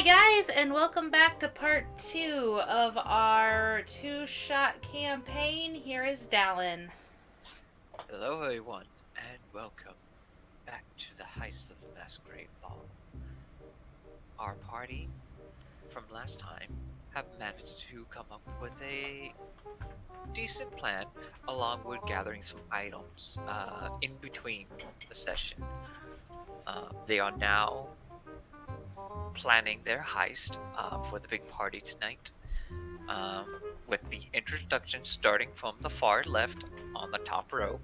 Hi guys, and welcome back to part 2 of our two-shot campaign. Here is Dallin. Hello everyone, and welcome back to the Heist of the Masquerade Ball. Our party, from last time, have managed to come up with a decent plan, along with gathering some items in between the session. They are now planning their heist for the big party tonight, with the introduction starting from the far left on the top row.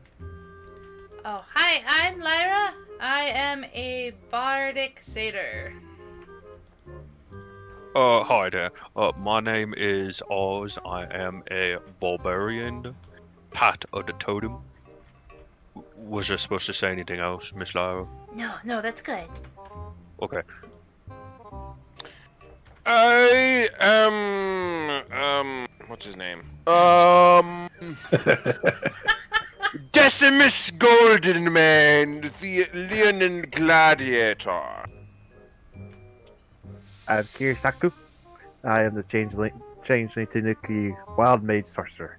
Oh, hi, I'm Lyra. I am a bardic satyr. Hi there. My name is Oz. I am a barbarian, part of the totem. Was I supposed to say anything else, Miss Lyra? No, that's good. Okay. I am what's his name? Decimus Golden Man, the Leonin Gladiator. I'm Kirisaku. I am the changeling Tanuki Wild Mage Sorcerer.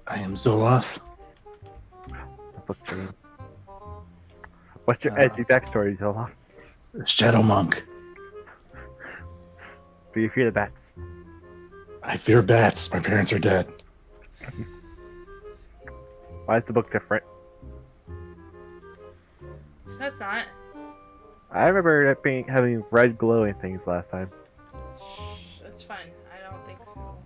I am Zoloth. What's your edgy backstory, Zoloth? Shadow Monk. Do you fear the bats? I fear bats. My parents are dead. Why is the book different? No, it's not. I remember it having red glowing things last time. Shh, it's fine. I don't think so.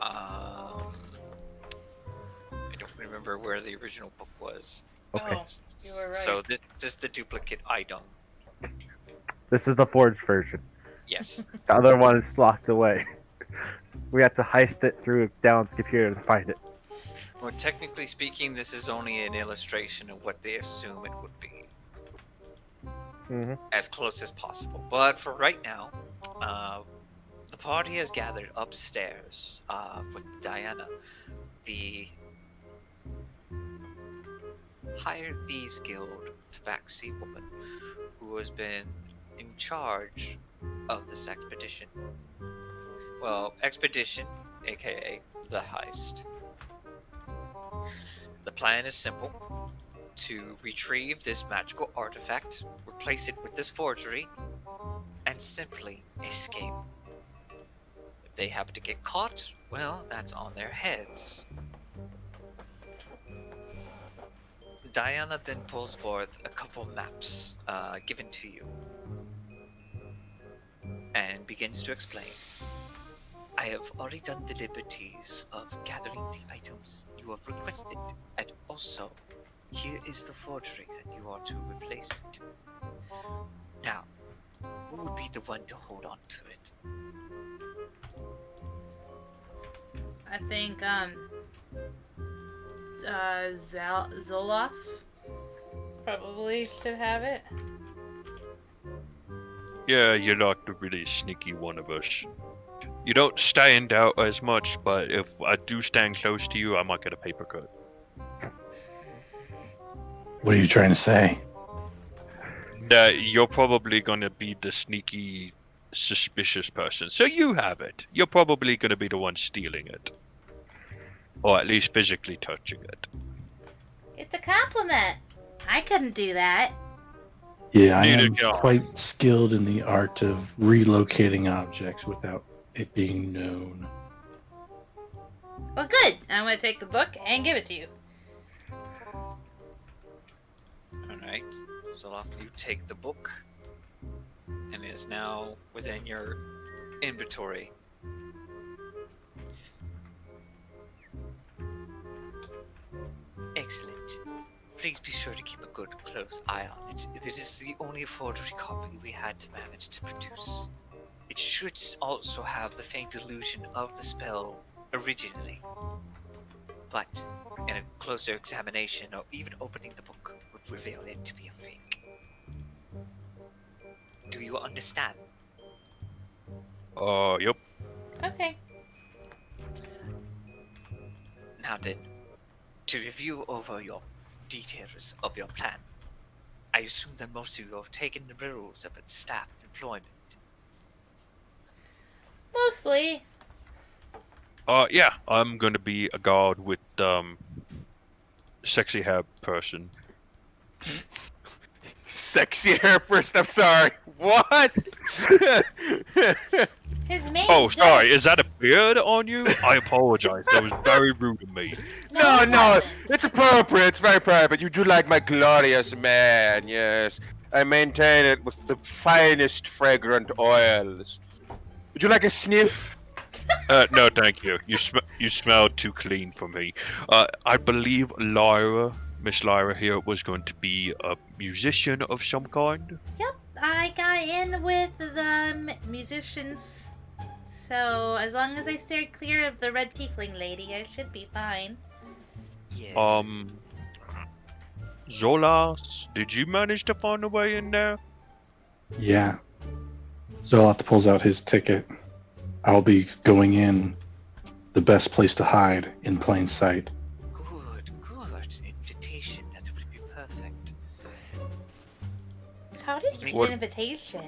I don't remember where the original book was. Okay. Oh, you were right. So this is the duplicate item. This is the forged version. Yes. The other one is locked away. We have to heist it through Dallon's computer to find it. Well, technically speaking, this is only an illustration of what they assume it would be, Mm-hmm. as close as possible. But for right now, the party has gathered upstairs with Diana, the Hired Thieves Guild tabaxi woman, who has been in charge of this expedition. Well, expedition, aka the heist. The plan is simple: to retrieve this magical artifact, replace it with this forgery, and simply escape. If they happen to get caught, well, that's on their heads. Diana then pulls forth a couple maps given to you and begins to explain. I have already done the liberties of gathering the items you have requested, and also, here is the forgery that you are to replace it. Now, who would be the one to hold on to it? I think, Zoloth probably should have it. Yeah, you're like the really sneaky one of us. You don't stand out as much, but if I do stand close to you, I might get a paper cut. What are you trying to say? That you're probably gonna be the sneaky, suspicious person. So you have it. You're probably gonna be the one stealing it. Or at least physically touching it. It's a compliment. I couldn't do that. Yeah, I Neither am can I. quite skilled in the art of relocating objects without it being known. Well, good. I'm going to take the book and give it to you. Alright, so you take the book, and it is now within your inventory. Excellent. Please be sure to keep a good, close eye on it. This is the only forgery copy we had to manage to produce. It should also have the faint illusion of the spell originally. But in a closer examination, or even opening the book, would reveal it to be a fake. Do you understand? Yep. Okay. Now then, to review over your details of your plan. I assume that most of you are taking the rules of staff employment. Mostly. Yeah, I'm gonna be a guard with sexy hair person. Sexy hair person. I'm sorry. What? His main Oh, sorry, desk- is that a beard on you? I apologize. That was very rude of me. No, it no, wasn't. it's appropriate. It's very appropriate. You do like my glorious man, yes. I maintain it with the finest fragrant oils. Would you like a sniff? No, thank you. You smell too clean for me. I believe Miss Lyra here, was going to be a musician of some kind. Yep, I got in with the musicians. So, as long as I steer clear of the red tiefling lady, I should be fine. Yes. Zolas, did you manage to find a way in there? Yeah. Zoloth pulls out his ticket. I'll be going in the best place to hide in plain sight. Good, good. Invitation, that would be perfect. How did you get What- an invitation?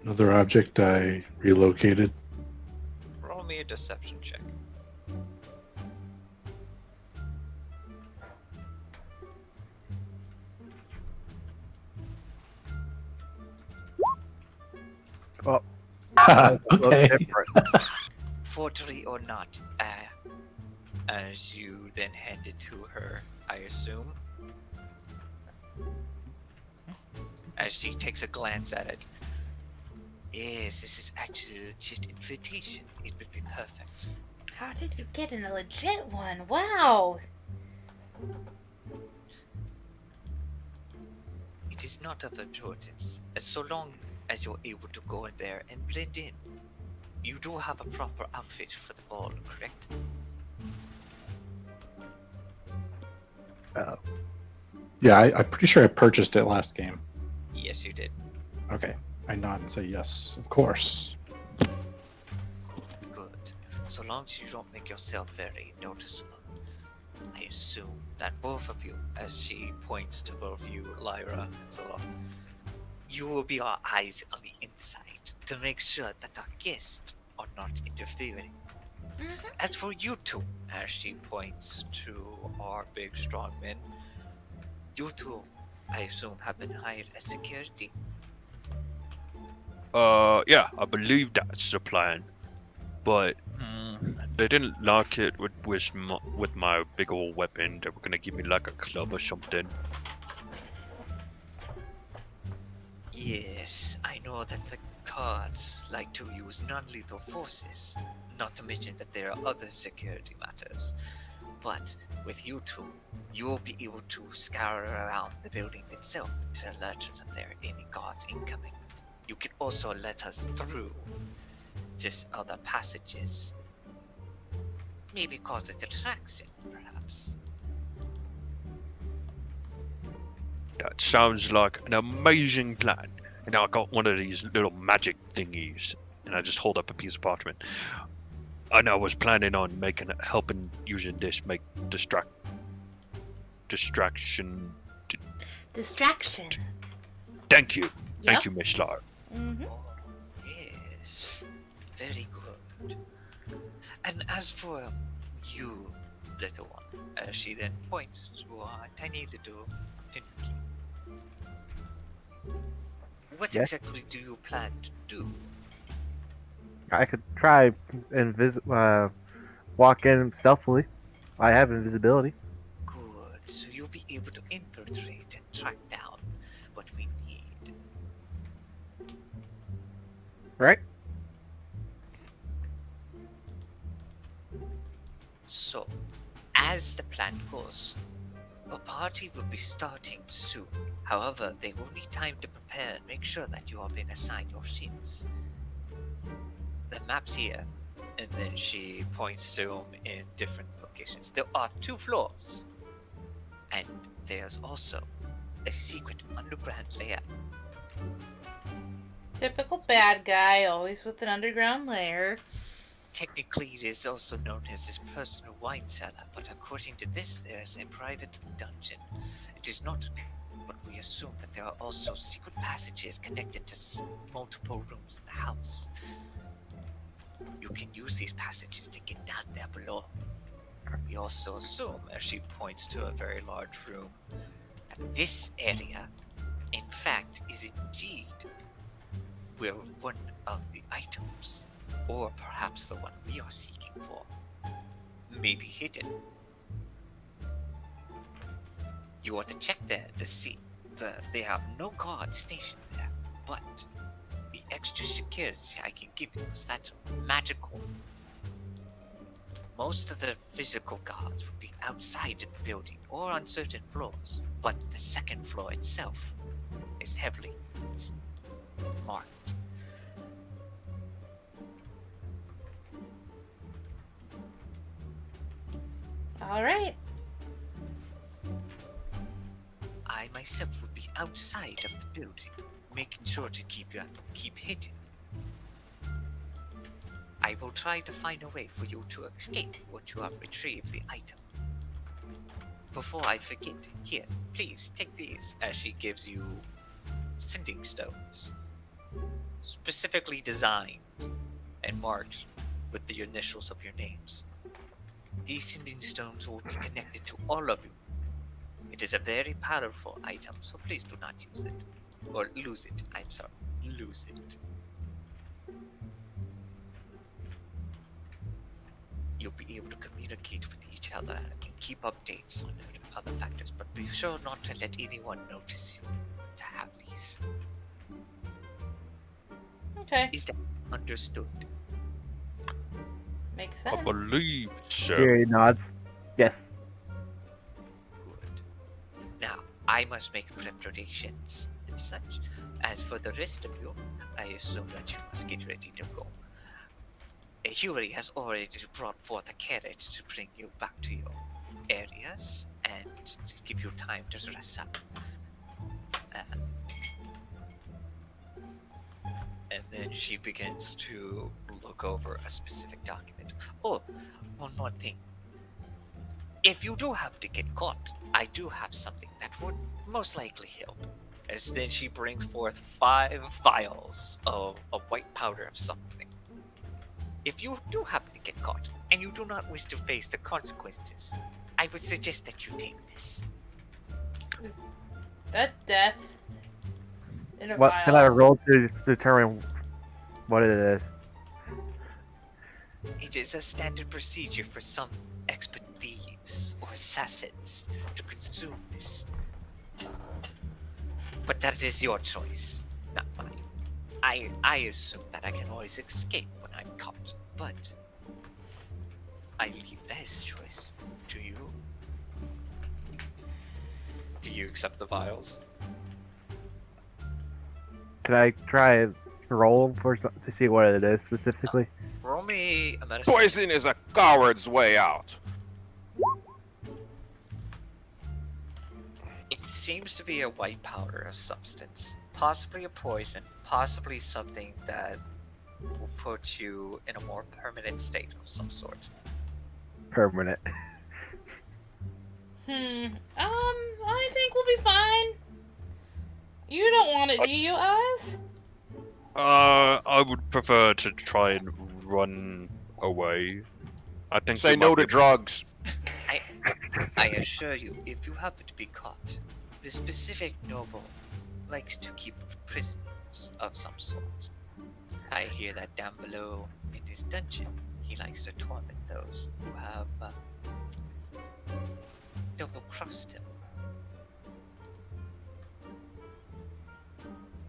Another object I relocated. Roll me a deception check. Okay. Different. Forgery or not, as you then hand it to her, I assume. As she takes a glance at it. Yes, this is actually a legit invitation. It would be perfect. How did you get in a legit one? Wow! It is not of importance, as so long as you're able to go in there and blend in. You do have a proper outfit for the ball, correct? Yeah, I'm pretty sure I purchased it last game. Yes, you did. Okay. I nod and say yes, of course. Good. So long as you don't make yourself very noticeable. I assume that both of you, as she points to both you, Lyra and Zola, you will be our eyes on the inside to make sure that our guests are not interfering. Mhm. As for you two, as she points to our big strong men, you two, I assume, have been hired as security. Yeah, I believe that's the plan. But they didn't like it with my big old weapon. They were gonna give me like a club or something. Yes, I know that the cards like to use non-lethal forces, not to mention that there are other security matters. But with you two, you will be able to scour around the building itself to alert us if there are any guards incoming. You can also let us through just other passages. Maybe cause a distraction, perhaps. That sounds like an amazing plan. And I got one of these little magic thingies, and I just hold up a piece of parchment. And I was planning on helping using this make distraction. Distraction. Thank you, Yep. thank you, Miss Lar. Mm-hmm. Oh, yes. Very good. And as for you, little one, as she then points to a tiny little tinky. What Yes? exactly do you plan to do? I could try and walk in stealthily. I have invisibility. Good, so you'll be able to infiltrate and track down what we need. Right? So, as the plan goes, the party will be starting soon. However, they will need time to prepare and make sure that you have been assigned your ships. The map's here, and then she points to them in different locations. There are 2 floors, and there's also a secret underground layer. Typical bad guy, always with an underground lair. Technically, it is also known as his personal wine cellar, but according to this, there is a private dungeon. It is not but we assume that there are also secret passages connected to multiple rooms in the house. You can use these passages to get down there below. We also assume, as she points to a very large room, that this area, in fact, is indeed where one of the items, or perhaps the one we are seeking for, may be hidden. You ought to check there to see. They have no guards stationed there, but the extra security I can give you is that's magical. Most of the physical guards would be outside of the building or on certain floors, but the second floor itself is heavily marked. All right. I myself would be outside of the building, making sure to keep hidden. I will try to find a way for you to escape once you have retrieved the item. Before I forget, here, please take these, as she gives you sending stones, specifically designed and marked with the initials of your names. These sending stones will be connected to all of you. It is a very powerful item, so please do not use it. Or lose it, I'm sorry. Lose it. You'll be able to communicate with each other and keep updates on other factors, but be sure not to let anyone notice you to have these. Okay. Is that understood? Makes I sense. believe so. Here he nods. Yes. Good. Now, I must make preparations and such. As for the rest of you, I assume that you must get ready to go. Huey has already brought forth a carriage to bring you back to your areas and to give you time to dress up. And then she begins to look over a specific document. Oh, one more thing. If you do happen to get caught, I do have something that would most likely help. As then she brings forth 5 vials of white powder of something. If you do happen to get caught, and you do not wish to face the consequences, I would suggest that you take this. That's death. In a What vial. can I roll to determine what it is? It is a standard procedure for some expert thieves or assassins to consume this. But that is your choice, not mine. I assume that I can always escape when I'm caught, but I leave that choice to you. Do you accept the vials? Can I try and roll for to see what it is specifically? Roll me a medicine. Poison is a coward's way out. It seems to be a white powder of substance. Possibly a poison, possibly something that will put you in a more permanent state of some sort. Permanent. I think we'll be fine. You don't want it, do you, Oz? I would prefer to try and run away. I think Say we no might to be- drugs. I assure you, if you happen to be caught, the specific noble likes to keep prisoners of some sort. I hear that down below in his dungeon, he likes to torment those who have double-crossed him.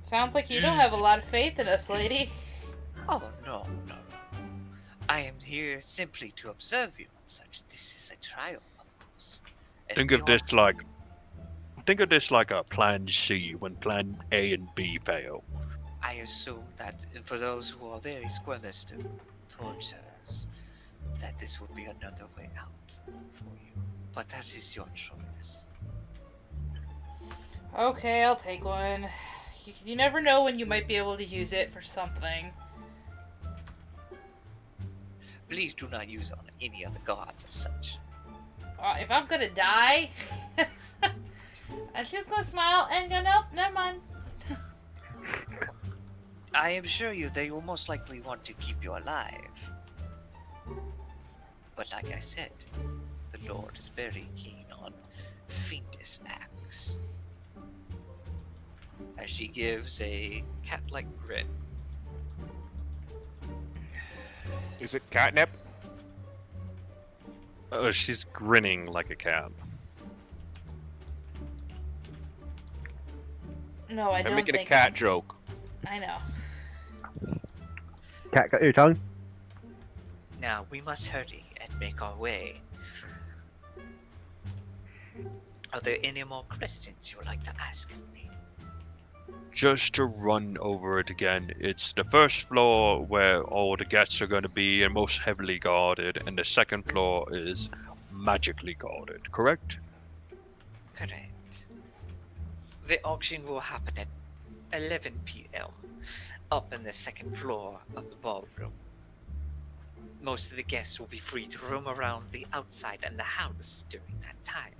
Sounds like you don't have a lot of faith in us, lady. Oh, no. I am here simply to observe you and such. This is a trial, of course. And Think we of all- this like a plan C when plan A and B fail. I assume that for those who are very squeamish to tortures, that this would be another way out for you. But that is your choice. Okay, I'll take one. You never know when you might be able to use it for something. Please do not use it on any other gods of such. If I'm gonna die, I was just gonna smile and go, nope, never mind. I assure you they will most likely want to keep you alive. But like I said, the Lord is very keen on fiendish acts. As she gives a cat-like grin. Is it catnip? Oh, she's grinning like a cat. No, I I'm don't making a think... cat joke. I know. Cat got your tongue? Now we must hurry and make our way. Are there any more questions you would like to ask of me? Just to run over it again, it's the first floor where all the guests are going to be and most heavily guarded, and the second floor is magically guarded, correct? Correct. The auction will happen at 11 p.m. up in the second floor of the ballroom. Most of the guests will be free to roam around the outside and the house during that time.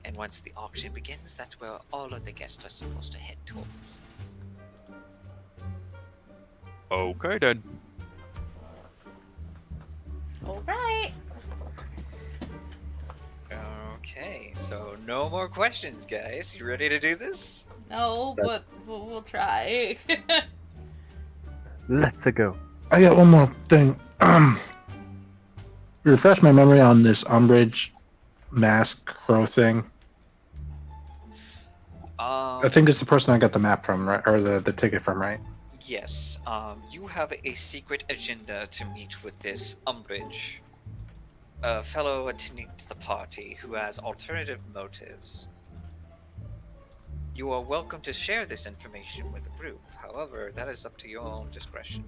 And once the auction begins, that's where all of the guests are supposed to head towards. Okay then. Alright. Okay, so no more questions, guys. You ready to do this? No, but we'll try. Let's go. I got one more thing. Refresh my memory on this Umbridge mask crow thing. I think it's the person I got the map from, right? Or the ticket from, right? Yes, you have a secret agenda to meet with this Umbridge, a fellow attending to the party who has alternative motives. You are welcome to share this information with the group, however, that is up to your own discretion.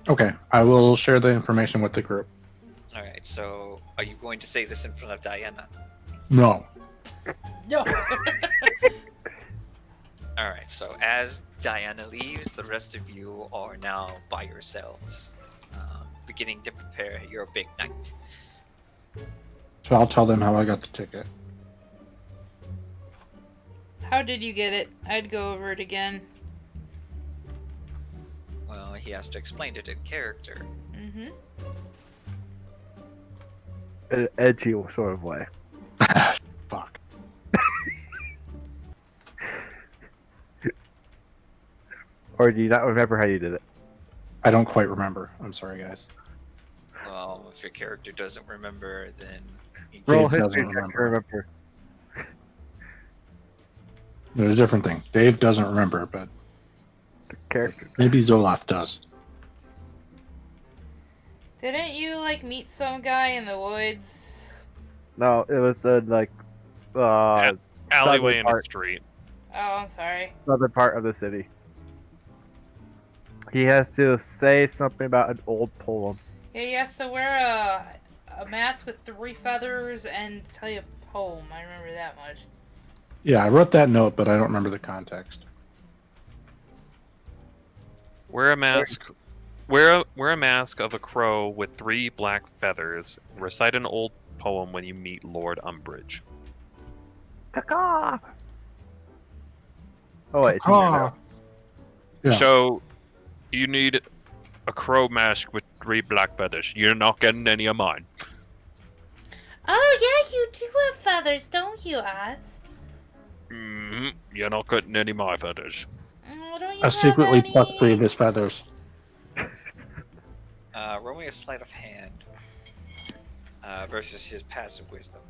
Okay, I will share the information with the group. Alright, so are you going to say this in front of Diana? No. No. Alright, so as Diana leaves, the rest of you are now by yourselves, beginning to prepare your big night. So I'll tell them how I got the ticket. How did you get it? I'd go over it again. Well, he has to explain it in character. Mm-hmm. In an edgy sort of way. Fuck. Or do you not remember how you did it? I don't quite remember. I'm sorry, guys. Well, if your character doesn't remember, then he Roll Dave history doesn't check to remember. remember. There's a different thing. Dave doesn't remember, but The character. maybe Zoloth does. Didn't you, like, meet some guy in the woods? No, it was like Alleyway in the part. street. Oh, I'm sorry. southern part of the city. He has to say something about an old poem. Yeah, he has to wear a mask with 3 feathers and tell you a poem. I remember that much. Yeah, I wrote that note, but I don't remember the context. Wear a mask. Wear a mask of a crow with 3 black feathers. Recite an old poem when you meet Lord Umbridge. Caw! Oh wait, it's in there now. Yeah. So, you need a crow mask with 3 black feathers. You're not getting any of mine. Oh, yeah, you do have feathers, don't you, Oz? You're not getting any of my feathers. Don't you I have secretly any? plucked 3 of his feathers. Roll me a sleight of hand versus his passive wisdom.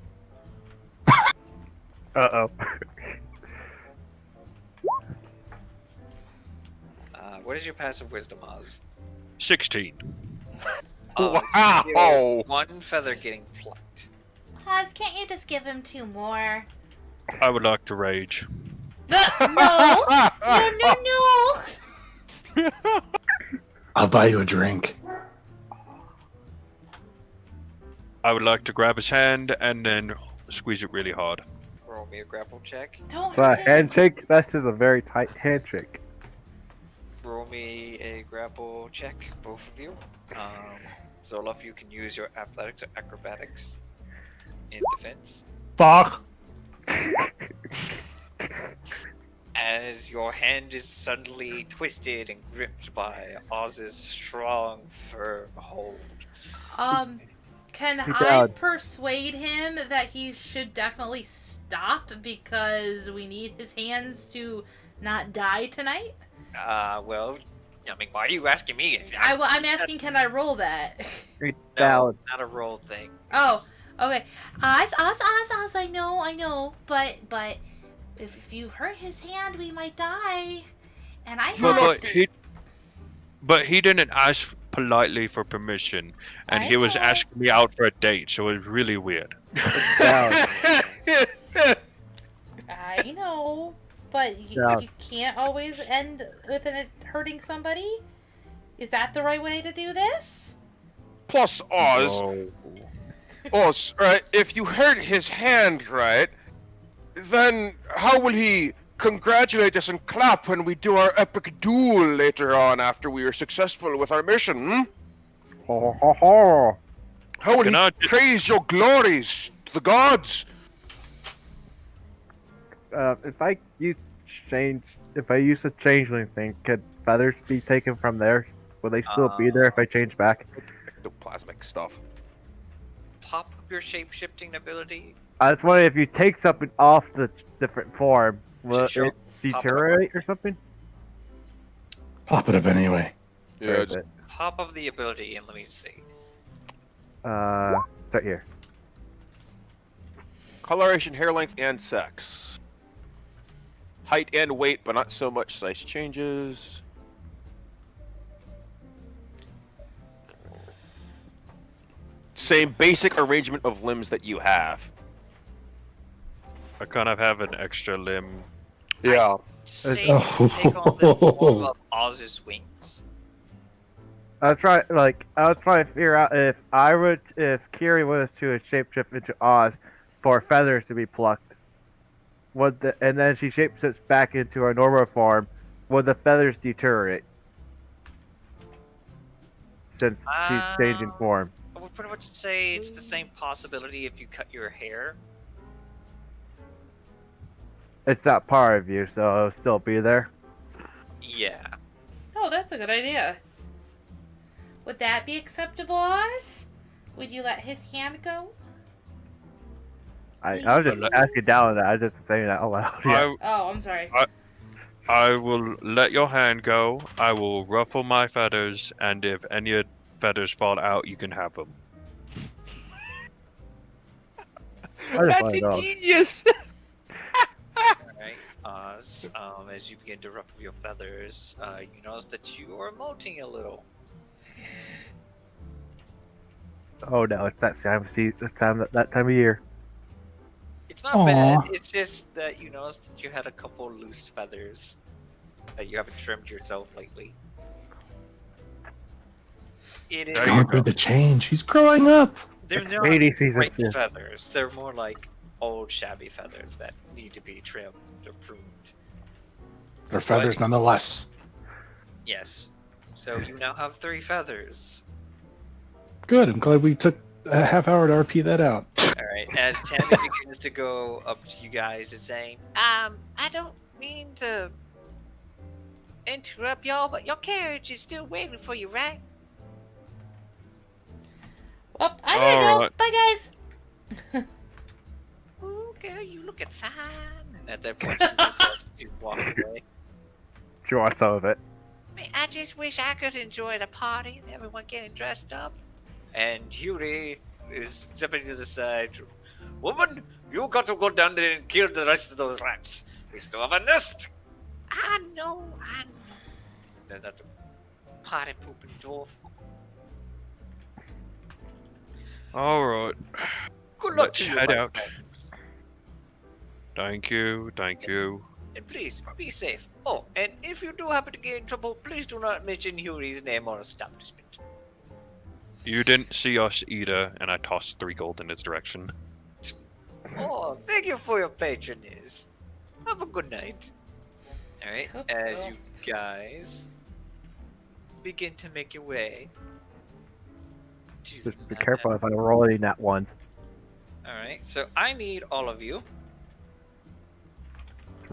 Uh-oh. What is your passive wisdom, Oz? 16. Wow! you feel 1 feather getting plucked. Oz, can't you just give him 2 more? I would like to rage. No! No! I'll buy you a drink. I would like to grab his hand and then squeeze it really hard. Roll me a grapple check. Don't So a hurt him. handshake, that's just a very tight handshake. Roll me a grapple check, both of you. Zolof, you can use your athletics or acrobatics in defense. Fuck! As your hand is suddenly twisted and gripped by Oz's strong, firm hold. Can He I died. persuade him that he should definitely stop because we need his hands to not die tonight? Well, I mean, why are you asking me? I'm asking, can I roll that? Great No, balance. it's not a roll thing. Oh, okay. Oz, I know, but if you hurt his hand, we might die. And I have... But he didn't ask politely for permission, and I he was know. asking me out for a date, so it was really weird. I know, but Yeah. you can't always end with it hurting somebody. Is that the right way to do this? Plus, Oz, Oh. Oz, right? If you hurt his hand, right, then how will he congratulate us and clap when we do our epic duel later on after we are successful with our mission? Hmm? Ho, ho, ho. How will Can he I just- praise your glories to the gods? If I use a changeling thing, could feathers be taken from there? Will they still be there if I change back? Ectoplasmic stuff. Pop up your shape-shifting ability. I was wondering if you take something off the different form, will Sure. it deteriorate or something? Pop it up anyway. Yeah, Or is just it? Pop up the ability and let me see. Start here. coloration, hair length, and sex. Height and weight, but not so much size changes. Same basic arrangement of limbs that you have. I kind of have an extra limb. Yeah. Say you take on the form of Oz's wings. I was trying to figure out if Kiri was to shapeshift into Oz for feathers to be plucked, and then she shapeshifts back into her normal form, would the feathers deteriorate? Since she's changing form. I would pretty much say it's the same possibility if you cut your hair. It's not part of you, so it'll still be there. Yeah. Oh, that's a good idea. Would that be acceptable, Oz? Would you let his hand go? I was just asking down that. I was just saying that out loud. Yeah. Oh, I'm sorry. I will let your hand go. I will ruffle my feathers, and if any feathers fall out, you can have them. That's ingenious! Alright, Oz, as you begin to ruffle your feathers, you notice that you are molting a little. Oh no, it's that time of year. It's not Aw. bad, it's just that you notice that you had a couple loose feathers that you haven't trimmed yourself lately. It is. There you Going go. through the change. He's growing up. They're It's not rainy season great soon. feathers. They're more like old, shabby feathers that need to be trimmed or pruned. They're feathers nonetheless. Yes. So you now have 3 feathers. Good. I'm glad we took a half hour to RP that out. Alright, as Tammy begins to go up to you guys and saying, I don't mean to interrupt y'all, but your carriage is still waiting for you, right? Well, I gotta go. Alright. Bye, guys. Oh, girl, you looking fine. And at that point, she walks away. She wants some of it. Man, I just wish I could enjoy the party and everyone getting dressed up. And Yuri is stepping to the side. Woman, you got to go down there and kill the rest of those rats. We still have a nest. I know. Then that's a party pooping dwarf. Alright. Good luck Let's to you, head my out. friends. Thank you. Thank you. And please, be safe. Oh, and if you do happen to get in trouble, please do not mention Yuri's name or establishment. You didn't see us either, and I tossed 3 gold in his direction. Oh, thank you for your patronage. Have a good night. Alright, Hope as so. you guys begin to make your way to Just be the careful if I roll any nat ones. Alright, so I need all of you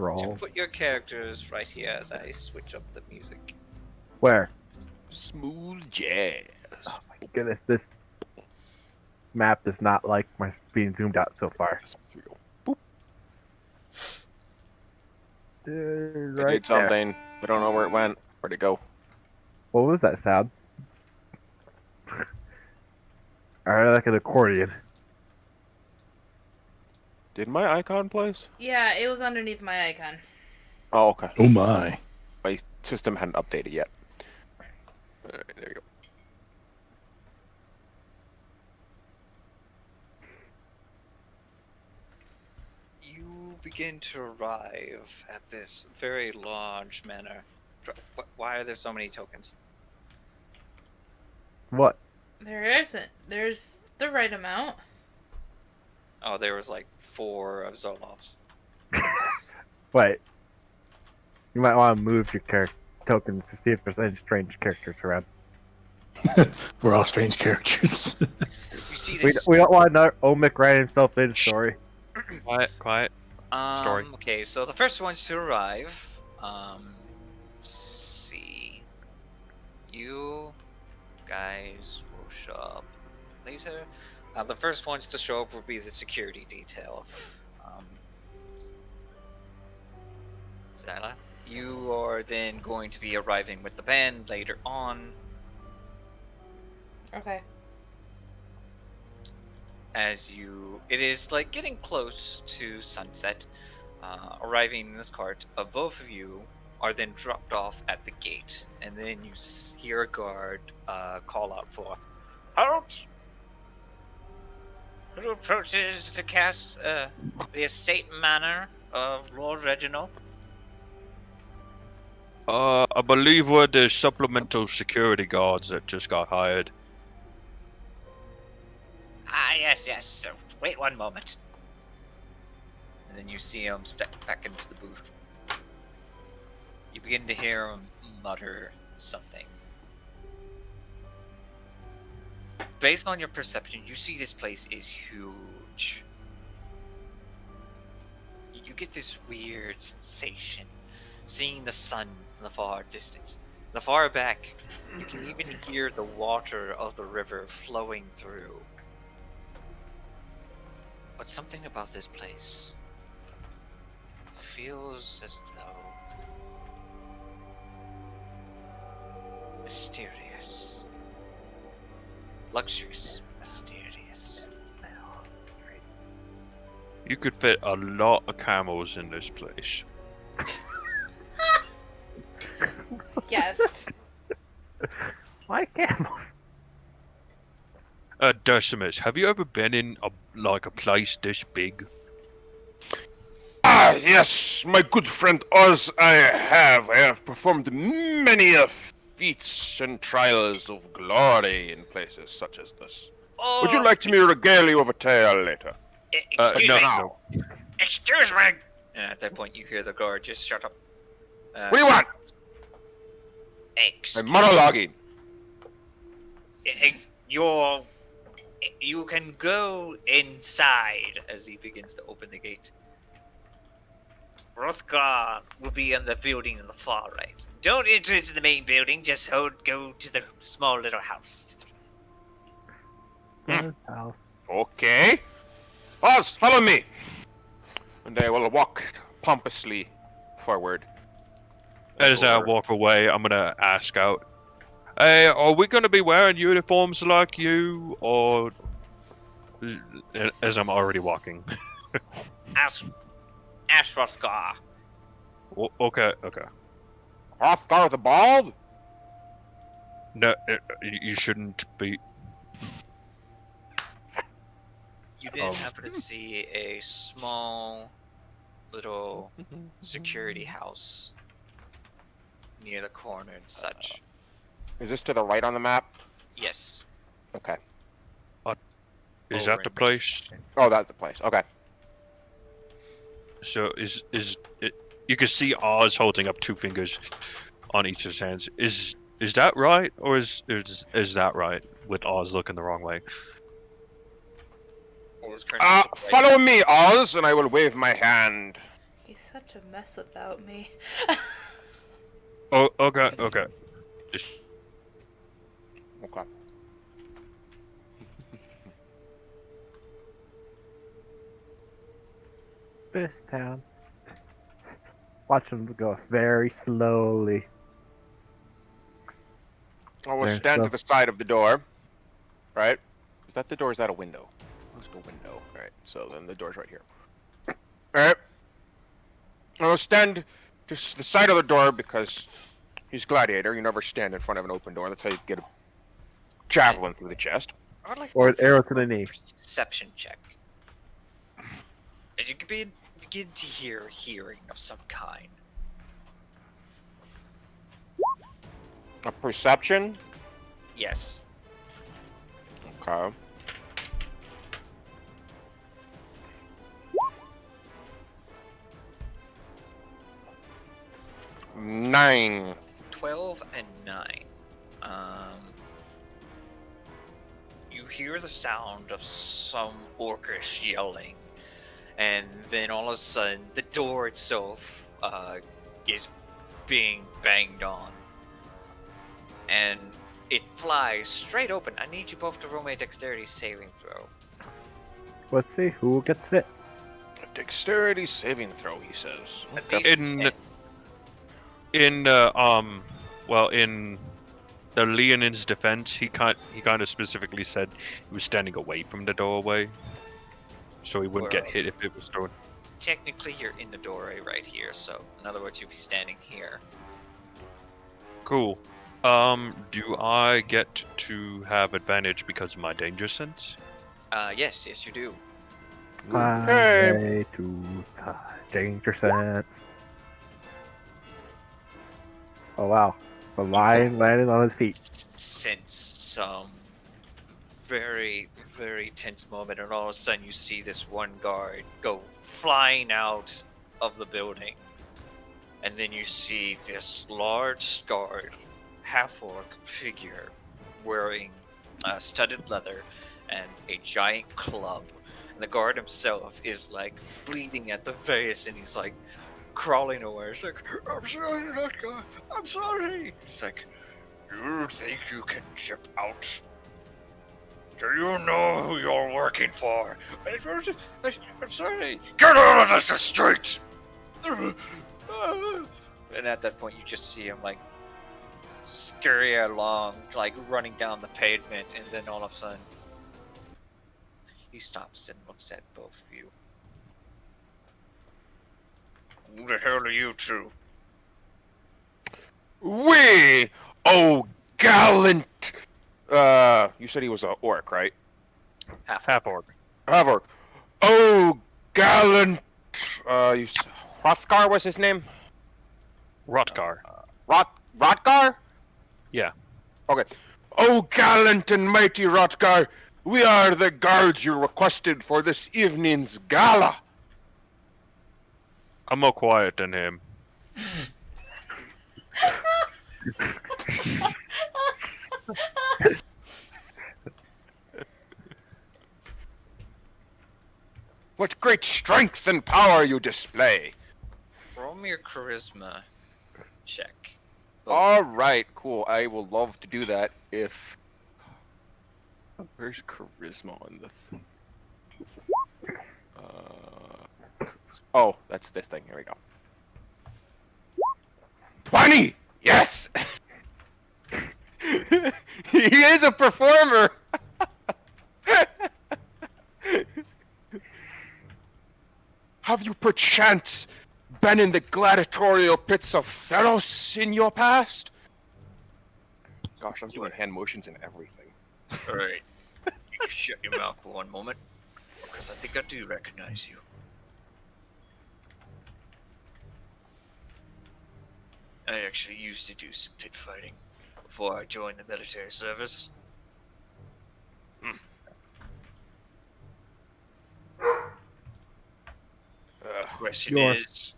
to roll. put your characters right here as I switch up the music. Where? Smooth jazz. Oh my goodness, this map does not like my being zoomed out so far. Here we go. Right I did there. something. I don't know where it went. Where'd it go? What was that sound? Alright, like an accordion. Did my icon place? Yeah, it was underneath my icon. Oh, okay. Oh my. My system hadn't updated yet. Alright, there you go. You begin to arrive at this very large manor. Why are there so many tokens? What? There isn't. There's the right amount. Oh, there was like 4 of Zolof's. Wait. You might want to move your tokens to see if there's any strange characters around. We're all strange characters. You see We, this? we don't want another Omic writing himself in story. Quiet, quiet. Story. Okay, so the first ones to arrive. Let's see. You guys will show up later. The first ones to show up will be the security detail. Zala, you are then going to be arriving with the band later on. Okay. It is like getting close to sunset. Arriving in this cart, both of you are then dropped off at the gate, and then you hear a guard call out for halt. Who approaches to cast the estate manor of Lord Reginald? I believe we're the supplemental security guards that just got hired. Ah, yes. So, wait one moment. And then you see him step back into the booth. You begin to hear him mutter something. Based on your perception, you see this place is huge. You get this weird sensation, seeing the sun in the far distance. In the far back, you can even hear the water of the river flowing through. But something about this place feels as though mysterious. Luxurious, mysterious. You could fit a lot of camels in this place. Yes. Why camels? Decimus, have you ever been in a place this big? Ah, yes, my good friend Oz, I have performed many feats and trials of glory in places such as this. Oh, Would you like me to regale you of a tale later? Excuse no, me. no. Excuse me. And at that point, you hear the guard just shut up. What do you want? I'm monologuing. You can go inside as he begins to open the gate. Rothgar will be in the building in the far right. Don't enter into the main building, just go to the small little house. House. Okay. Oz, follow me. And I will walk pompously forward. As I walk away, I'm gonna ask out, hey, are we gonna be wearing uniforms like you, or... As I'm already walking. Ask Rothgar. Okay. Hrothgar the Bald? No, you shouldn't be... You then happen to see a small little security house near the corner and such. Is this to the right on the map? Yes. Okay. Is that the place? Oh, that's the place. Okay. So is it, you can see Oz holding up 2 fingers on each of his hands. Is that right, or is that right with Oz looking the wrong way? It is currently to the right. Follow me, Oz, and I will wave my hand. He's such a mess without me. Oh, okay. Just Okay. This town. Watch him go very slowly. I will There's stand the- to the side of the door. Right? Is that the door? Or is that a window? Let's go window. Alright, so then the door's right here. Alright. I will stand to the side of the door because he's gladiator. You never stand in front of an open door. That's how you get a javelin through the chest. I would like Or an both of you arrow to to the roll a knee. Perception check. As you begin to hear hearing of some kind. A perception? Yes. Okay. Nine. 12 and 9. You hear the sound of some orcish yelling, and then all of a sudden, the door itself is being banged on, and it flies straight open. I need you both to roll me a dexterity saving throw. Let's see who gets it. A dexterity saving throw, he says. At Okay. least in the Leonin's defense, he kind of specifically said he was standing away from the doorway, so he wouldn't get Well- hit if it was thrown. technically, you're in the doorway right here, so in other words, you'd be standing here. Cool. Do I get to have advantage because of my danger sense? Yes, you do. Okay. Way to the danger sense. Oh wow. The lion landed on his feet. Sense some very, very tense moment, and all of a sudden you see this one guard go flying out of the building, and then you see this large scarred half-orc figure wearing studded leather and a giant club. And the guard himself is like bleeding at the face, and he's like crawling away. He's like, "I'm sorry, that guy. I'm sorry." He's like, "You think you can chip out? Do you know who you're working for? I'm sorry. Get out of this street!" And at that point, you just see him like scurry along, like running down the pavement, and then all of a sudden, he stops and looks at both of you. Who the hell are you two? We, oh gallant. You said he was a orc, right? Half orc. Half-orc. Oh gallant. Hrothgar was his name. Rotgar. Rotgar? Yeah. Okay. Oh gallant and mighty Rotgar, we are the guards you requested for this evening's gala. I'm more quiet than him. What great strength and power you display. Roll me your charisma check. All right, cool. I will love to do that if. Where's charisma on this? Oh, that's this thing. Here we go. 20. Yes. He is a performer. Have you perchance been in the gladiatorial pits of Theros in your past? Gosh, I'm doing hand motions and everything. Alright. You can shut your mouth for one moment, because I think I do recognize you. I actually used to do some pit fighting before I joined the military service. Question Sure. is,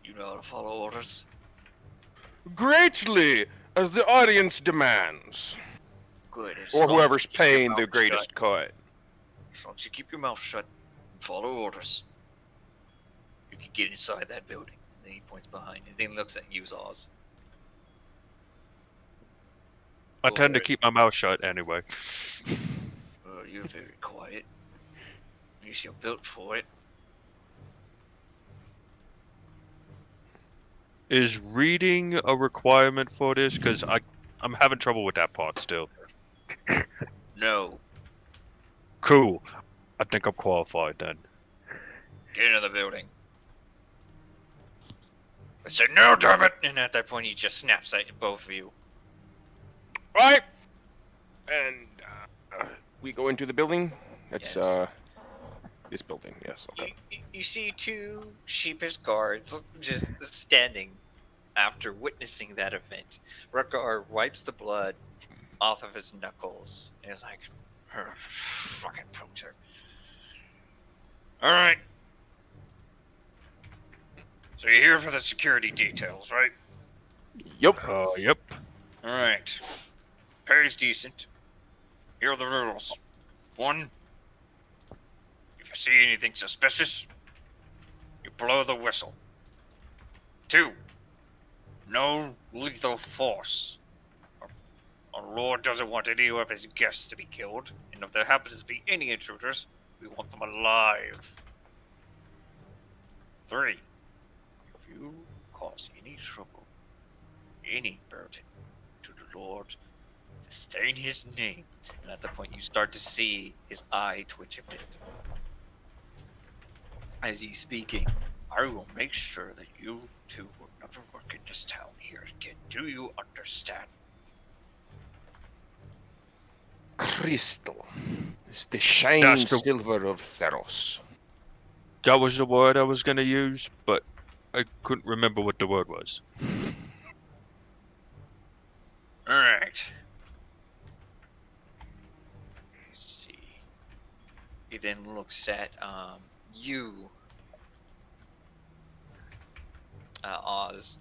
you know how to follow orders? Greatly, as the audience demands. Good. as Or long whoever's as you keep your paying the mouth greatest shut. coin. As long as you keep your mouth shut and follow orders. You can get inside that building. And then he points behind, and then looks at you, Oz. I tend to Or- keep my mouth shut anyway. Oh, you're very quiet. At least you're built for it. Is reading a requirement for this? Because I'm having trouble with that part still. No. Cool. I think I'm qualified then. Get into the building. I said, no, damn it! And at that point, he just snaps at both of you. Right. And we go into the building. That's Yes. this building. Yes. Okay. You see two sheepish guards just standing after witnessing that event. Rutgar wipes the blood off of his knuckles and is like, fucking poacher. Alright. So you're here for the security details, right? Yep. Yep. Alright. Pay's decent. Here are the rules. 1. If you see anything suspicious, you blow the whistle. 2. No lethal force. Our Lord doesn't want any of his guests to be killed, and if there happens to be any intruders, we want them alive. 3. If you cause any trouble, any burden to the Lord, sustain his name. And at that point, you start to see his eye twitch a bit. As he's speaking, I will make sure that you two will never work in this town here again. Do you understand? Crystal is the shining That's the- silver of Theros. That was the word I was gonna use, but I couldn't remember what the word was. Alright. Let's see. He then looks at you, Oz.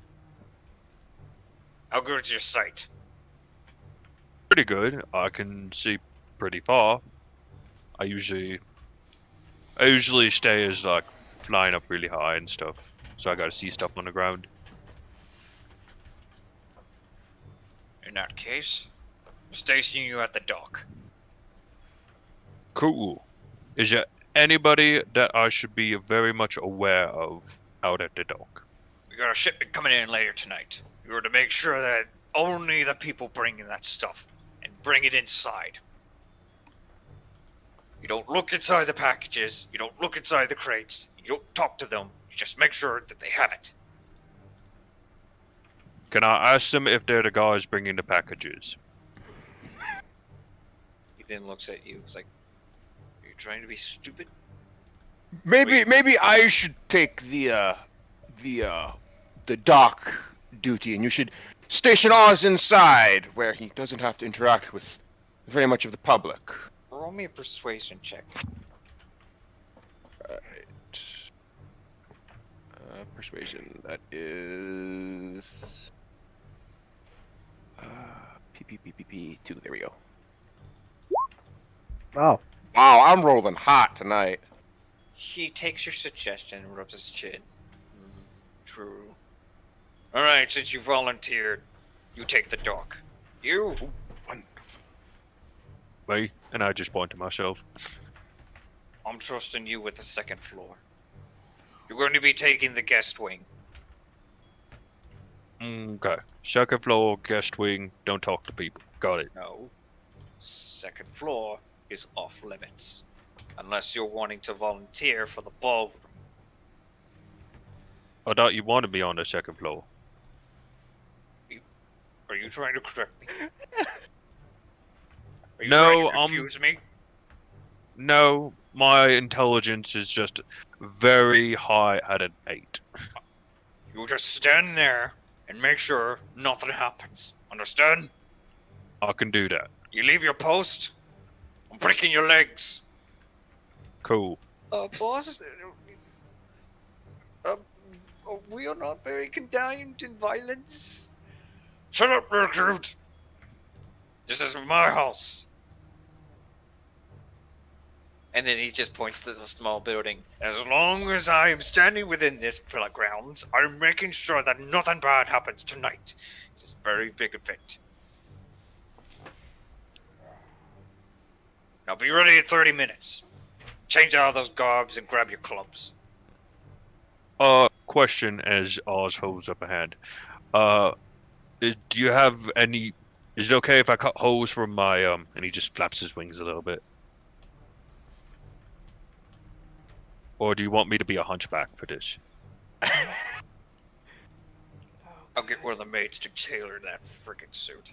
How good is your sight? Pretty good. I can see pretty far. I usually stay as like flying up really high and stuff, so I gotta see stuff on the ground. In that case, I'm stationing you at the dock. Cool. Is there anybody that I should be very much aware of out at the dock? We got a shipment coming in later tonight. We were to make sure that only the people bringing that stuff and bring it inside. You don't look inside the packages, you don't look inside the crates, you don't talk to them, you just make sure that they have it. Can I ask them if they're the guys bringing the packages? He then looks at you, he's like, are you trying to be stupid? Maybe I should take the dock duty, and you should station Oz inside, where he doesn't have to interact with very much of the public. Roll me a persuasion check. Persuasion. That is P 2. There we go. Oh, Wow, I'm rolling hot tonight. He takes your suggestion and rubs his chin. True. Alright, since you volunteered, you take the dock. You? Wonderful. Me? And I just point to myself. I'm trusting you with the second floor. You're going to be taking the guest wing. Okay. Second floor, guest wing, don't talk to people. Got it. No. Second floor is off limits. Unless you're wanting to volunteer for the ballroom. I thought you wanted me on the second floor. Are you trying to correct me? Are you No, trying to confuse me? No, my intelligence is just very high at an 8. You just stand there and make sure nothing happens. Understand? I can do that. You leave your post, I'm breaking your legs. Cool. Boss, we are not very condoned in violence. Shut up, recruit! This is my house. And then he just points to the small building. As long as I am standing within this grounds, I'm making sure that nothing bad happens tonight. It's a very big event. Now be ready in 30 minutes. Change out those garbs and grab your clubs. Question as Oz holds up a hand. Do you have any... Is it okay if I cut holes from my, And he just flaps his wings a little bit. Or do you want me to be a hunchback for this? I'll get one of the maids to tailor that freaking suit.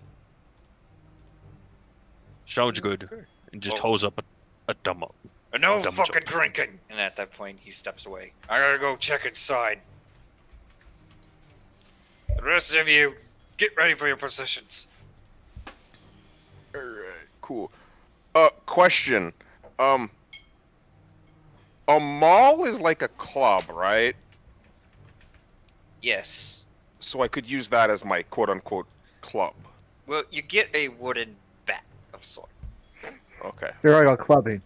Sounds good. And just holds up a dumb up. And no Dumb fucking joke. drinking! And at that point, he steps away. I gotta go check inside. The rest of you, get ready for your positions. Alright, cool. Question. A mall is like a club, right? Yes. So I could use that as my quote-unquote club. Well, you get a wooden bat of sort. Okay. They're like a clubbing.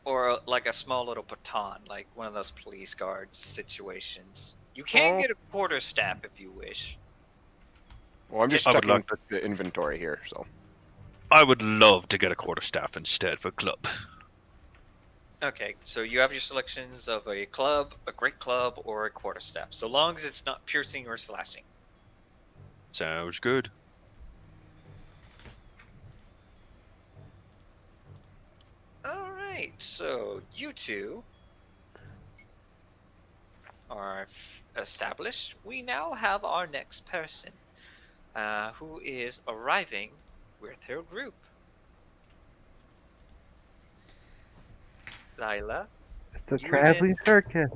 Or like a small little baton, like one of those police guards situations. You can Oh. get a quarterstaff if you wish. Well, I'm just I would checking like- the inventory here, so. I would love to get a quarterstaff instead for club. Okay, so you have your selections of a club, a great club, or a quarterstaff, so long as it's not piercing or slashing. Sounds good. Alright, so you two are established. We now have our next person, who is arriving with her group. Lila. It's a You traveling circus.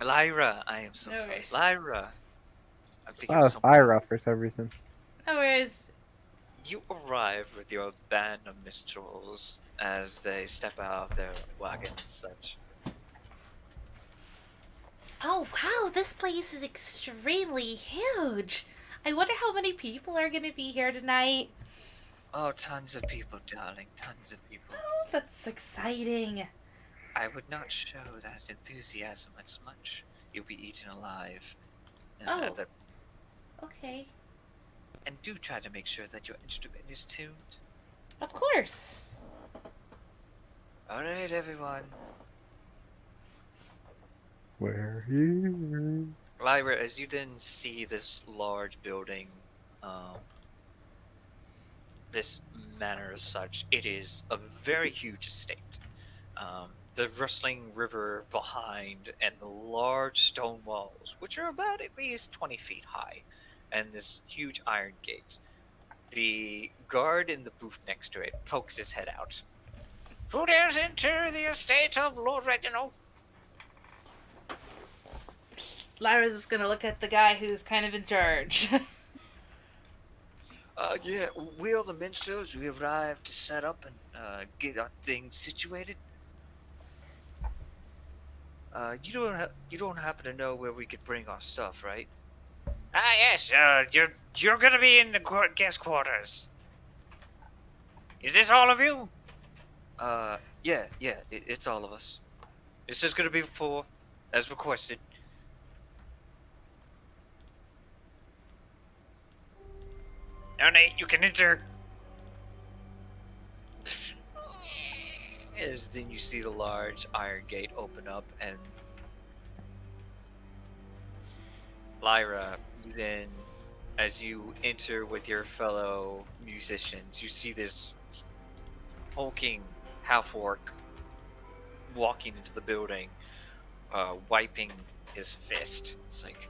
Lyra, I am so No sorry. worries. Lyra. I'm thinking Oh, of it's someone. Ira for some reason. No worries. You arrive with your band of minstrels as they step out of their wagon and such. Oh wow, this place is extremely huge. I wonder how many people are gonna be here tonight. Oh, tons of people, darling, tons of people. Oh, that's exciting. I would not show that enthusiasm as much. You'll be eaten alive. Oh. That- Okay. and do try to make sure that your instrument is tuned. Of course. Alright, everyone. We're here. Lyra, as you then see this large building, this manor as such, it is a very huge estate. The rustling river behind and the large stone walls, which are about at least 20 feet high, and this huge iron gate. The guard in the booth next to it pokes his head out. Who dares enter the estate of Lord Reginald? Lyra's just gonna look at the guy who's kind of in charge. Yeah, we are the minstrels. We arrived to set up and get our things situated. You don't happen to know where we could bring our stuff, right? Ah, yes. You're gonna be in the guest quarters. Is this all of you? Yeah. It's all of us. It's just gonna be 4, as requested. Now, Nate, you can enter. As then you see the large iron gate open up, and Lyra, you then, as you enter with your fellow musicians, you see this hulking half-orc walking into the building, wiping his fist. It's like,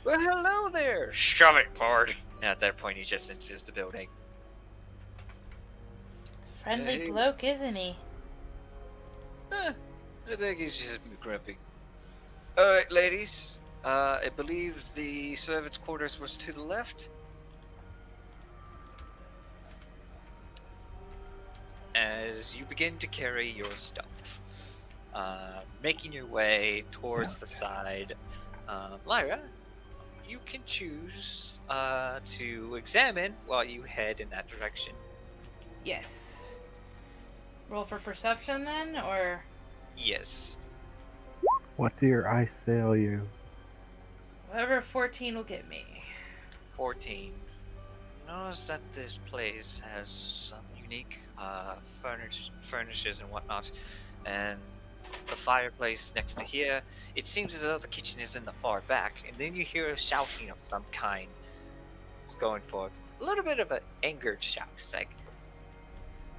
well, hello there! Shove it, Bard! And at that point, he just enters the building. Friendly Hey. bloke, isn't he? I think he's just grumpy. Alright, ladies. I believe the servants' quarters was to the left. As you begin to carry your stuff, making your way towards the side, Lyra, you can choose to examine while you head in that direction. Yes. Roll for perception then, or Yes. What do your eyes tell you? whatever 14 will get me. 14. Notice that this place has some unique furnishes and whatnot, and the fireplace next to here. It seems as though the kitchen is in the far back, and then you hear a shouting of some kind. It's going forth. A little bit of an angered shout. It's like,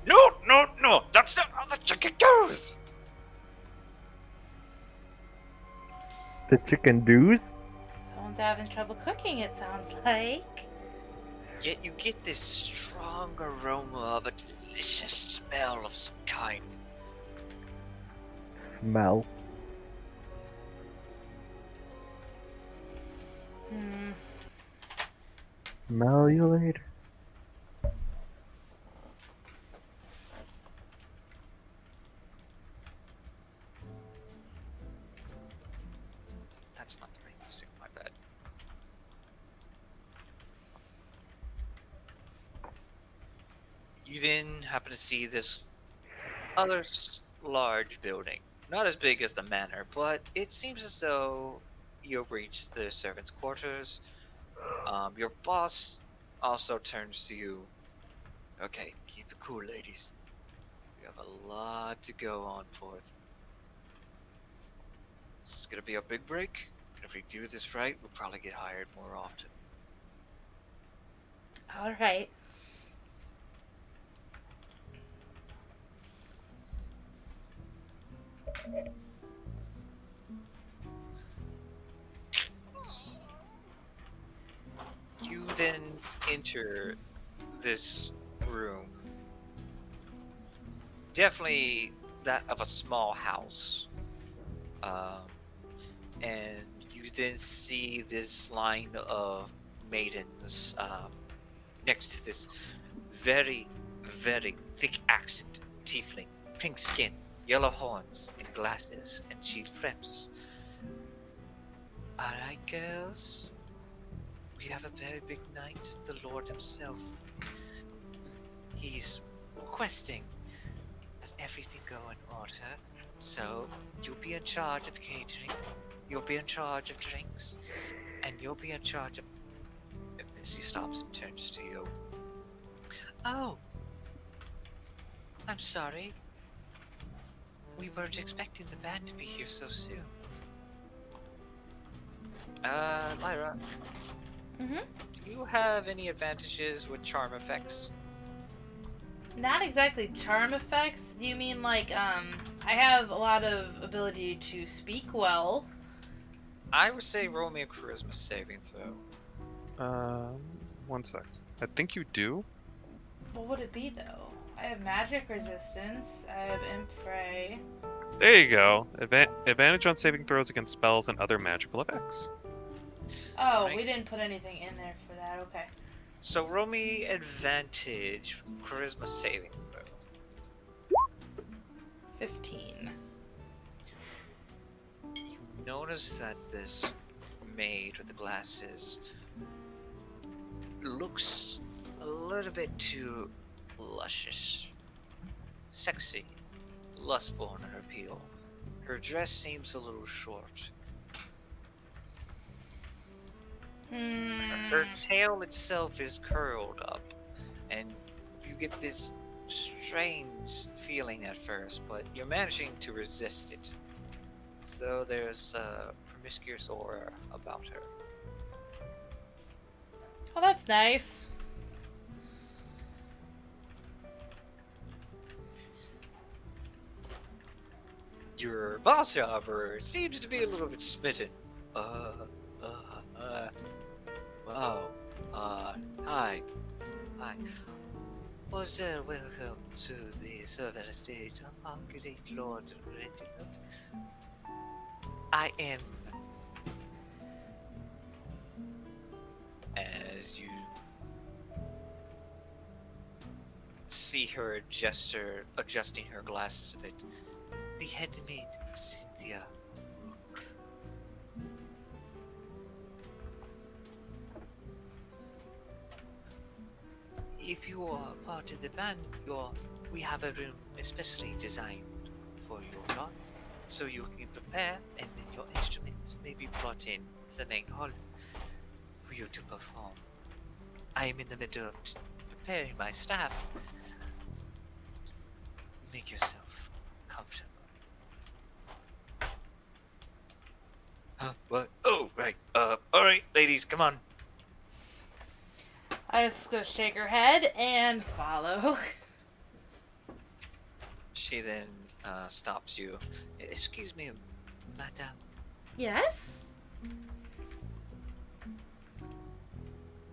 no, no, no, that's not how the chicken goes! The chicken doos? Someone's having trouble cooking, it sounds like. Yet you get this strong aroma of a delicious smell of some kind. Smell. Hmm. Smell you later. That's not the right music, my bad. You then happen to see this other large building. Not as big as the manor, but it seems as though you've reached the servants' quarters. Your boss also turns to you. Okay, keep it cool, ladies. We have a lot to go on forth. This is gonna be a big break. And if we do this right, we'll probably get hired more often. Alright. You then enter this room. Definitely that of a small house. And you then see this line of maidens next to this very, very thick accent tiefling, pink skin, yellow horns, and glasses, and she preps. Alright, girls. We have a very big night. The Lord himself. He's requesting that everything go in order. So, you'll be in charge of catering. You'll be in charge of drinks. And you'll be in charge of... Missy stops and turns to you. Oh! I'm sorry. We weren't expecting the band to be here so soon. Lyra. Mm-hmm. Do you have any advantages with charm effects? Not exactly charm effects. You mean like, I have a lot of ability to speak well. I would say roll me a charisma saving throw. 1 sec. I think you do. What would it be though? I have magic resistance. I have imp fray. There you go. Advantage on saving throws against spells and other magical effects. Oh, Right. we didn't put anything in there for that. Okay. So roll me advantage charisma saving throw. 15. You notice that this maid with the glasses looks a little bit too luscious, sexy, lustful in her appeal. Her dress seems a little short. Her tail itself is curled up, and you get this strange feeling at first, but you're managing to resist it. So there's a promiscuous aura about her. Oh, that's nice. Your boss, however, seems to be a little bit smitten. Wow. Hi. Well, sir, welcome to the servant estate of our great Lord Reginald. I am... As you see her adjusting her glasses a bit, the head maid, Cynthia. if you are part of the band, we have a room especially designed for your lot, so you can prepare, and then your instruments may be brought in to the main hall for you to perform. I am in the middle of preparing my staff. Make yourself comfortable. What? Oh, right. Alright, ladies, come on. I was just gonna shake her head and follow. She then stops you. Excuse me, madame. Yes?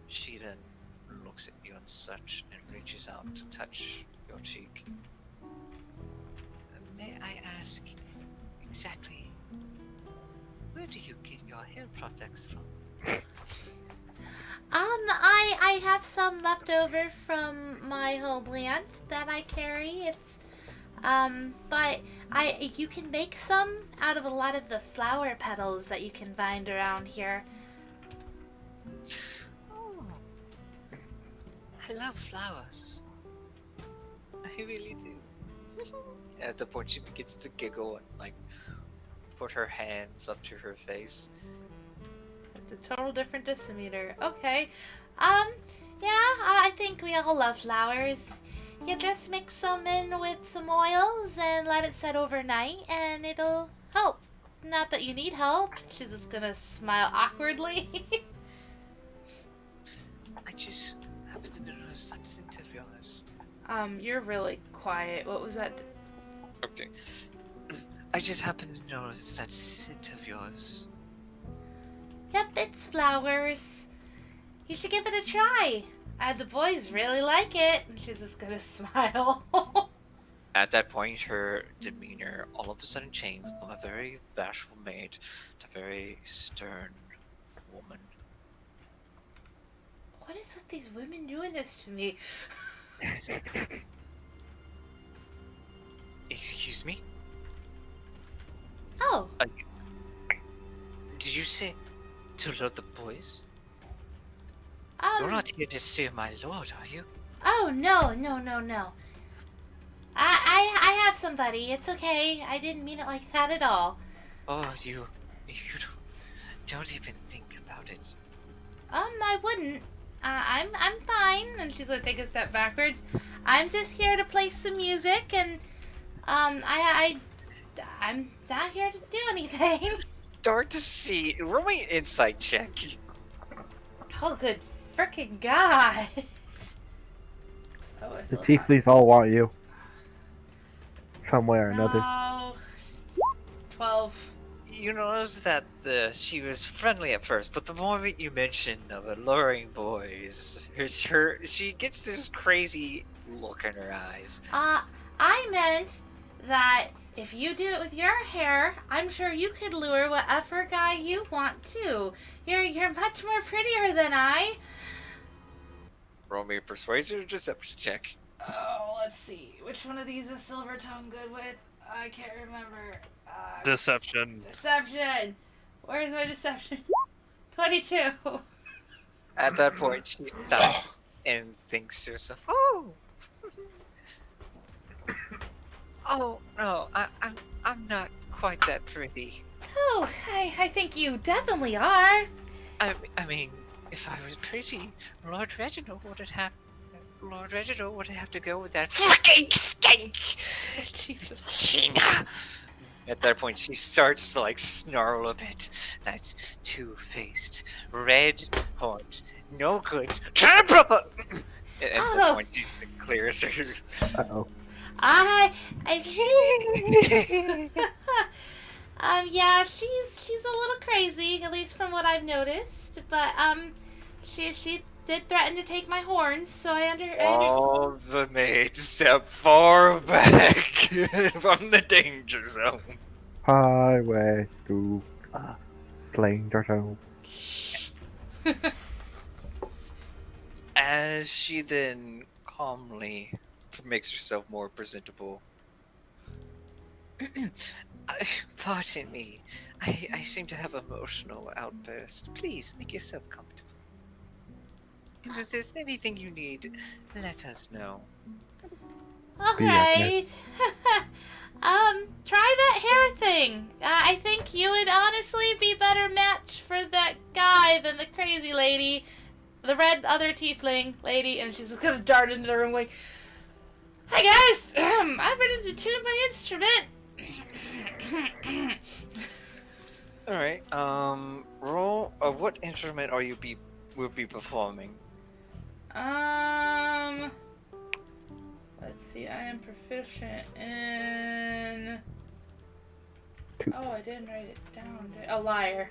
She then looks at you and such and reaches out to touch your cheek. May I ask exactly where do you get your hair products from? I have some left over from my homeland that I carry. It's but you can make some out of a lot of the flower petals that you can find around here. Oh, I love flowers. I really do. At the point she begins to giggle and like put her hands up to her face. It's a total different decimeter. Okay. Yeah, I think we all love flowers. You just mix some in with some oils and let it set overnight and it'll help. Not that you need help. She's just gonna smile awkwardly. I just happen to notice that scent of yours. You're really quiet. What was that? Okay. I just happen to notice that scent of yours. Yep, it's flowers. You should give it a try. The boys really like it. And she's just gonna smile. At that point, her demeanor all of a sudden changed from a very bashful maid to a very stern woman. What is with these women doing this to me? Excuse me? Oh, Did you say to lord the boys? um, You're not here to steal my lord, are you? oh no. I have somebody. It's okay. I didn't mean it like that at all. Oh, you don't even think about it. I wouldn't. I'm fine. And she's gonna take a step backwards. I'm just here to play some music, and I'm not here to do anything. Dark to see. Roll me an insight check. Oh, good frickin' God. Oh, The tieflings all want you. Some way or another. No. 12. You notice that she was friendly at first, but the moment you mention of alluring boys, she gets this crazy look in her eyes. I meant that if you do it with your hair, I'm sure you could lure whatever guy you want to. You're much more prettier than I. Roll me a persuasion or deception check. Oh, let's see. Which one of these is Silver Tongue good with? I can't remember. Deception. Deception. Where's my deception? 22. At that point, she stops and thinks to herself, "Oh, oh no, I'm not quite that pretty. Oh, I think you definitely are. I mean, if I was pretty, Lord Reginald wouldn't have to go with that fucking stink." Jesus. Gina. At that point, she starts to like snarl a bit. That's two-faced, red-horned, no good. Try to proper. At that point, she clears her. Uh-oh. Yeah, she's a little crazy, at least from what I've noticed. But she did threaten to take my horns, so I understand. All the maids step far back from the danger zone. Highway to Plain Turtle. As she then calmly makes herself more presentable. Pardon me. I seem to have an emotional outburst. Please make yourself comfortable. And if there's anything you need, let us know. Alright. Try that hair thing. I think you would honestly be better match for that guy than the crazy lady. The red other tiefling lady. And she's just gonna dart into the room like, hi guys! I'm ready to tune my instrument. Alright, roll, what instrument are you will be performing? Let's see, I am proficient in... Oh, I didn't write it down. A lyre.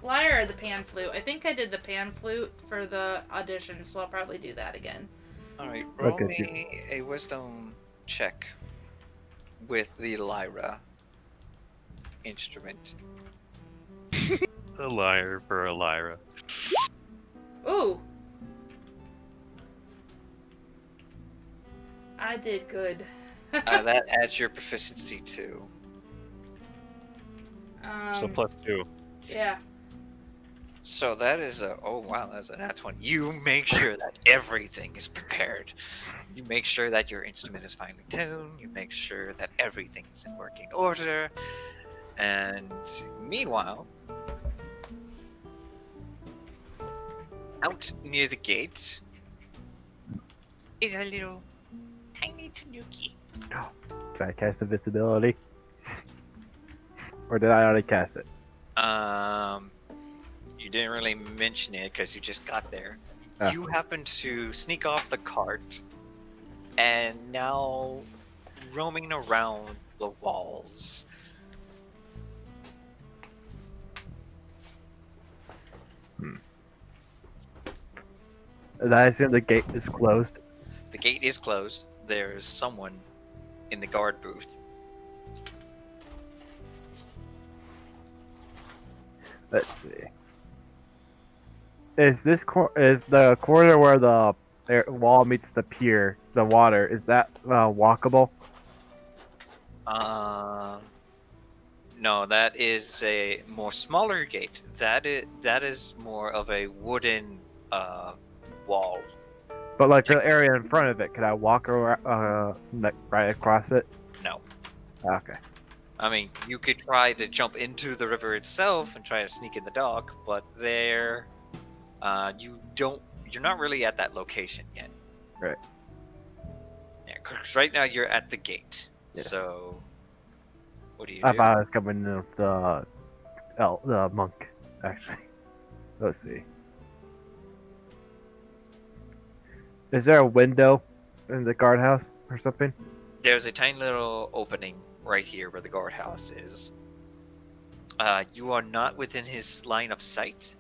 Lyre or the pan flute. I think I did the pan flute for the audition, so I'll probably do that again. Alright, roll Okay. me a wisdom check with the lyra instrument. A liar for a lyra. Ooh! I did good. That adds your proficiency too. So +2. Yeah. So that is a, oh wow, that's a nat 20. You make sure that everything is prepared. You make sure that your instrument is finely tuned. You make sure that everything is in working order. And meanwhile, out near the gate is a little tiny tanuki. Can I cast invisibility? Or did I already cast it? You didn't really mention it because you just got there. Ah. You happen to sneak off the cart and now roaming around the walls. And I assume the gate is closed. The gate is closed. There's someone in the guard booth. Let's see. Is is the corner where the wall meets the pier, the water? Is that walkable? No, that is a more smaller gate. That is more of a wooden wall. But like the area in front of it, can I walk around, like right across it? No. Okay. I mean, you could try to jump into the river itself and try to sneak in the dock, but there, you're not really at that location yet. Right. Yeah, because right now you're at the gate. Yeah. So, what do you I do? thought I was coming in with the monk, actually. Let's see. Is there a window in the guardhouse or something? There's a tiny little opening right here where the guardhouse is. You are not within his line of sight.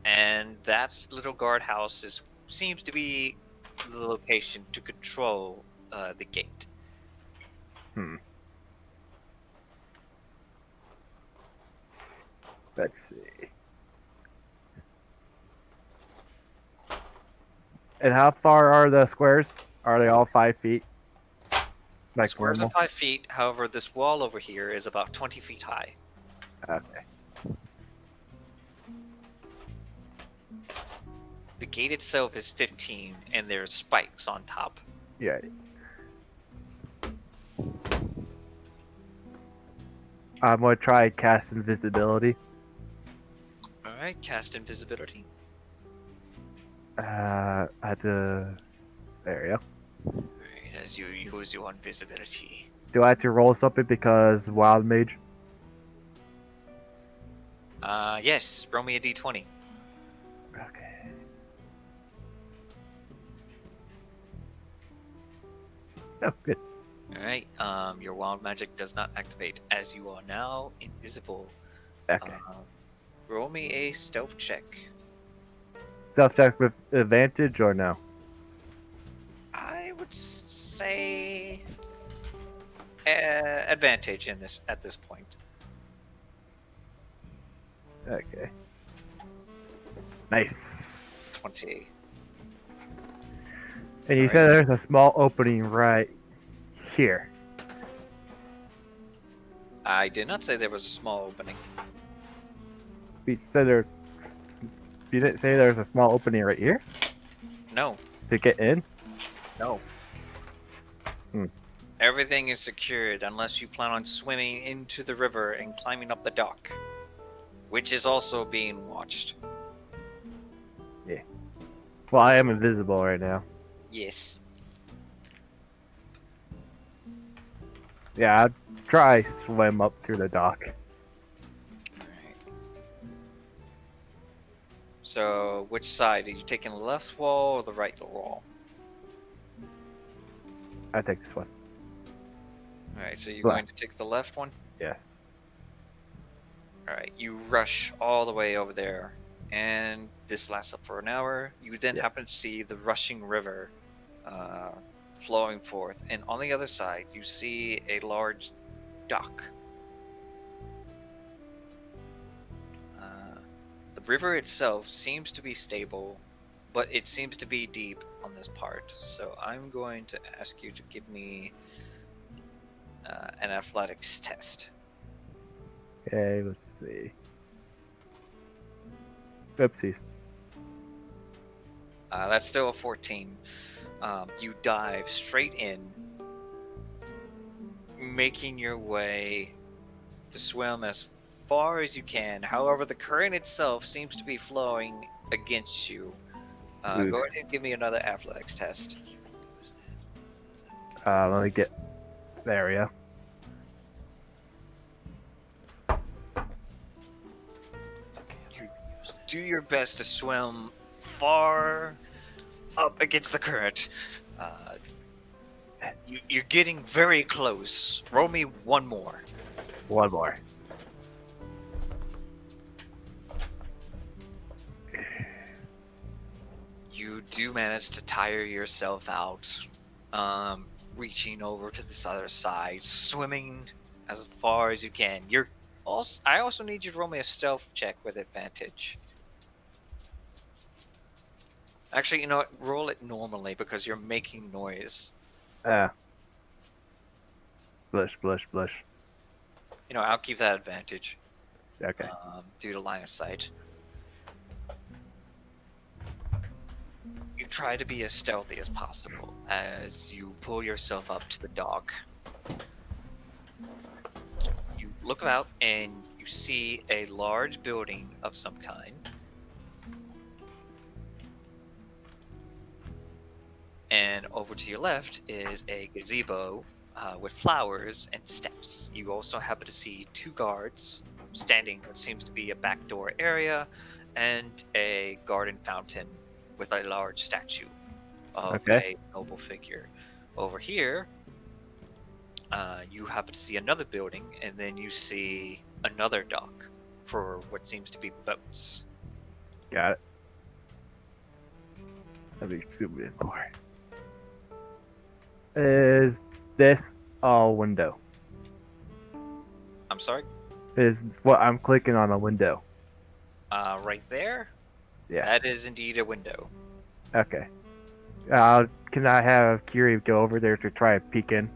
And that little guardhouse seems to be the location to control the gate. Let's see. And how far are the squares? Are they all 5 feet? Like Squares normal? are 5 feet, however, this wall over here is about 20 feet high. Okay. The gate itself is 15, and there's spikes on top. Yeah. I'm gonna try cast invisibility. Alright, cast invisibility. At the there you go. Alright, as you use your invisibility. Do I have to roll something because wild mage? Yes, roll me a d20. Okay. Oh, good. Alright, your wild magic does not activate as you are now invisible. Okay. Roll me a stealth check. Self check with advantage or no? I would say advantage at this point. Okay. Nice. 20. And you said there's a small opening right here. I did not say there was a small opening. You said there. You didn't say there's a small opening right here No, to get in? no. Everything is secured unless you plan on swimming into the river and climbing up the dock, which is also being watched. Well, I am invisible right now. Yes. Yeah, I'd try swim up through the dock. Alright. So, which side? Are you taking the left wall or the right wall? I take this one. Alright, so you're Left. going to take the left one? Yes. Alright, you rush all the way over there, and this lasts up for an hour. You then happen to see the rushing river flowing forth, and on the other side, you see a large dock. The river itself seems to be stable, but it seems to be deep on this part. So I'm going to ask you to give me an athletics test. Okay, let's see. Oopsies. That's still a 14. You dive straight in, making your way to swim as far as you can. However, the current itself seems to be flowing against you. Go ahead and give me another athletics test. Let me get there. Yeah. Do your best to swim far up against the current. You're getting very close. Roll me one more. One more. You do manage to tire yourself out, reaching over to this other side, swimming as far as you can. I also need you to roll me a stealth check with advantage. Actually, you know what? Roll it normally because you're making noise. Blush, blush, blush. You know, I'll keep that advantage. Okay. Due to line of sight. You try to be as stealthy as possible as you pull yourself up to the dock. You look out and you see a large building of some kind. And over to your left is a gazebo with flowers and steps. You also happen to see two guards standing what seems to be a back door area and a garden fountain with a large statue of a noble figure. Over here, you happen to see another building, and then you see another dock for what seems to be boats. Got it. Let me zoom in more. Is this all window? I'm sorry? Is what I'm clicking on a window? Right there? Yeah. That is indeed a window. Okay. Can I have Kiri go over there to try a peek in?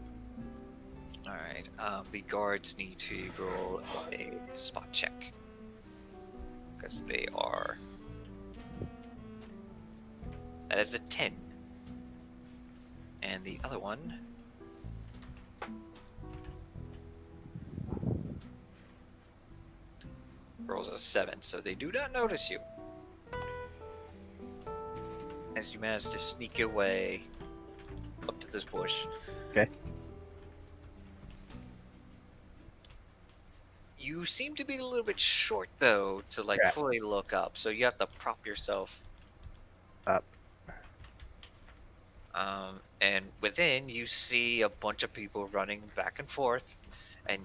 Alright, the guards need to roll a spot check. Because they are... That is a 10. And the other one... rolls a 7, so they do not notice you. As you manage to sneak your way up to this bush. Okay. You seem to be a little bit short, though, to fully look up, so you have to prop yourself up. And within, you see a bunch of people running back and forth, and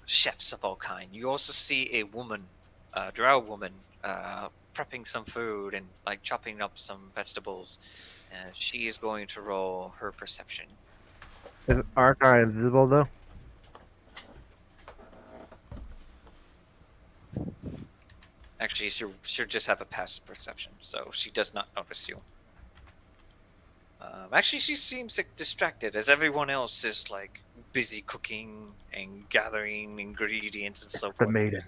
chefs of all kind. You also see a woman, a drow woman, prepping some food and chopping up some vegetables, and she is going to roll her perception. Aren't I invisible though? Actually, she'll just have a passive perception, so she does not notice you. Actually, she seems distracted as everyone else is busy cooking and gathering ingredients and so forth. The maiden.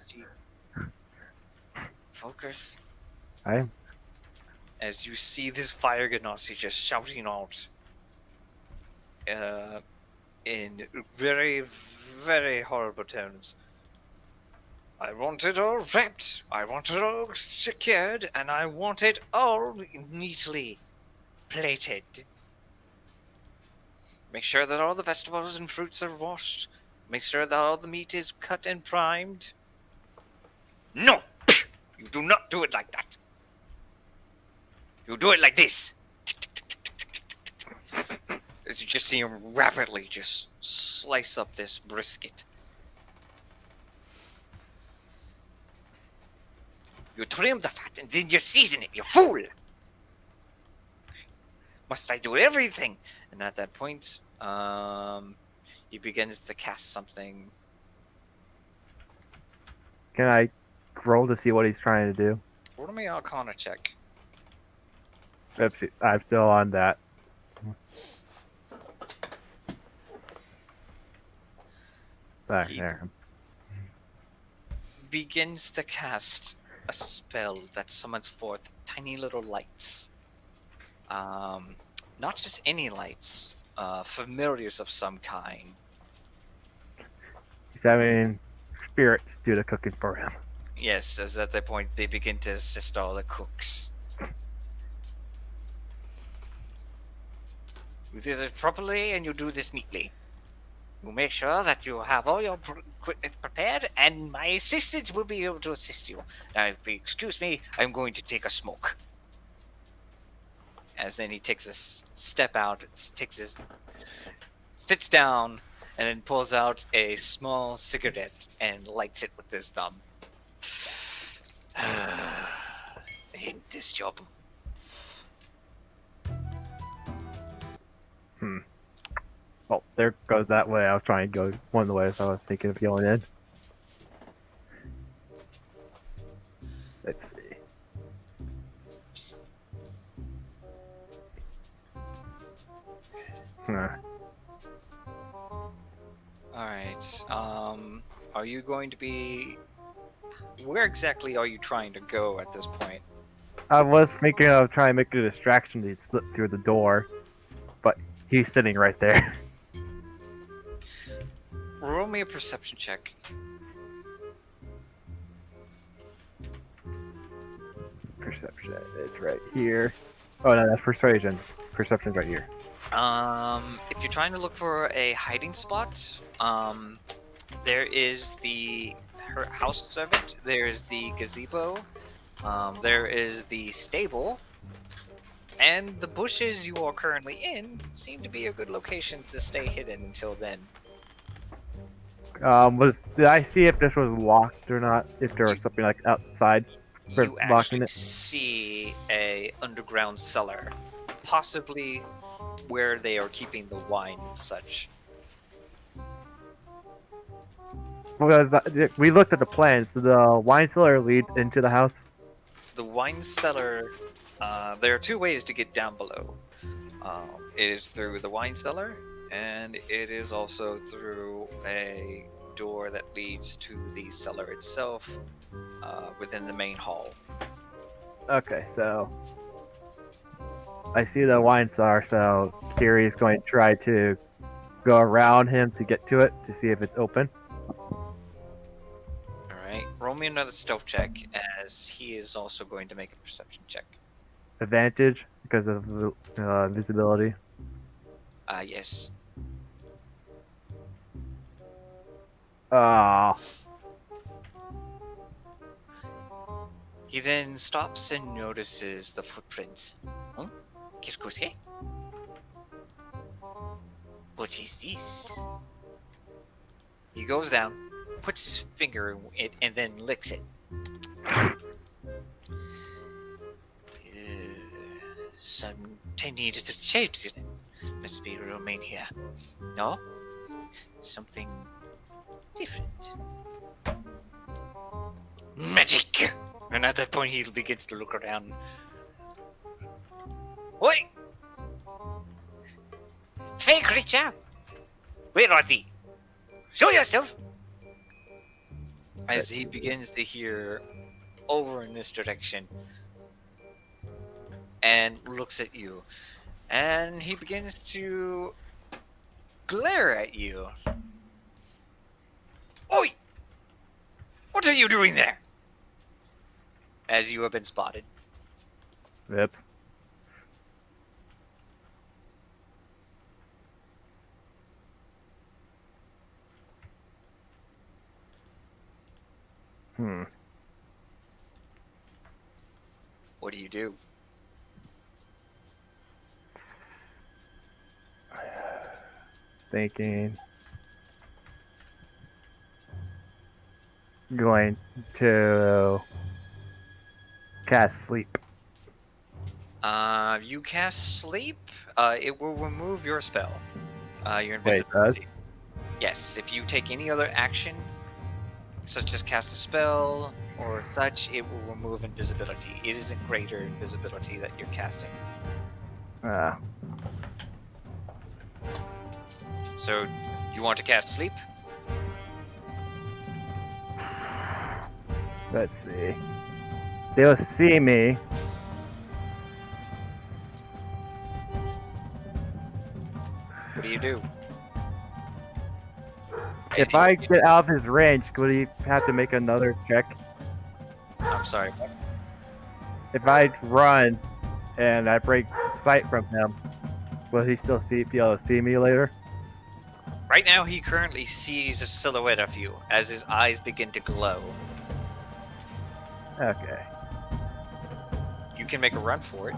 Focus. I As you see this fire ganassi just shouting out in very, very horrible tones. I want it all wrapped, I want it all secured, and I want it all neatly plated. Make sure that all the vegetables and fruits are washed. Make sure that all the meat is cut and primed. No! You do not do it like that. You do it like this. As you just see him rapidly just slice up this brisket. You trim the fat and then you season it, you fool! Must I do everything? And at that point, he begins to cast something. can I roll to see what he's trying to do? Roll me Arcana check. Oopsie, I'm still on that. Back He- there. Begins to cast a spell that summons forth tiny little lights. Not just any lights, familiars of some kind. He's having spirits do the cooking for him. Yes, as at that point they begin to assist all the cooks. You do this properly and you do this neatly. You make sure that you have all your equipment prepared, and my assistants will be able to assist you. Now, if you excuse me, I'm going to take a smoke. As then he takes a step out, sits down, and then pulls out a small cigarette and lights it with his thumb. I hate this job. Oh, there goes that way. I was trying to go one of the ways I was thinking of going in. Let's see. Huh. Alright, are you going to be... Where exactly are you trying to go at this point? I was thinking of trying to make a distraction to slip through the door, but he's sitting right there. Roll me a perception check. Perception, it's right here. Oh no, that's persuasion. Perception's right here. If you're trying to look for a hiding spot, there is her house servant, there is the gazebo, there is the stable, and the bushes you are currently in seem to be a good location to stay hidden until then. Did I see if this was locked or not? If there was something like outside for You locking actually it? see a underground cellar, possibly where they are keeping the wine and such. Because we looked at the plans. Did the wine cellar lead into the house? The wine cellar, there are two ways to get down below. It is through the wine cellar, and it is also through a door that leads to the cellar itself, within the main hall. Okay, so I see the wine cellar, so Kiri's going to try to go around him to get to it to see if it's open. Alright, roll me another stealth check, as he is also going to make a perception check. Advantage because of visibility. Yes. Ah, He then stops and notices the footprints. Huh? Qu'est-ce que c'est? What is this? He goes down, puts his finger in it, and then licks it. Some tiny little shapes in it. Must be remain here. No? Something different. Magic! And at that point, he begins to look around. Oi! Fey creature! Where are thee? Show yourself! As he begins to hear over in this direction and looks at you. And he begins to glare at you. Oi! What are you doing there? As you have been spotted. Oops. What do you do? Thinking. Going to cast sleep. You cast sleep. It will remove your spell. Your Wait, it does? invisibility. Yes, if you take any other action, such as cast a spell or such, it will remove invisibility. It isn't greater invisibility that you're casting. So, you want to cast sleep? Let's see. They'll see me. What do you do? If I get out of his range, would he have to make another check? I'm sorry. If I run and I break sight from him, will he still be able to see me later? Right now, he currently sees a silhouette of you as his eyes begin to glow. Okay. You can make a run for it.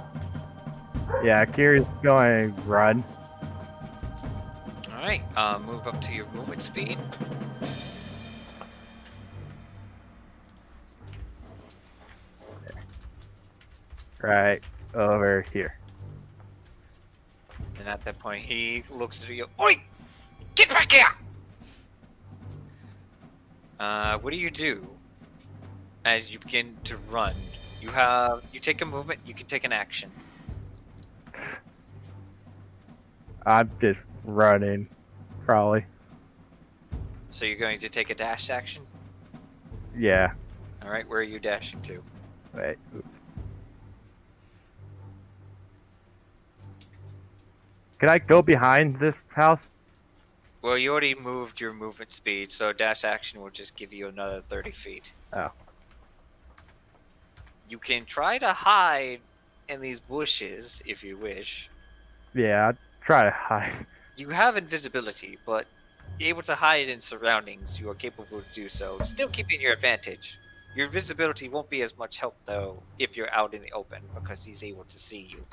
Yeah, Kiri's going to run. Alright, move up to your movement speed. Right over here. And at that point, he looks at you. Oi! Get back here! What do you do as you begin to run? You take a movement, you can take an action. I'm just running, probably. So you're going to take a dash action? Yeah. Alright, where are you dashing to? Wait. Oops. Can I go behind this house? Well, you already moved your movement speed, so dash action will just give you another 30 feet. Oh. You can try to hide in these bushes if you wish. Yeah, I'll try to hide. You have invisibility, but able to hide in surroundings, you are capable to do so, still keeping your advantage. Your invisibility won't be as much help, though, if you're out in the open, because he's able to see you.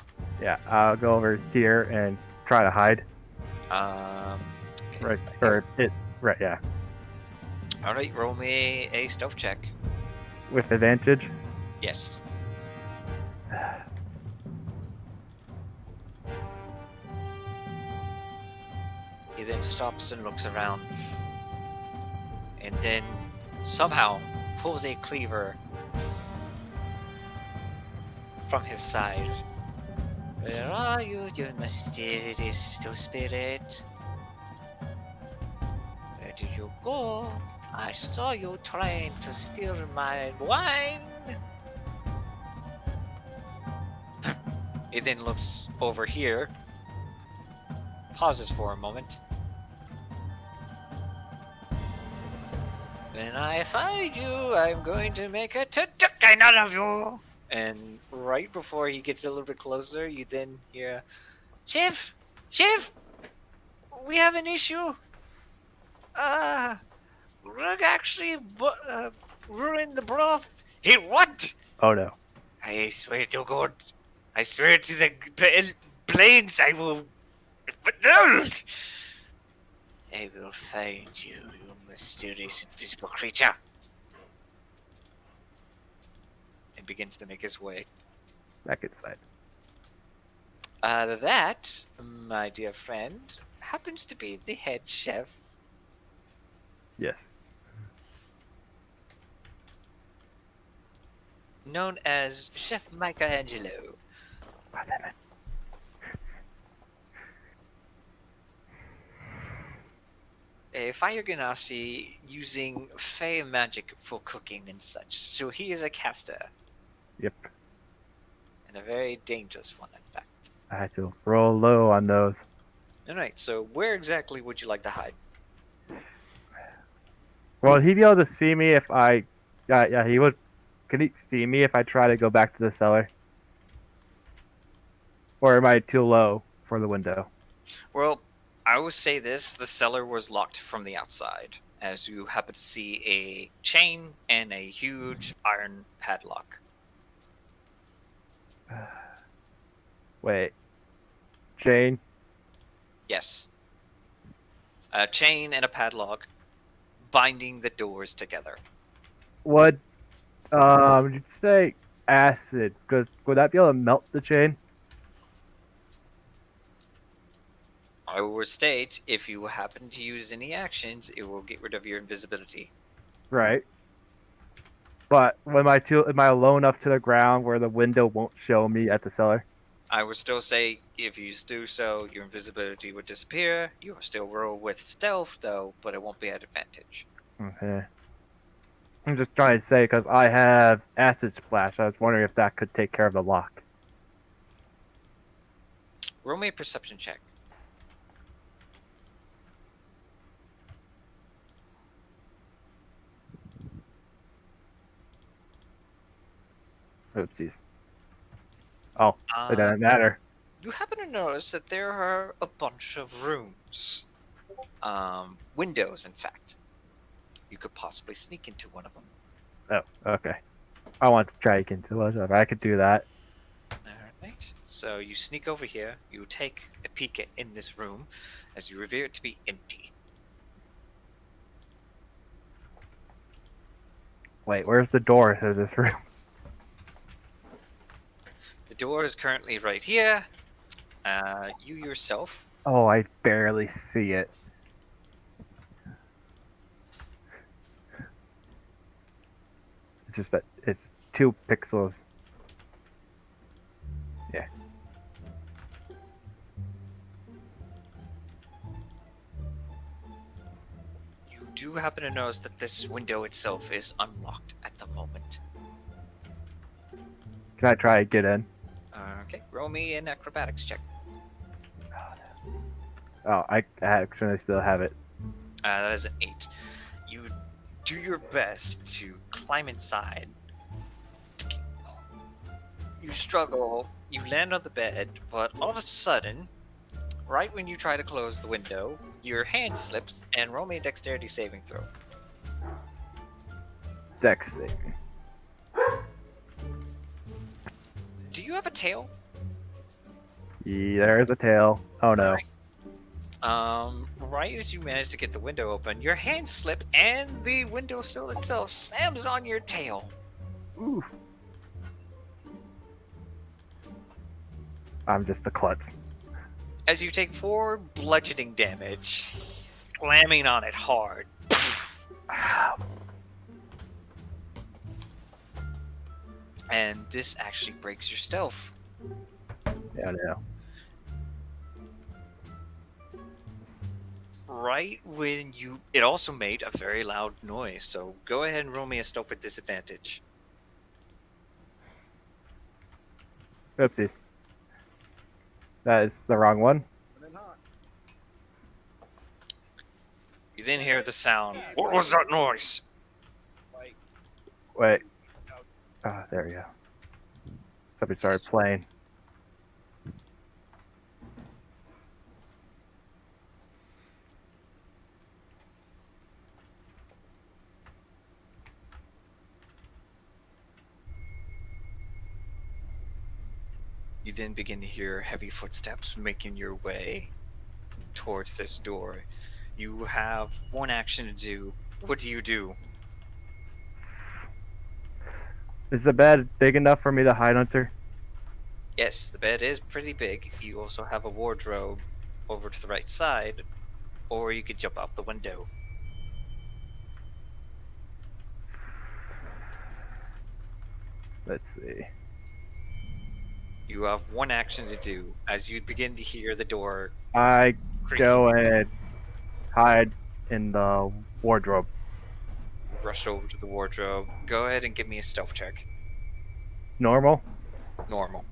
Yeah, I'll go over here and try to hide. Okay. Right, or it. Right, yeah. Alright, roll me a stealth check. With advantage. Yes. He then stops and looks around. And then somehow pulls a cleaver from his side. Where are you, you mysterious spirit? Where did you go? I saw you trying to steal my wine. He then looks over here, pauses for a moment. When I find you, I'm going to make a turducken out of you. And right before he gets a little bit closer, you then hear, Chief! Chief! We have an issue. Rug actually ruined the broth. He what? Oh no. I swear to God. I swear to the plains I will... But no! I will find you, you mysterious invisible creature. And begins to make his way. Back inside. That, my dear friend, happens to be the head chef. Yes. Known as Chef Michelangelo. Oh, damn it. a fire genasi using fey magic for cooking and such. So he is a caster, Yep. and a very dangerous one, in fact. I had to roll low on those. Alright, so where exactly would you like to hide? Will he be able to see me if I? Yeah, he would. Can he see me if I try to go back to the cellar? Or am I too low for the window? Well, I would say this, the cellar was locked from the outside, as you happen to see a chain and a huge iron padlock. Wait. Jane? Yes. A chain and a padlock binding the doors together. Would you say acid? Because would that be able to melt the chain? I will state, if you happen to use any actions, it will get rid of your invisibility. Right. But am I low enough to the ground where the window won't show me at the cellar? I would still say, if you do so, your invisibility would disappear. You will still roll with stealth, though, but it won't be at advantage. Okay. I'm just trying to say because I have acid splash. I was wondering if that could take care of the lock. Roll me a perception check. Oopsies. Oh, it doesn't matter. You happen to notice that there are a bunch of rooms. Windows, in fact. You could possibly sneak into one of them. Oh, okay. I want to try again to whatever. I could do that. Alright. So you sneak over here, you take a peek in this room, as you reveal it to be empty. Wait, where's the door to this room? The door is currently right here. You yourself. Oh, I barely see it. It's just that it's 2 pixels. Yeah. You do happen to notice that this window itself is unlocked at the moment. Can I try to get in? Okay, roll me an acrobatics check. Oh, I actually still have it. That is an 8. You do your best to climb inside. You struggle, you land on the bed, but all of a sudden, right when you try to close the window, your hand slips and roll me a dexterity saving throw. Dex saving. Do you have a tail? Yeah, there's a tail. Oh no. Right as you manage to get the window open, your hand slip and the windowsill itself slams on your tail. Ooh. I'm just a klutz. As you take 4 bludgeoning damage, slamming on it hard. And this actually breaks your stealth. Yeah, no. Right when you... It also made a very loud noise, so go ahead and roll me a stealth with disadvantage. Oopsies. That is the wrong one. You then hear the sound. What was that noise? Wait. Ah, there we go. Somebody started playing. You then begin to hear heavy footsteps making your way towards this door. You have one action to do. What do you do? Is the bed big enough for me to hide under? Yes, the bed is pretty big. You also have a wardrobe over to the right side, or you could jump out the window. Let's see. You have one action to do as you begin to hear the door I creaking. go ahead, hide in the wardrobe. Rush over to the wardrobe. Go ahead and give me a stealth check. Normal. Normal.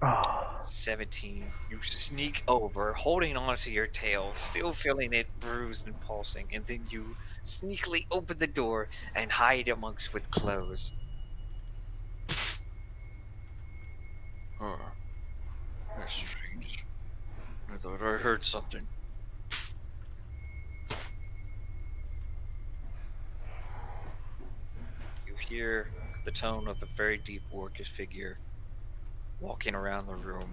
Oh, 17. You sneak over, holding onto your tail, still feeling it bruised and pulsing, and then you sneakily open the door and hide amongst with clothes. Huh. That's strange. I thought I heard something. You hear the tone of a very deep orcish figure walking around the room.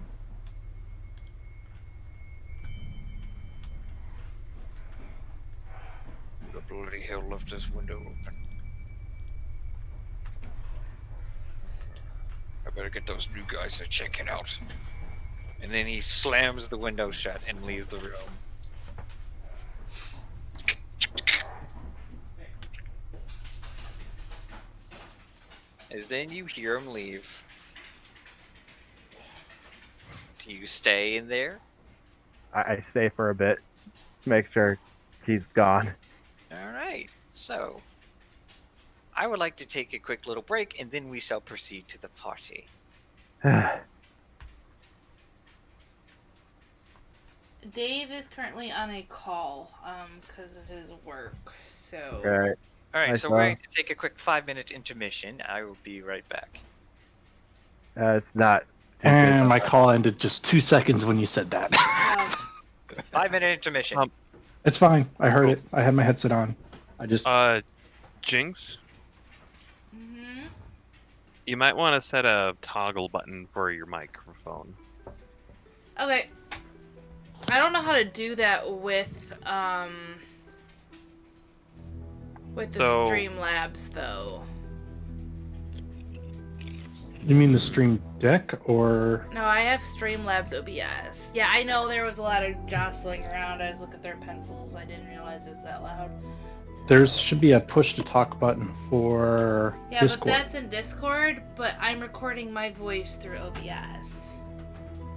The bloody hell left this window open. I better get those new guys to check it out. And then he slams the window shut and leaves the room. As then you hear him leave. Do you stay in there? I stay for a bit, make sure he's gone. Alright, so I would like to take a quick little break and then we shall proceed to the party. Dave is currently on a call, because of his work, so... Alright. Alright, Nice so we're going job. to take a quick 5-minute intermission. I will be right back. It's not. And my call ended just 2 seconds when you said that. Um, 5-minute intermission. It's fine. I heard it. I had my headset on. I just. Jinx, mhm. you might want to set a toggle button for your microphone. Okay. I don't know how to do that with the So- Streamlabs, though. You mean the Stream Deck or? No, I have Streamlabs OBS. Yeah, I know there was a lot of jostling around. I was looking at their pencils. I didn't realize it was that loud. So- There should be a push to talk button for Yeah, Discord. but that's in Discord, but I'm recording my voice through OBS.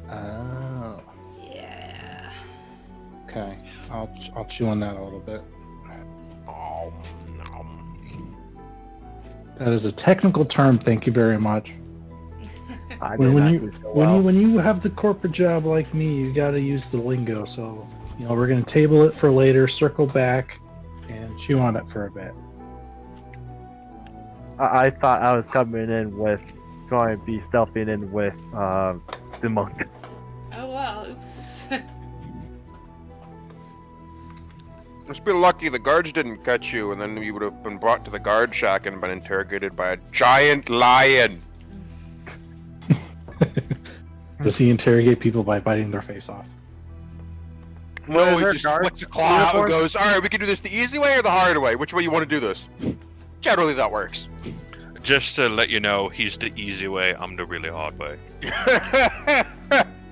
Oh. Yeah. Okay. I'll chew on that a little bit. That is a technical term. Thank you very much. I When, did when not you do so when well. you when you have the corporate job like me, you got to use the lingo. So we're gonna table it for later, circle back, and chew on it for a bit. I thought I was coming in with, going to be stealthing in with the monk. Oh, wow. Oops. Just be lucky the guards didn't catch you, and then you would have been brought to the guard shack and been interrogated by a giant lion. Does he interrogate people by biting their face off? No, is he there just guard flicks a claw out and uniform? goes, "Alright, we can do this the easy way or the hard way. Which way you want to do this?" Generally, that works. Just to let you know, he's the easy way, I'm the really hard way.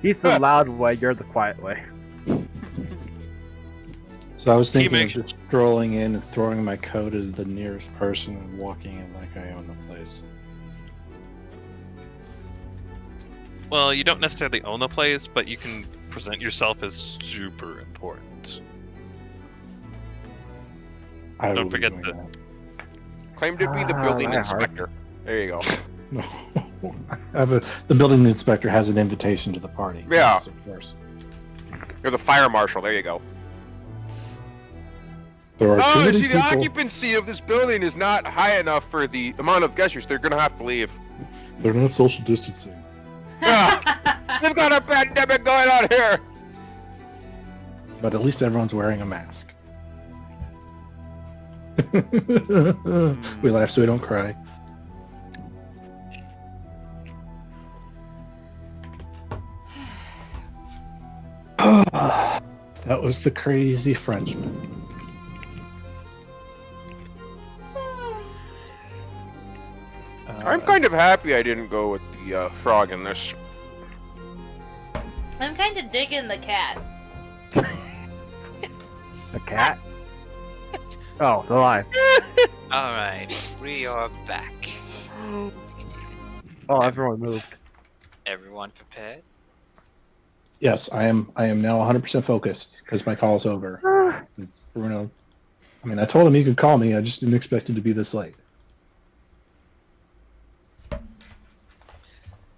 He's the loud way, you're the quiet way. So I was He thinking of makes- just strolling in and throwing my coat as the nearest person and walking in like I own the place. Well, you don't necessarily own the place, but you can present yourself as super important. I Don't will be forget doing the- that. Claim to be the building my heart. inspector. There you go. No, the building inspector has an invitation to the party. Yeah. Yes, of course. You're the fire marshal. There you go. There are too Oh, many see, the people. occupancy of this building is not high enough for the amount of guests. They're gonna have to leave. They're not social distancing. We've got a pandemic going on here. But at least everyone's wearing a mask. We laugh so we don't cry. That was the crazy Frenchman. I'm kind of happy I didn't go with the frog in this. I'm kind of digging the cat. The cat? Oh, the lion. Alright, we are back. Oh, everyone moved. Everyone prepared? Yes, I am. I am now 100% focused because my call is over. Bruno. I mean, I told him he could call me. I just didn't expect it to be this late. But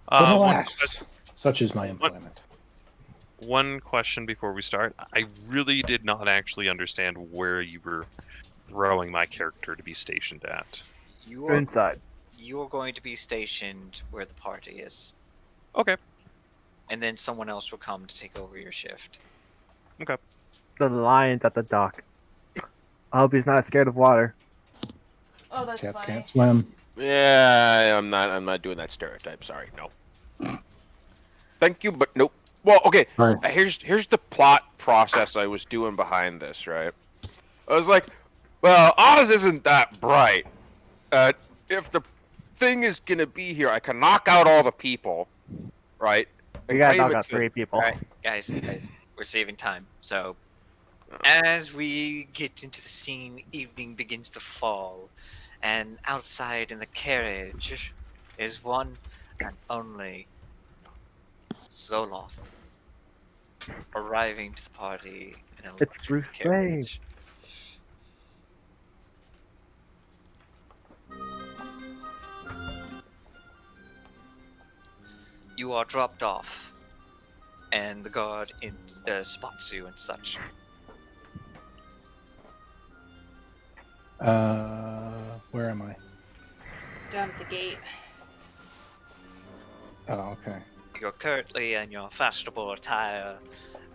One, alas, such is my employment. one question before we start. I really did not actually understand where you were throwing my character to be stationed at. You are Inside. you are going to be stationed where the party is, Okay. and then someone else will come to take over your shift. The lion's at the dock. I hope he's not scared of water. Oh, that's Cats funny. can't swim. Yeah, I'm not doing that stereotype. Sorry, no. Thank you, but nope. Well, okay. All right. Here's the plot process I was doing behind this. Right. I was like, well, Oz isn't that bright. If the thing is gonna be here, I can knock out all the people, right? We and gotta claim knock out it's a- 3 people. All right, guys, we're saving time. So, as we get into the scene, evening begins to fall, and outside in the carriage is one and only Zoloff, arriving to the party in a It's luxury Bruce carriage. You are dropped off, and the guard spots you and such. Where am I? Down at the gate. Oh, okay. You're currently in your fashionable attire,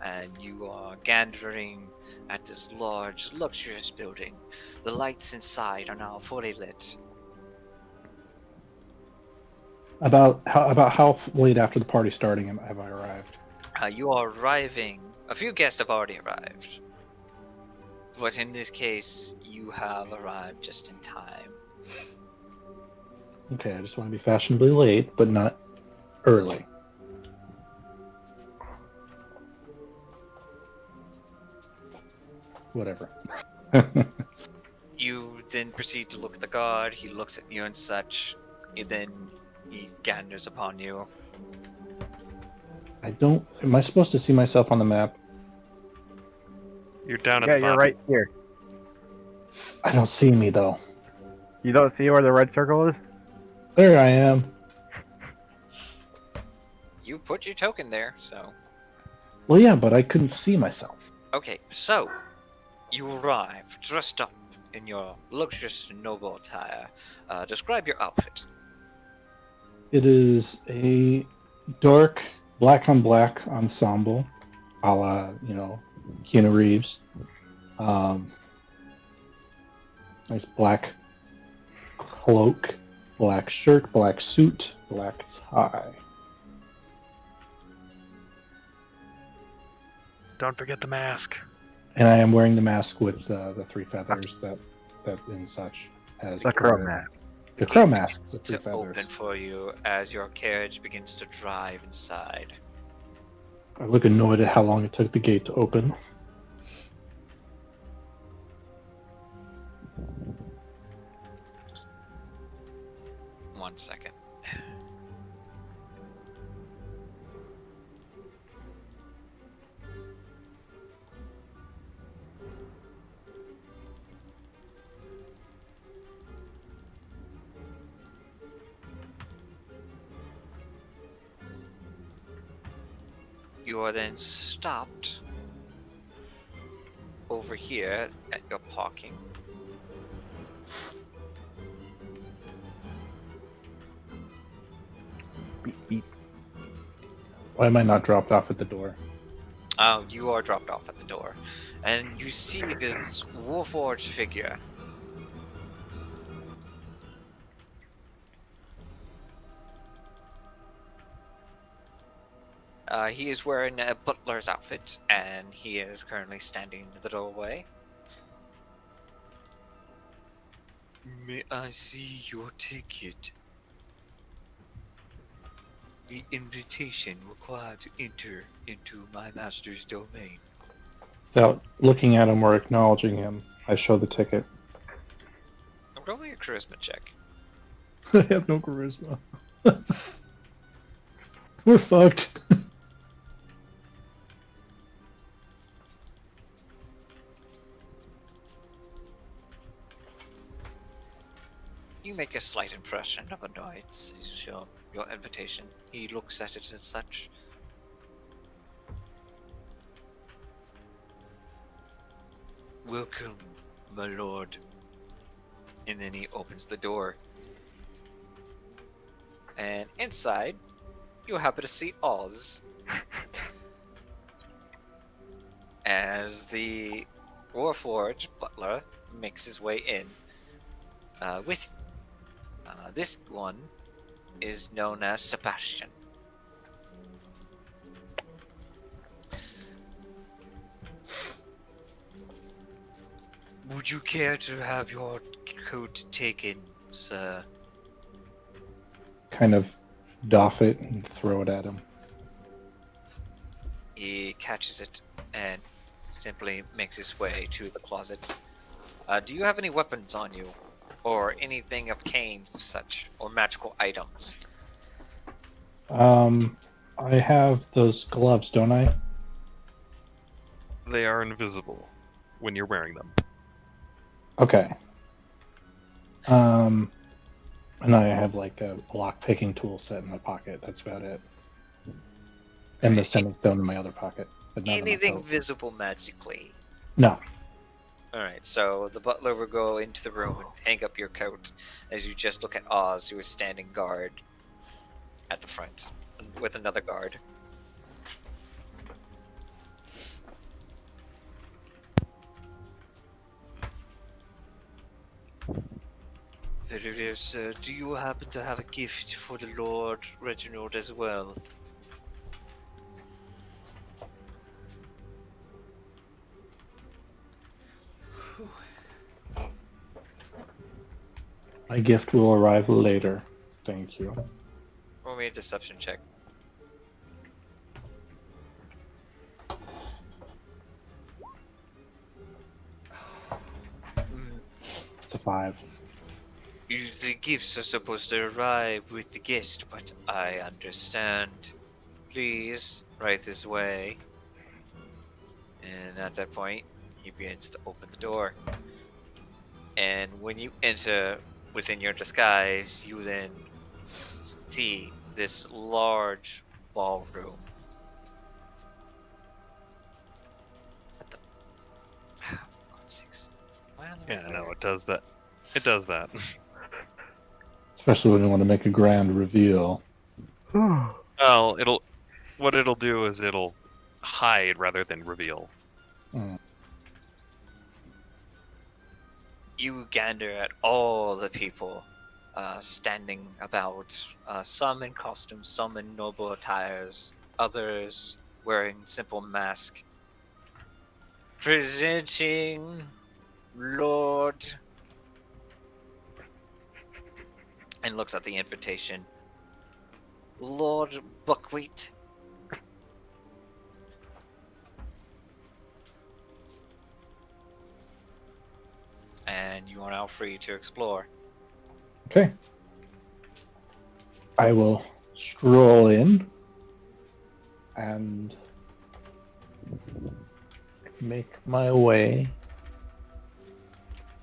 and you are gandering at this large, luxurious building. The lights inside are now fully lit. About how late after the party starting have I arrived? You are arriving. A few guests have already arrived. But in this case, you have arrived just in time. Okay, I just want to be fashionably late, but not early. Whatever. You then proceed to look at the guard. He looks at you and such. And then he ganders upon you. I don't. Am I supposed to see myself on the map? You're down at Yeah, the you're bottom. right here. I don't see me though. You don't see where the red circle is? There I am. You put your token there, so... Well, yeah, but I couldn't see myself. Okay, so you arrive dressed up in your luxurious noble attire. Describe your outfit. It is a dark black on black ensemble, a la, Keanu Reeves. Nice black cloak, black shirt, black suit, black tie. Don't forget the mask. And I am wearing the mask with the 3 feathers that and such has The crow mask. The crow gate mask begins with 3 to feathers. open for you as your carriage begins to drive inside. I look annoyed at how long it took the gate to open. One second. You are then stopped over here at your parking. Beep, beep. Why am I not dropped off at the door? You are dropped off at the door, and you see this Warforged figure. He is wearing a butler's outfit, and he is currently standing in the doorway. May I see your ticket? The invitation required to enter into my master's domain. Without looking at him or acknowledging him, I show the ticket. I'm rolling a charisma check. I have no charisma. We're fucked. You make a slight impression of annoyance. Your invitation. He looks at it as such. Welcome, my lord. And then he opens the door. And inside, you happen to see Oz. As the Warforged butler makes his way in with you. This one is known as Sebastian. Would you care to have your coat taken, sir? Kind of doff it and throw it at him. He catches it and simply makes his way to the closet. Do you have any weapons on you? Or anything of canes such? Or magical items? I have those gloves, don't I? They are invisible when you're wearing them. Okay. And I have like a lock-picking tool set in my pocket. That's about it. And the sending stone in my other pocket. But not in my Anything coat. visible magically? No. Alright, so the butler will go into the room and hang up your coat as you just look at Oz, who is standing guard at the front with another guard. Very well, sir. Do you happen to have a gift for the Lord Reginald as well? My gift will arrive later. Thank you. Roll me a deception check. It's a 5. Usually gifts are supposed to arrive with the guest, but I understand. Please, right this way. And at that point, he begins to open the door. And when you enter within your disguise, you then see this large ballroom. What the? God's sakes. Well, Yeah, no, it does that. It does that. Especially when you want to make a grand reveal. Well, what it'll do is it'll hide rather than reveal. Mm. You gander at all the people standing about, some in costumes, some in noble attires, others wearing simple masks. Presenting Lord, and looks at the invitation. Lord Buckwheat. And you are now free to explore. Okay. I will stroll in and make my way.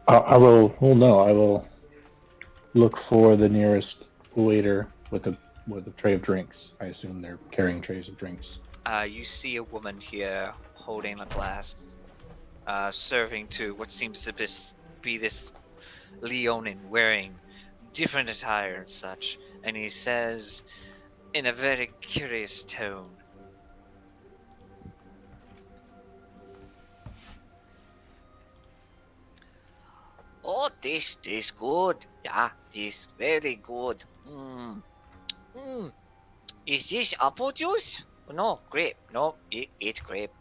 I will. Well, no, I will look for the nearest waiter with a tray of drinks. I assume they're carrying trays of drinks. You see a woman here holding a glass, serving to what seems to be this Leonin wearing different attire and such, and he says in a very curious tone, "Oh, this good. Yeah, this very good. Is this apple juice? No, grape. No, it's grape.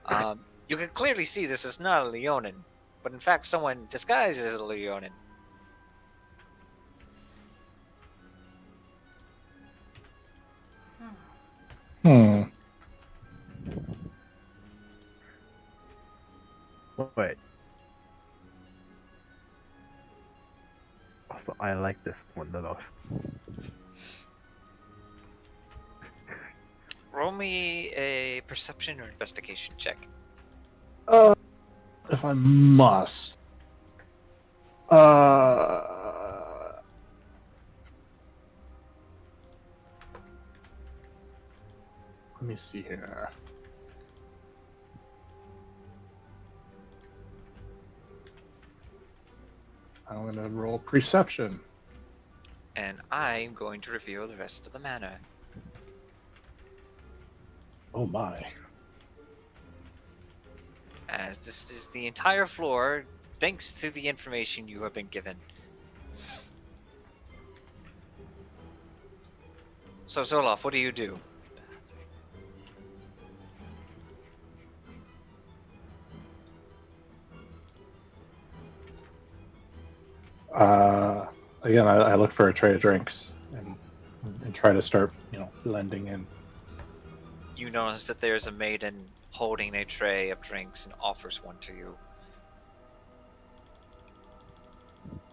You can clearly see this is not a Leonin, but in fact someone disguised as a Leonin. Hmm. Wait. Also, I like this one the most. Roll me a perception or investigation check. If I must. me see here. I'm gonna roll perception. And I'm going to reveal the rest of the manor. Oh my. As this is the entire floor, thanks to the information you have been given. So, Zoloff, what do you do? Again, I look for a tray of drinks and try to start, blending in. You notice that there's a maiden holding a tray of drinks and offers one to you.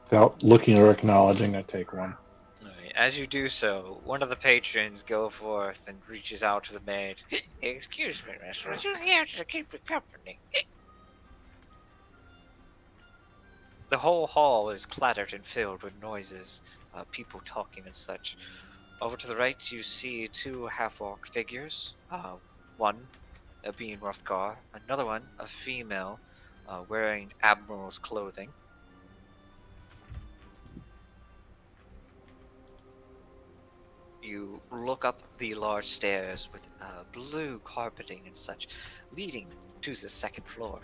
Without looking or acknowledging, I take one. Alright, as you do so, one of the patrons go forth and reaches out to the maid. Excuse me, miss, was you here to keep you company? The whole hall is cluttered and filled with noises, people talking and such. Over to the right, you see two half-orc figures. One being Rothgar, another one a female, wearing admiral's clothing. You look up the large stairs with blue carpeting and such, leading to the second floor.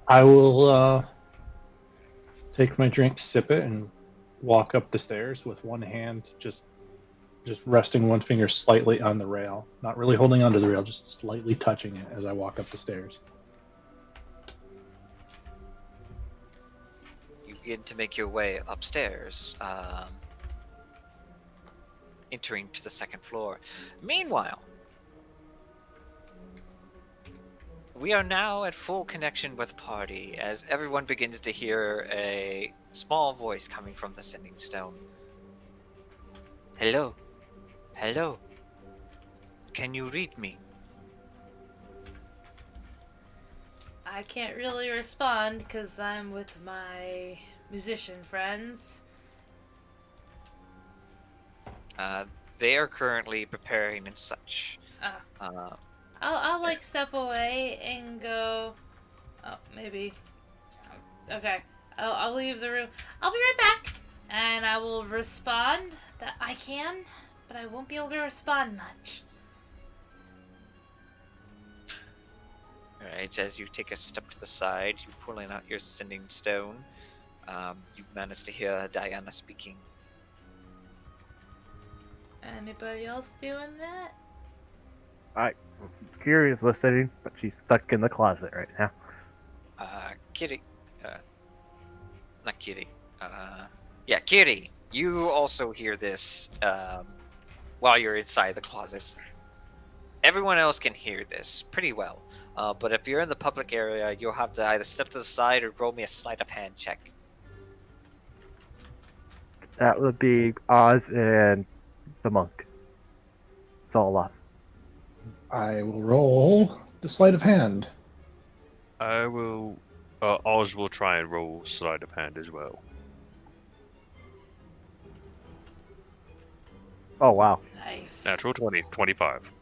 I will take my drink, sip it, and walk up the stairs with one hand just resting one finger slightly on the rail. Not really holding onto the rail, just slightly touching it as I walk up the stairs. You begin to make your way upstairs, entering to the second floor. Meanwhile, we are now at full connection with party as everyone begins to hear a small voice coming from the sending stone. Hello? Hello? Can you read me? I can't really respond because I'm with my musician friends. They are currently preparing and such. I'll like step away and go. Oh, maybe. Okay. I'll leave the room. I'll be right back, and I will respond that I can, but I won't be able to respond much. Alright, as you take a step to the side, you pulling out your sending stone. You manage to hear Diana speaking. Anybody else doing that? Kiri's listening, but she's stuck in the closet right now. Kitty. Not Kitty. Yeah, Kitty. You also hear this while you're inside the closet. Everyone else can hear this pretty well. But if you're in the public area, you'll have to either step to the side or roll me a sleight of hand check. That would be Oz and the monk. Zoloff. I will roll the sleight of hand. I will. Oz will try and roll sleight of hand as well. Oh, wow. Nice. Natural 20, 25.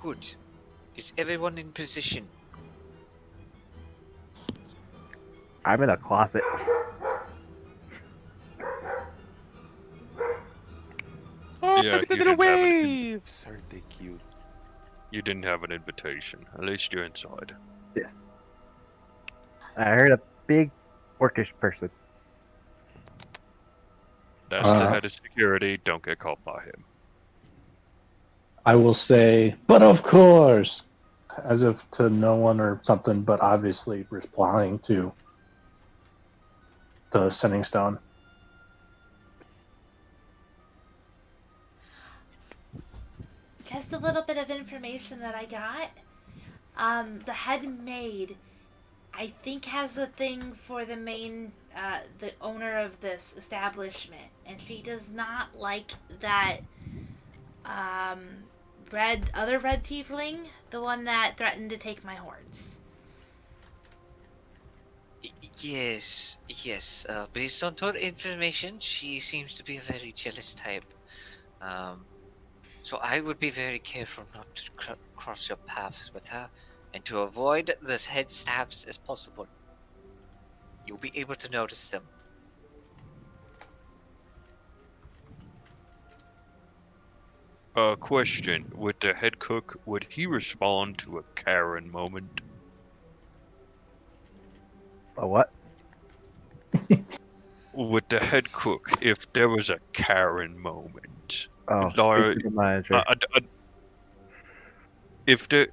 Good. Is everyone in position? I'm in a closet. Oh, Yeah, look you at the didn't have it. waves! Aren't they cute? You didn't have an invitation. At least you're inside. Yes. I heard a big orcish person. That's the head of security. Don't get caught by him. I will say, but of course, as if to no one or something, but obviously replying to the sending stone. Just a little bit of information that I got. The head maid, I think, has a thing for the main, the owner of this establishment, and she does not like that, other red tiefling, the one that threatened to take my horns. Yes. Based on her information, she seems to be a very jealous type. So I would be very careful not to cross your paths with her, and to avoid as head stabs as possible. You'll be able to notice them. Question: Would the head cook he respond to a Karen moment? A what? Would the head cook, if there was a Karen moment, Oh, Laura, speak to the manager. if the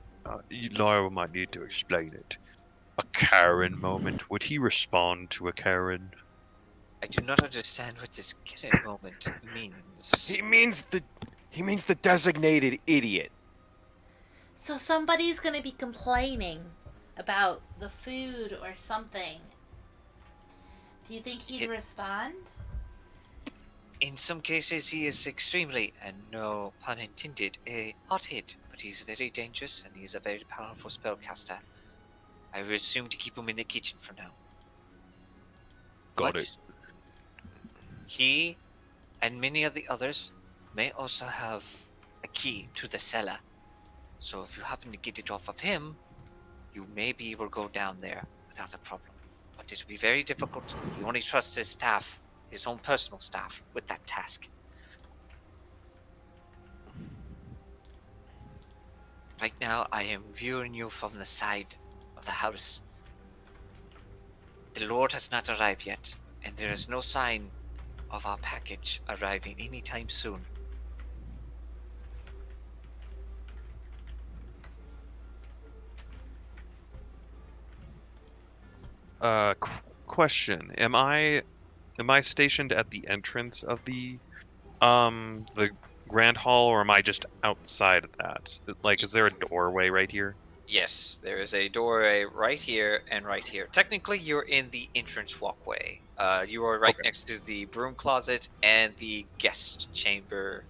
Laura might need to explain it. A Karen moment. Would he respond to a Karen? I do not understand what this Karen moment means. He means the designated idiot. So somebody's gonna be complaining about the food or something. Do you think he'd respond? In some cases, he is extremely, and no pun intended, a hothead, but he's very dangerous and he's a very powerful spellcaster. I would assume to keep him in the kitchen for now. Got But it. he and many of the others may also have a key to the cellar. So if you happen to get it off of him, you may be able to go down there without a problem. But it will be very difficult. He only trusts his staff, his own personal staff, with that task. Right now, I am viewing you from the side of the house. The Lord has not arrived yet, and there is no sign of our package arriving anytime soon. Question: Am I stationed at the entrance of the grand hall, or am I just outside of that? Like, is there a doorway right here? Yes, there is a doorway right here and right here. Technically, you're in the entrance walkway. You are right Okay. next to the broom closet and the guest chamber,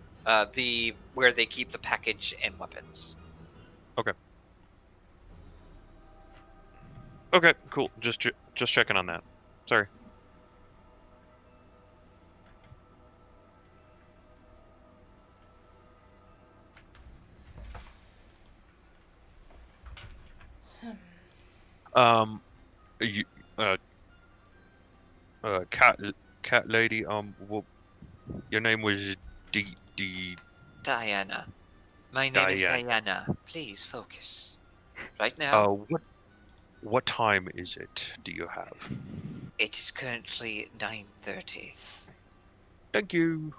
the where they keep the package and weapons. Okay, cool. Just checking on that. Sorry. You, cat lady. Well, your name was Diana. My name is Diana. Diana. Please focus. Right now, What time is it? Do you have? it is currently 9:30, Thank you.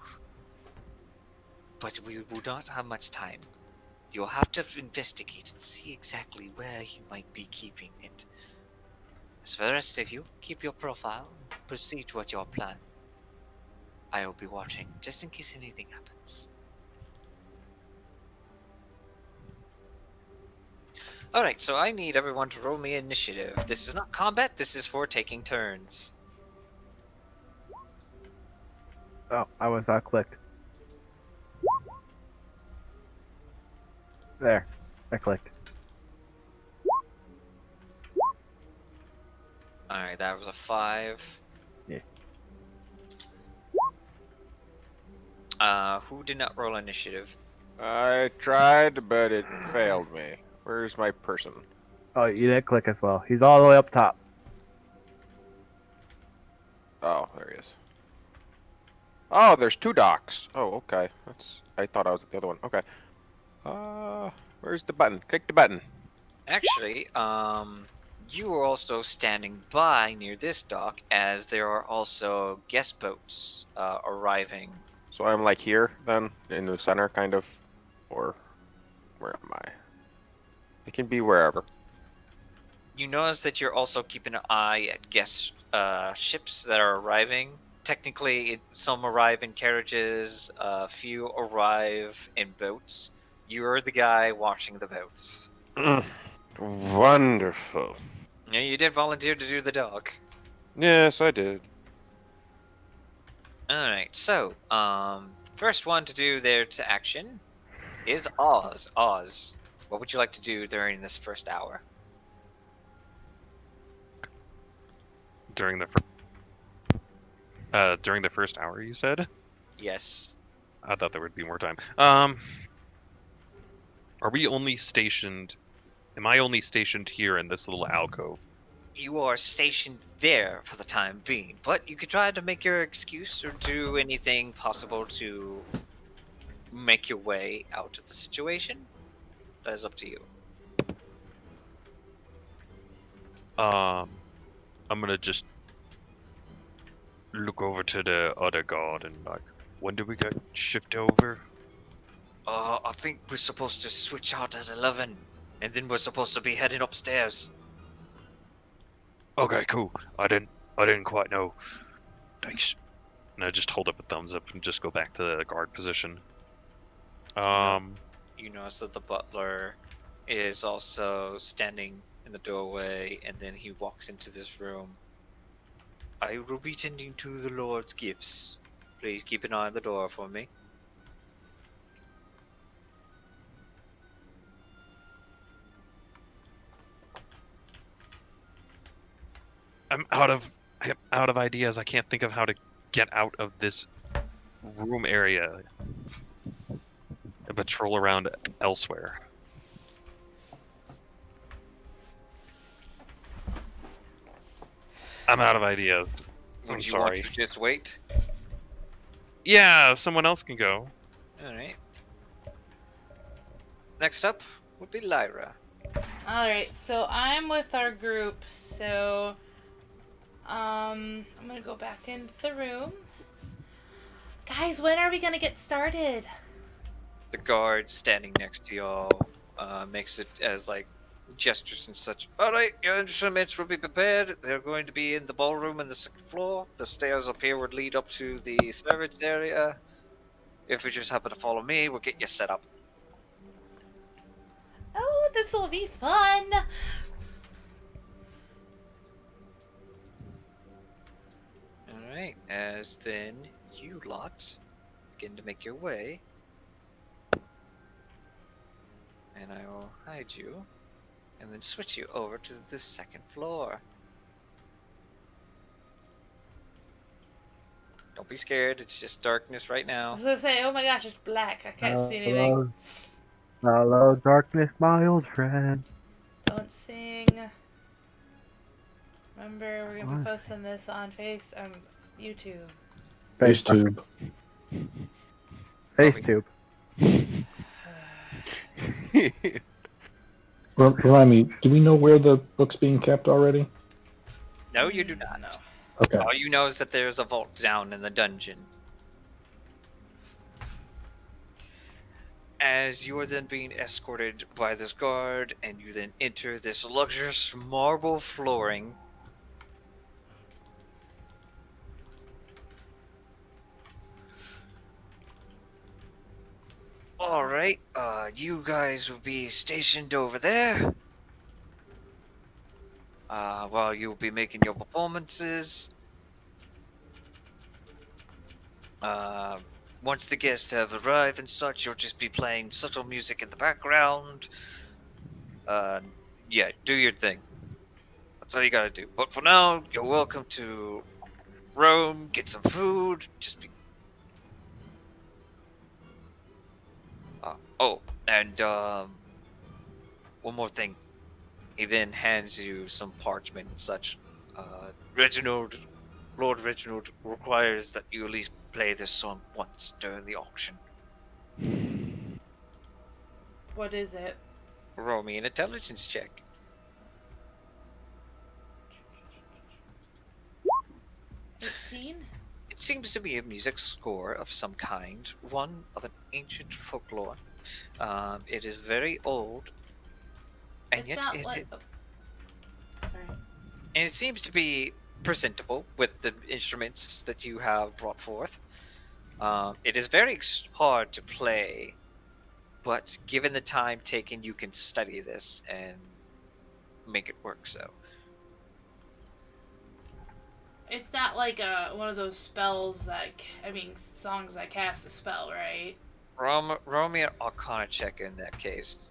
but we will not have much time. You'll have to investigate and see exactly where he might be keeping it. As for the rest of you, keep your profile and proceed with your plan. I will be watching just in case anything happens. Alright, so I need everyone to roll me initiative. This is not combat, this is for taking turns. Oh, I was clicked. There, I clicked. Alright, that was a 5. Yeah. Who did not roll initiative? I tried, but it failed me. Where's my person? Oh, you didn't click as well. He's all the way up top. Oh, there he is. Oh, there's 2 docks. Oh, okay. I thought I was at the other one. Okay. Where's the button? Click the button. Actually, you are also standing by near this dock as there are also guest boats arriving. So I'm like here then, in the center, kind of, or where am I? It can be wherever. You notice that you're also keeping an eye at guest ships that are arriving. Technically, some arrive in carriages, a few arrive in boats. You're the guy watching the boats. Wonderful. Yeah, you did volunteer to do the dock. Yes, I did. Alright, so, first one to do their to action is Oz. Oz, what would you like to do during this first hour? during the first hour, you said? Yes. I thought there would be more time. Are we only stationed? Am I only stationed here in this little alcove? You are stationed there for the time being, but you could try to make your excuse or do anything possible to make your way out of the situation. That is up to you. I'm gonna just look over to the other guard and like, when do we get shift over? I think we're supposed to switch out at 11, and then we're supposed to be heading upstairs. Okay, cool. I didn't quite know. Thanks. And I just hold up a thumbs up and just go back to the guard position. You notice that the butler is also standing in the doorway, and then he walks into this room. I will be tending to the Lord's gifts. Please keep an eye on the door for me. I'm out of ideas. I can't think of how to get out of this room area and patrol around elsewhere. I'm out of ideas. I'm Would you sorry. want to just wait? Yeah, someone else can go. Alright. Next up would be Lyra. Alright, so I'm with our group, so I'm gonna go back into the room. Guys, when are we gonna get started? The guard standing next to y'all makes it as like gestures and such. Alright, your instruments will be prepared. They're going to be in the ballroom on the second floor. The stairs up here would lead up to the servants area. If you just happen to follow me, we'll get you set up. Oh, this will be fun! Alright, as then you lot begin to make your way. And I will hide you. And then switch you over to the second floor. Don't be scared, it's just darkness right I now. was gonna say, oh my gosh, it's black. I can't see anything. Hello, darkness, my old friend. Don't sing. Remember, we're gonna be posting this on YouTube. FaceTube. FaceTube. Remind me, do we know where the book's being kept already? No, you do not. No. Okay. All you know is that there's a vault down in the dungeon. As you are then being escorted by this guard, and you then enter this luxurious marble flooring. Alright, you guys will be stationed over there. While you'll be making your performances. Once the guests have arrived and such, you'll just be playing subtle music in the background. Yeah, do your thing. That's all you gotta do. But for now, you're welcome to roam, get some food, just be... and one more thing. He then hands you some parchment and such. Lord Reginald requires that you at least play this song once during the auction. What is it? Roll me an intelligence check. 15? It seems to be a music score of some kind, one of an ancient folklore. It is very old, and It's yet not like... Oh. Sorry. and it seems to be presentable with the instruments that you have brought forth. It is very hard to play, but given the time taken, you can study this and make it work. So It's not like one of those spells that... songs that cast a spell, right? roll me an Arcana check in that case.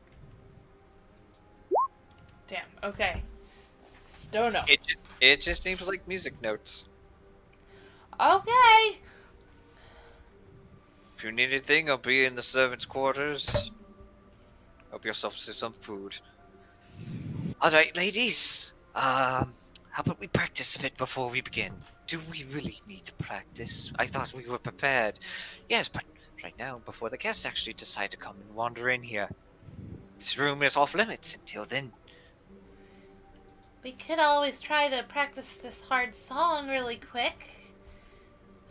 Damn, okay. Don't know. It just seems like music notes. Okay. If you need anything, I'll be in the servants' quarters. Help yourself to some food. Alright, ladies. How about we practice a bit before we begin? Do we really need to practice? I thought we were prepared. Yes, but right now, before the guests actually decide to come and wander in here, this room is off limits until then. We could always try to practice this hard song really quick.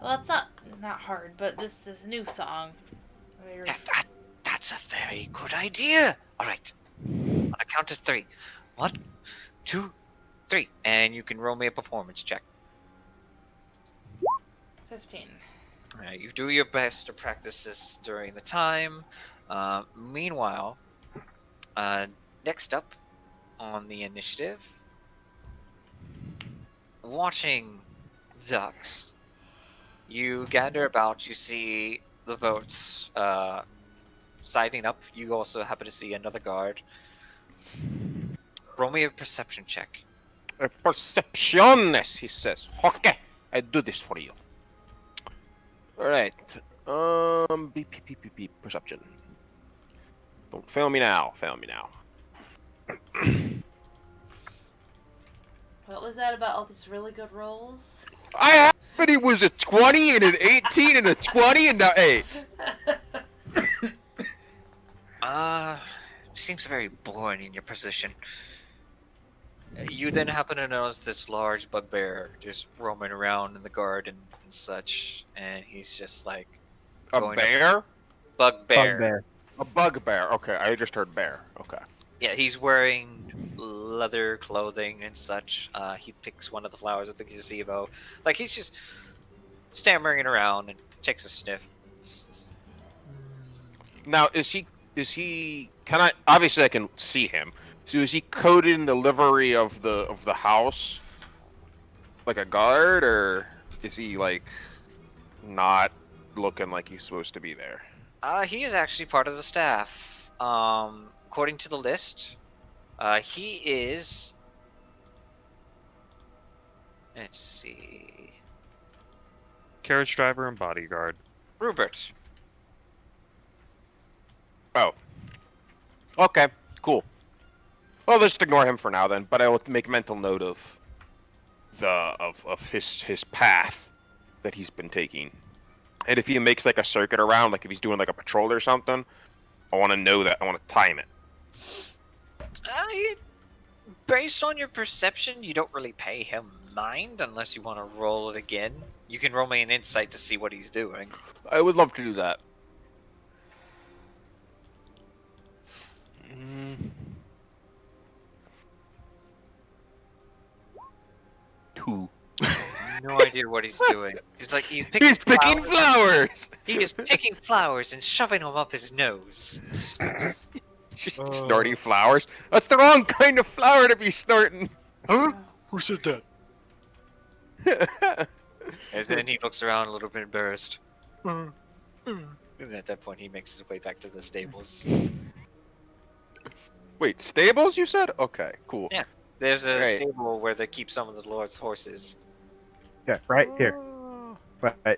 Well, it's not hard, but this new song. That's a very good idea. Alright. On a count of 3. 1, 2, 3. And you can roll me a performance check. 15. Alright, you do your best to practice this during the time. Meanwhile, next up on the initiative, watching ducks. You gather about, you see the boats siding up. You also happen to see another guard. Roll me a perception check. Percepciones, he says. Okay, I do this for you. Alright. Beep, perception. Don't fail me now. What was that about all these really good rolls? I have it. It was a 20 and an 18 and a 20 and a 8. Seems very boring in your position. You then happen to notice this large bugbear just roaming around in the garden and such, and he's just like A going bear? bugbear. A bugbear. Okay, I just heard bear. Okay. Yeah, he's wearing leather clothing and such. He picks one of the flowers at the gazebo. Like, he's just stammering around and takes a sniff. Now, is he? Can I? Obviously, I can see him. So, is he coated in the livery of the house, like a guard, or is he like not looking like he's supposed to be there? He is actually part of the staff. According to the list, he is. Let's see. Carriage driver and bodyguard. Rupert. Oh. Okay. Cool. Well, let's just ignore him for now then. But I will make mental note of his path that he's been taking. And if he makes like a circuit around, like if he's doing like a patrol or something, I want to know that. I want to time it. Based on your perception, you don't really pay him mind unless you want to roll it again. You can roll me an insight to see what he's doing. I would love to do that. 2. No idea what he's doing. He's Picking flowers. He is picking flowers and shoving them up his nose. Just snorting flowers. That's the wrong kind of flower to be snorting. Huh? Who said that? And then he looks around a little bit embarrassed. And at that point, he makes his way back to the stables. Wait, stables? You said? Okay, cool. Yeah. There's a Right. stable where they keep some of the Lord's horses. Yeah, right here. Right. I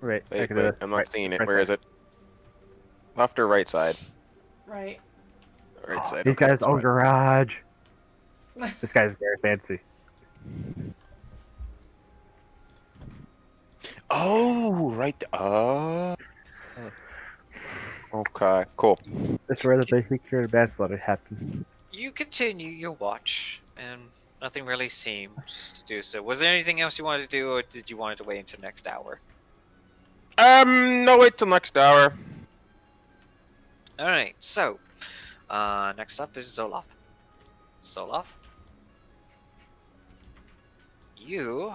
Wait, can do this. I'm not Right, seeing it. right Where there. is it? Left or right side? Right. Right side. These okay, guys that's own fine. garage. This guy's very fancy. Oh, right. Okay, cool. This is where the basic cure and manslaughter happens. You continue your watch, and nothing really seems to do so. Was there anything else you wanted to do, or did you want it to wait until next hour? No, wait till next hour. Alright, so, next up is Zoloff. Zoloff, you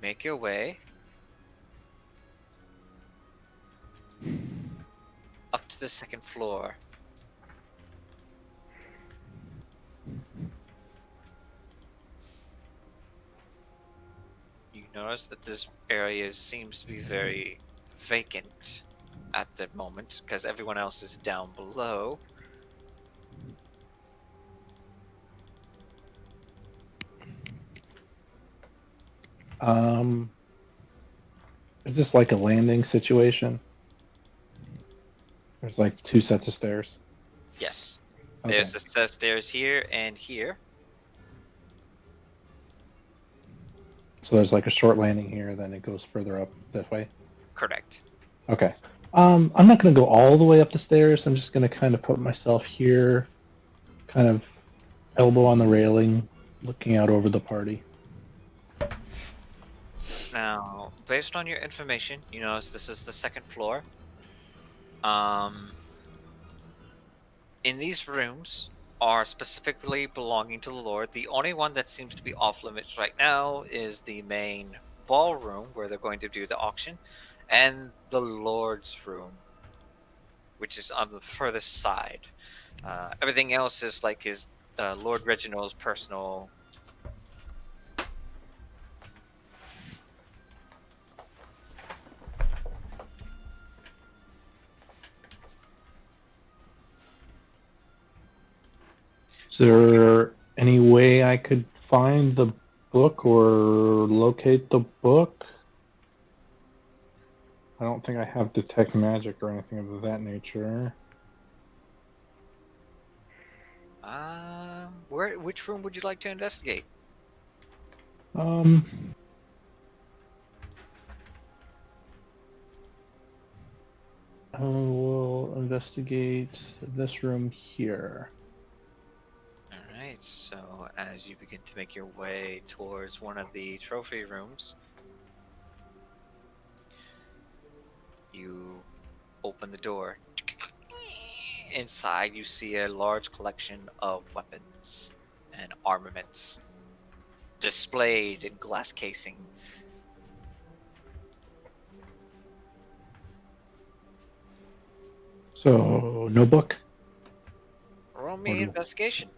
make your way up to the second floor. You notice that this area seems to be very vacant at the moment because everyone else is down below. Is this like a landing situation? There's like 2 sets of stairs. Yes. Okay. There's a set of stairs here and here. So there's like a short landing here, then it goes further up this way. Correct. Okay. I'm not gonna go all the way up the stairs. I'm just gonna kind of put myself here, kind of elbow on the railing, looking out over the party. Now, based on your information, you notice this is the second floor. In these rooms are specifically belonging to the Lord. The only one that seems to be off limits right now is the main ballroom where they're going to do the auction, and the Lord's room, which is on the furthest side. Everything else is like his Lord Reginald's personal. Is there any way I could find the book or locate the book? I don't think I have detect magic or anything of that nature. Which room would you like to investigate? I will investigate this room here. Alright, so as you begin to make your way towards one of the trophy rooms, you open the door. Inside, you see a large collection of weapons and armaments displayed in glass casing. So, no book? Roll me investigation.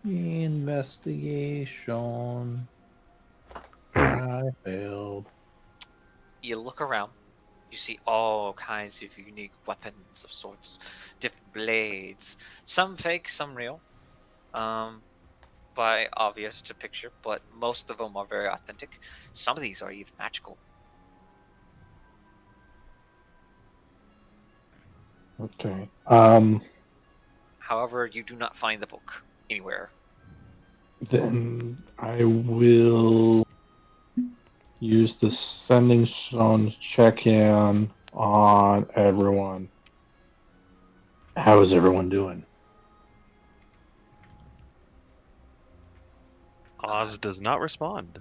Investigation. I failed. You look around. You see all kinds of unique weapons of sorts, different blades, some fake, some real, by obvious to picture, but most of them are very authentic. Some of these are even magical. Okay. However, you do not find the book anywhere. Then I will use the sending stone to check in on everyone. How is everyone doing? Oz does not respond.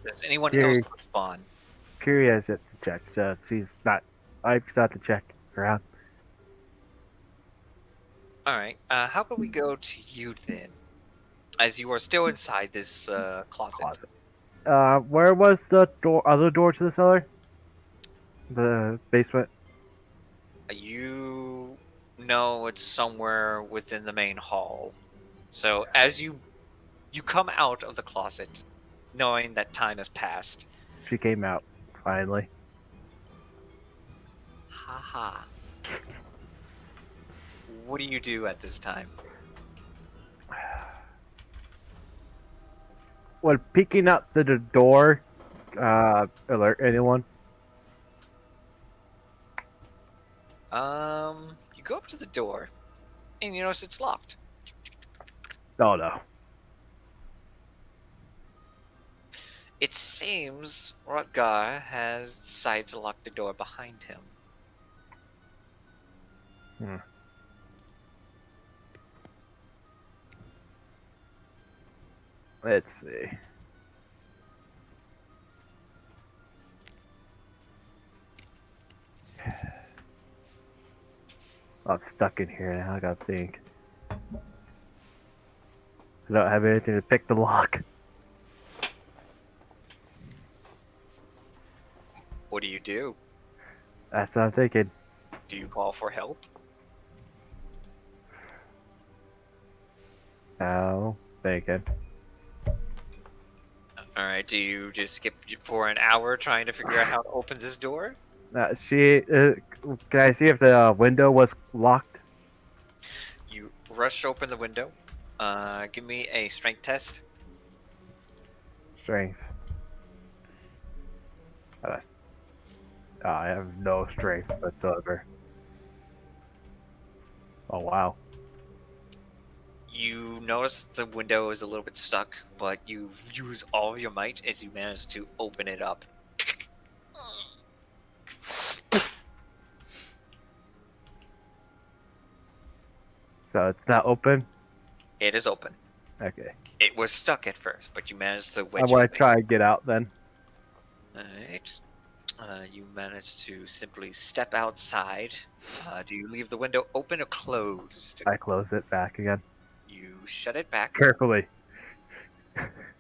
Does anyone Here. else respond? Curie has it to check. She's not. I forgot to check around. Alright, how about we go to you then? As you are still inside this closet. Where was the other door to the cellar? The basement. You know it's somewhere within the main hall. So as you come out of the closet, knowing that time has passed. She came out finally. Haha. What do you do at this time? When peeking out the door, alert anyone? You go up to the door, and you notice it's locked. Oh no. It seems Rutgar has decided to lock the door behind him. Let's see. I'm stuck in here now. I gotta think. I don't have anything to pick the lock. What do you do? That's what I'm thinking. Do you call for help? Oh, thinking. Alright, do you just skip for an hour trying to figure out how to open this door? Can I see if the window was locked? You rush open the window. Give me a strength test. Strength. I have no strength whatsoever. Oh wow. You notice the window is a little bit stuck, but you use all of your might as you manage to open it up. So it's not open? It is open. Okay. It was stuck at first, but you managed to I wedge want it. to try and get out then. Alright. You managed to simply step outside. Do you leave the window open or closed? I close it back again. You shut it back. Carefully.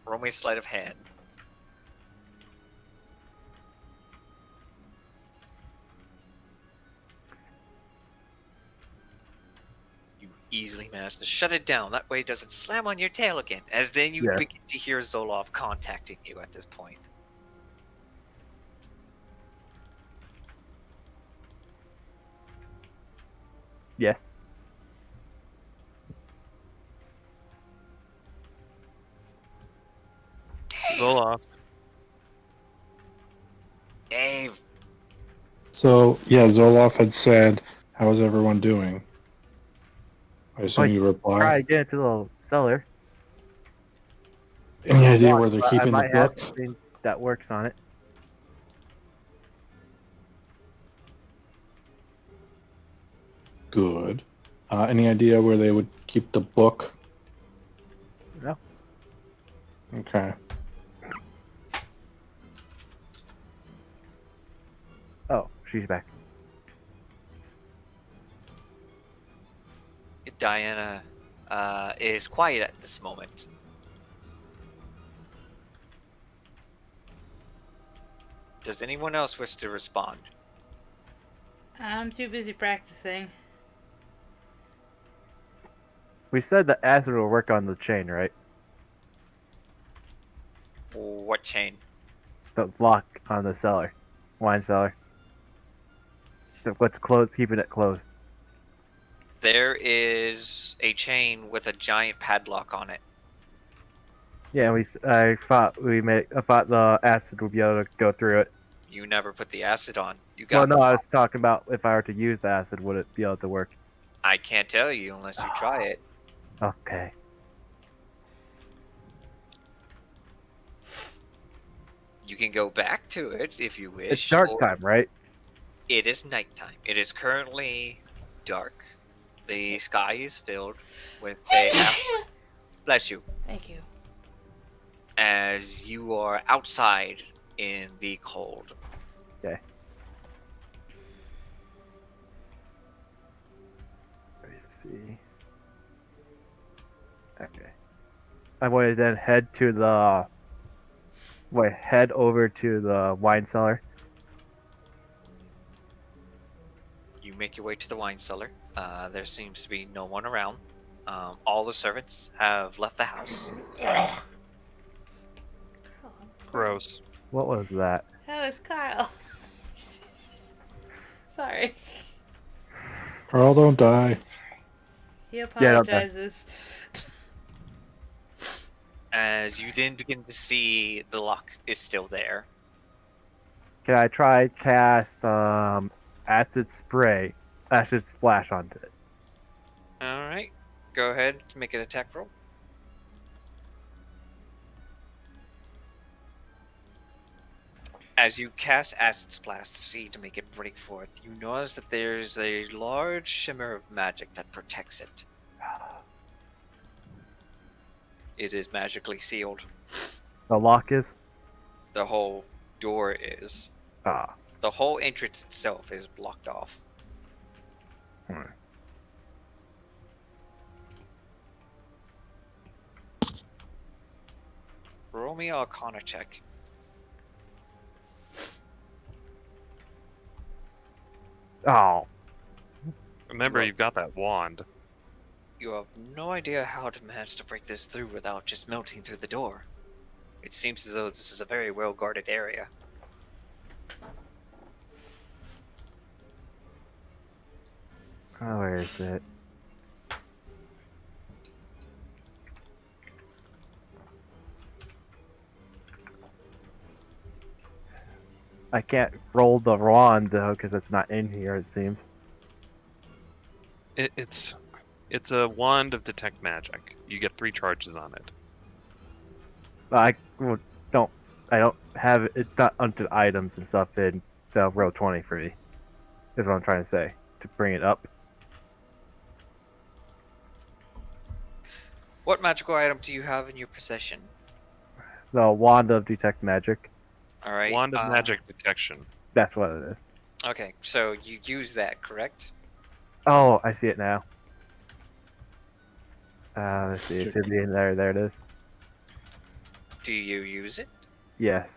Roll me a sleight of hand. You easily manage to shut it down. That way it doesn't slam on your tail again. As then you Yeah. begin to hear Zoloff contacting you at this point. Yes. Zoloff. Dave! So yeah, Zoloff had said, "How's everyone doing?" I assume Like, you Try reply. and get into the cellar. Any idea where they're But keeping I the might have book? something that works on it. Good. Any idea where they would keep the book? No. Okay. Oh, she's back. Diana is quiet at this moment. Does anyone else wish to respond? I'm too busy practicing. We said that acid will work on the chain, right? What chain? The lock on the cellar. Wine cellar. What's closed, keeping it closed. There is a chain with a giant padlock on it. Yeah, I thought the acid would be able to go through it. You never put the acid on. You Well, got. no, I was talking about if I were to use the acid, would it be able to work? I can't tell you unless you try it. Okay. You can go back to it if you wish. It's dark or- time, right? It is nighttime. It is currently dark. The sky is filled with bless you. Thank you. As you are outside in the cold. Okay. Let's see. Okay. I'm going to then head over to the wine cellar. You make your way to the wine cellar. There seems to be no one around. All the servants have left the house. Gross. What was that? That was Kyle. Sorry. Carl, don't die. He don't die. apologizes. As you then begin to see the lock is still there. Can I try cast acid splash onto it? Alright. Go ahead to make an attack roll. As you cast Acid Splash to see to make it break forth, you notice that there's a large shimmer of magic that protects it. It is magically sealed. The lock is? The whole door is. Ah. The whole entrance itself is blocked off. Roll me an Arcana check. Oh. Remember, you've got that wand. You have no idea how to manage to break this through without just melting through the door. It seems as though this is a very well guarded area. Oh, where is it? I can't roll the wand though because it's not in here. It seems. It's a wand of detect magic. You get 3 charges on it. Don't. I don't have it. It's not under items and stuff in the row 20 for me. Is what I'm trying to say to bring it up. What magical item do you have in your possession? The wand of detect magic. All right. Wand of magic detection. That's what it is. Okay, so you use that, correct? Oh, I see it now. Let's see. It should be in there. There it is. Do you use it? Yes.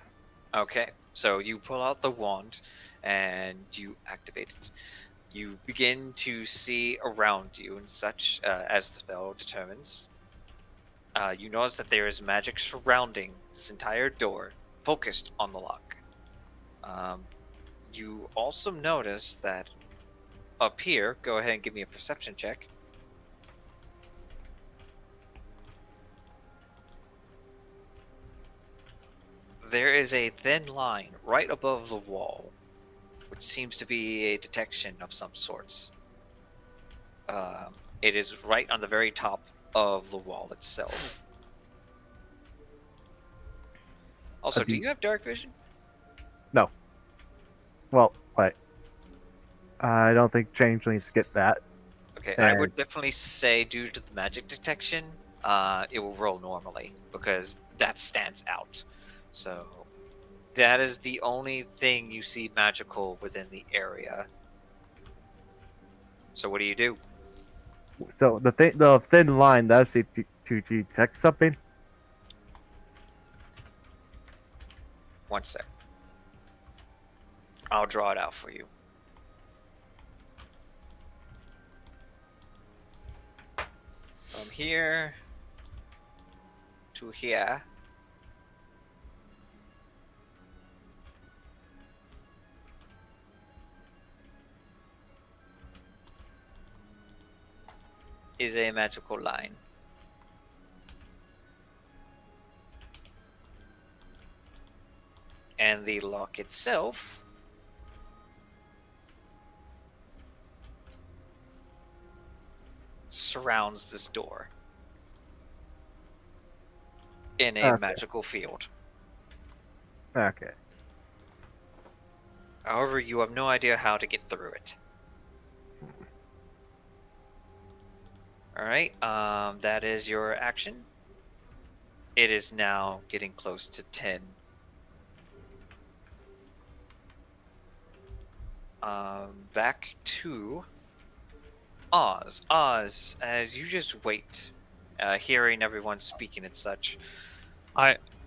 Okay, so you pull out the wand and you activate it. You begin to see around you and such as the spell determines. You notice that there is magic surrounding this entire door, focused on the lock. You also notice that up here, go ahead and give me a perception check. There is a thin line right above the wall, which seems to be a detection of some sorts. It is right on the very top of the wall itself. Also, do you have dark vision? No. Well, wait. I don't think changelings get that. Okay, I would definitely say due to the magic detection, it will roll normally because that stands out. So that is the only thing you see magical within the area. So what do you do? So the thin line, that's to detect something. One sec. I'll draw it out for you. From here to here. Is a magical line. And the lock itself surrounds this door in a magical field. Okay. However, you have no idea how to get through it. Alright, that is your action. It is now getting close to 10. Back to Oz. Oz, as you just wait, hearing everyone speaking and such.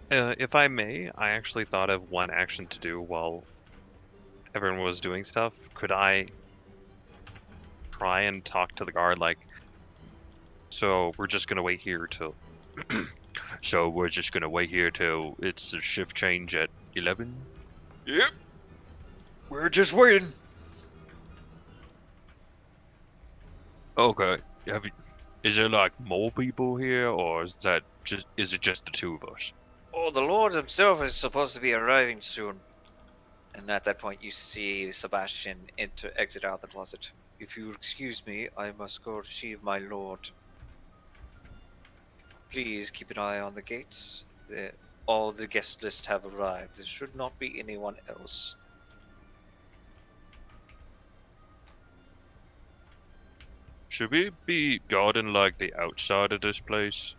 If I may, I actually thought of one action to do while everyone was doing stuff. Could I try and talk to the guard like, so we're just gonna wait here till so we're just gonna wait here till it's the shift change at 11? Yep. We're just waiting. Okay. Is there like more people here, or is it just the 2 of us? Oh, the Lord himself is supposed to be arriving soon. And at that point, you see Sebastian exit out of the closet. If you excuse me, I must go receive my lord. Please keep an eye on the gates. All the guest lists have arrived. There should not be anyone else. Should we be guarding like the outside of this place?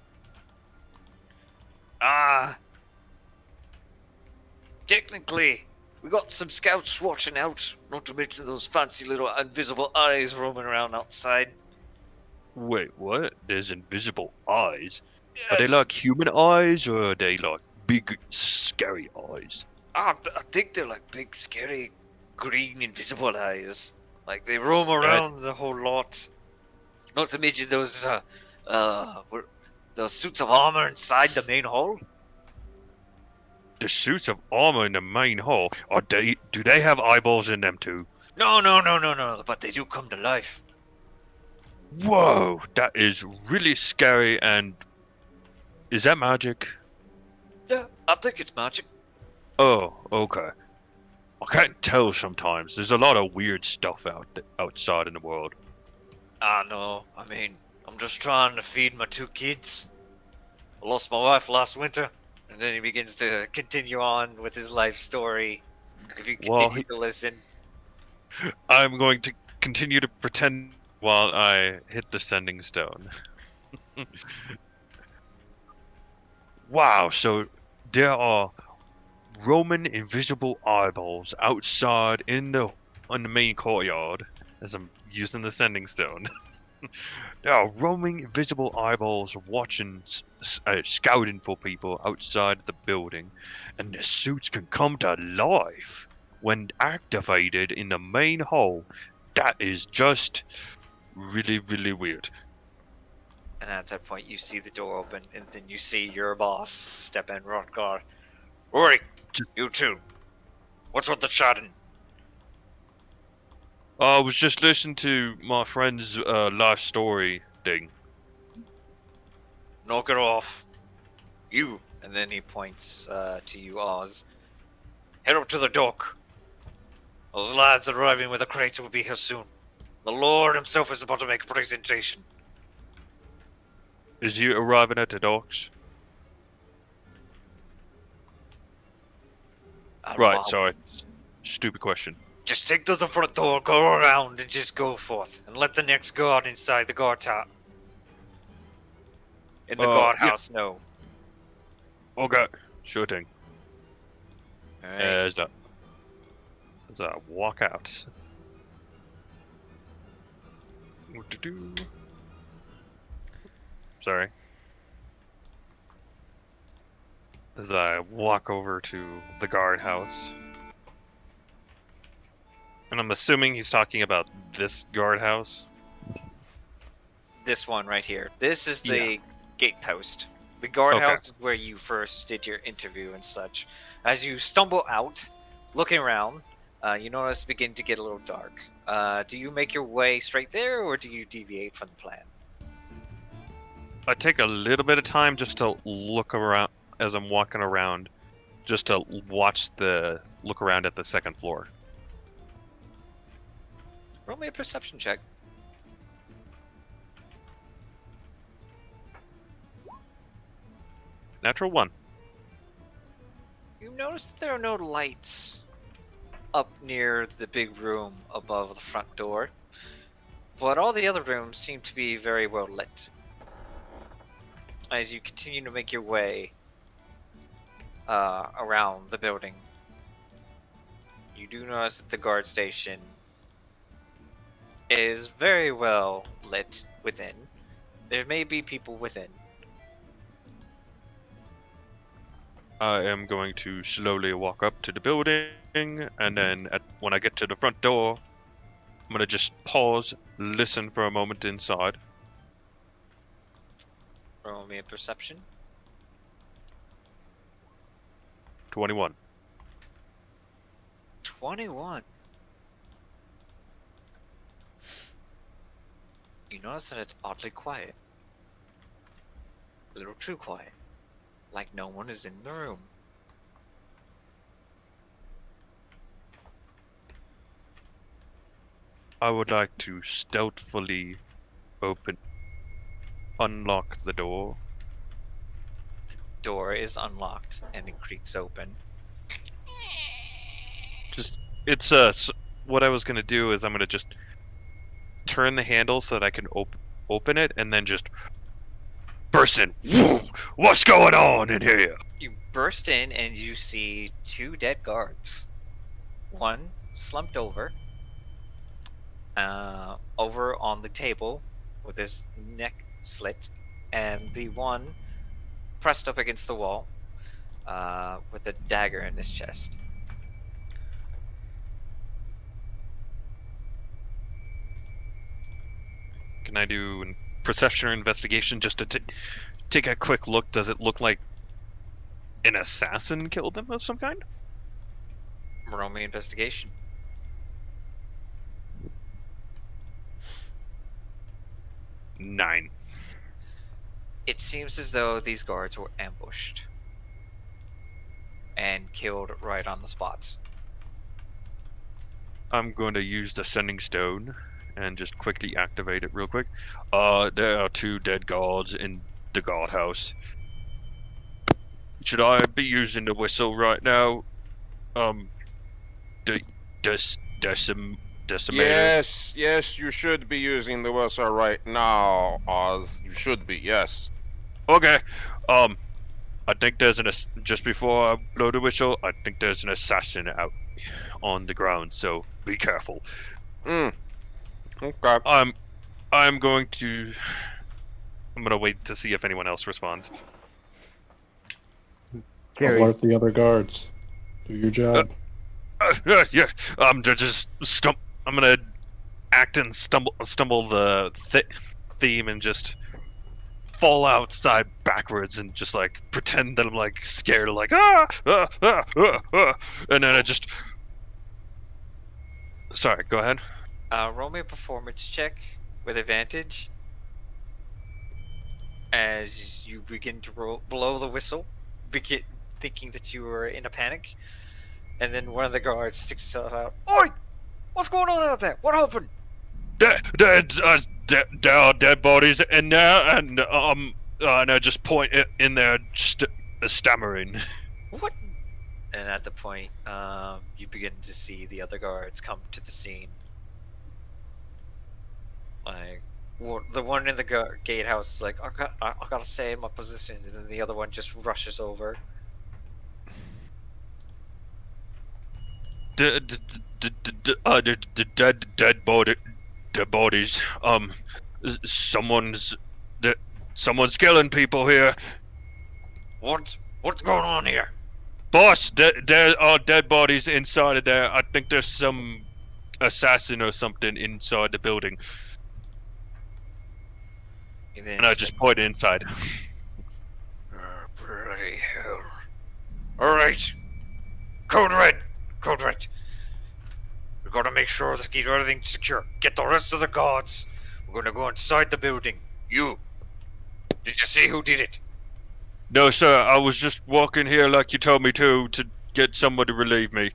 Technically, we got some scouts watching out, not to mention those fancy little invisible eyes roaming around outside. Wait, what? There's invisible eyes? Yes. Are they like human eyes, or are they like big, scary eyes? I think they're like big, scary, green, invisible eyes. Like, they roam around the whole lot. Not to mention those suits of armor inside the main hall. the suits of armor in the main hall, do they have eyeballs in them too? No, but they do come to life. Whoa, that is really scary. And is that magic? Yeah, I think it's magic. Oh, okay. I can't tell sometimes. There's a lot of weird stuff outside in the world. I know. I mean, I'm just trying to feed my 2 kids. I lost my wife last winter. And then he begins to continue on with his life story. If you continue to listen. I'm going to continue to pretend while I hit the sending stone. Wow, so there are Roman invisible eyeballs outside on the main courtyard as I'm using the sending stone. There are roaming invisible eyeballs watching, scouting for people outside the building, and the suits can come to life when activated in the main hall. That is just really, really weird. And at that point, you see the door open, and then you see your boss step in, Rodgar. Rory, you too. What's with the chatting? I was just listening to my friend's life story thing. Knock it off. You. And then he points to you, Oz. Head up to the dock. Those lads arriving with the crates will be here soon. The Lord himself is about to make a presentation. Is you arriving at the docks? Right, sorry. Stupid question. Just take to the front door, go around, and just go forth. And let the next guard inside the guard tower. In the guardhouse know. Okay, sure thing. Alright. As I walk out. Sorry. As I walk over to the guardhouse. And I'm assuming he's talking about this guardhouse. This one right here. This is the gatepost. The guardhouse is where you first did your interview and such. As you stumble out, looking around, you notice it begin to get a little dark. Do you make your way straight there, or do you deviate from the plan? I take a little bit of time just to look around as I'm walking around, just to look around at the second floor. Roll me a perception check. Natural 1. You notice that there are no lights up near the big room above the front door, but all the other rooms seem to be very well lit. As you continue to make your way around the building, you do notice that the guard station is very well lit within. There may be people within. I am going to slowly walk up to the building, and then when I get to the front door, I'm going to just pause, listen for a moment inside. Roll me a perception. 21. 21. You notice that it's oddly quiet. A little too quiet. Like no one is in the room. I would like to stealthily unlock the door. The door is unlocked and it creaks open. What I was gonna do is I'm gonna just turn the handle so that I can open it, and then just burst in. What's going on in here? You burst in and you see 2 dead guards. One slumped over on the table with his neck slit, and the one pressed up against the wall with a dagger in his chest. Can I do a perception or investigation just to take a quick look? Does it look like an assassin killed them of some kind? Roll me investigation. Nine. It seems as though these guards were ambushed and killed right on the spot. I'm going to use the sending stone and just quickly activate it real quick. There are 2 dead guards in the guardhouse. Should I be using the whistle right now? Decimator? Yes, you should be using the whistle right now, Oz. You should be, yes. Okay. I think there's just before I blow the whistle, I think there's an assassin out on the ground, so be careful. Okay. I'm going to wait to see if anyone else responds. Carrie, Alert the other guards. Do your job. Yeah. I'm gonna act and stumble the theme and just fall outside backwards and just like pretend that I'm like scared, like and then I just. Sorry, go ahead. Roll me a performance check with advantage as you begin to blow the whistle, thinking that you were in a panic, and then one of the guards sticks himself out. Oi! What's going on out there? What happened? There are dead bodies in there, and I just point it in there, stammering. What? And at the point, you begin to see the other guards come to the scene. Like, the one in the gatehouse is like, I gotta stay in my position, and then the other one just rushes over. The dead bodies. Someone's killing people here. What? What's going on here? Boss, there are dead bodies inside of there. I think there's some assassin or something inside the building. And I just point inside. Oh, bloody hell. Alright. Code Red. Code Red. We've got to make sure that keep everything secure. Get the rest of the guards. We're going to go inside the building. You. Did you see who did it? No, sir, I was just walking here like you told me to get someone to relieve me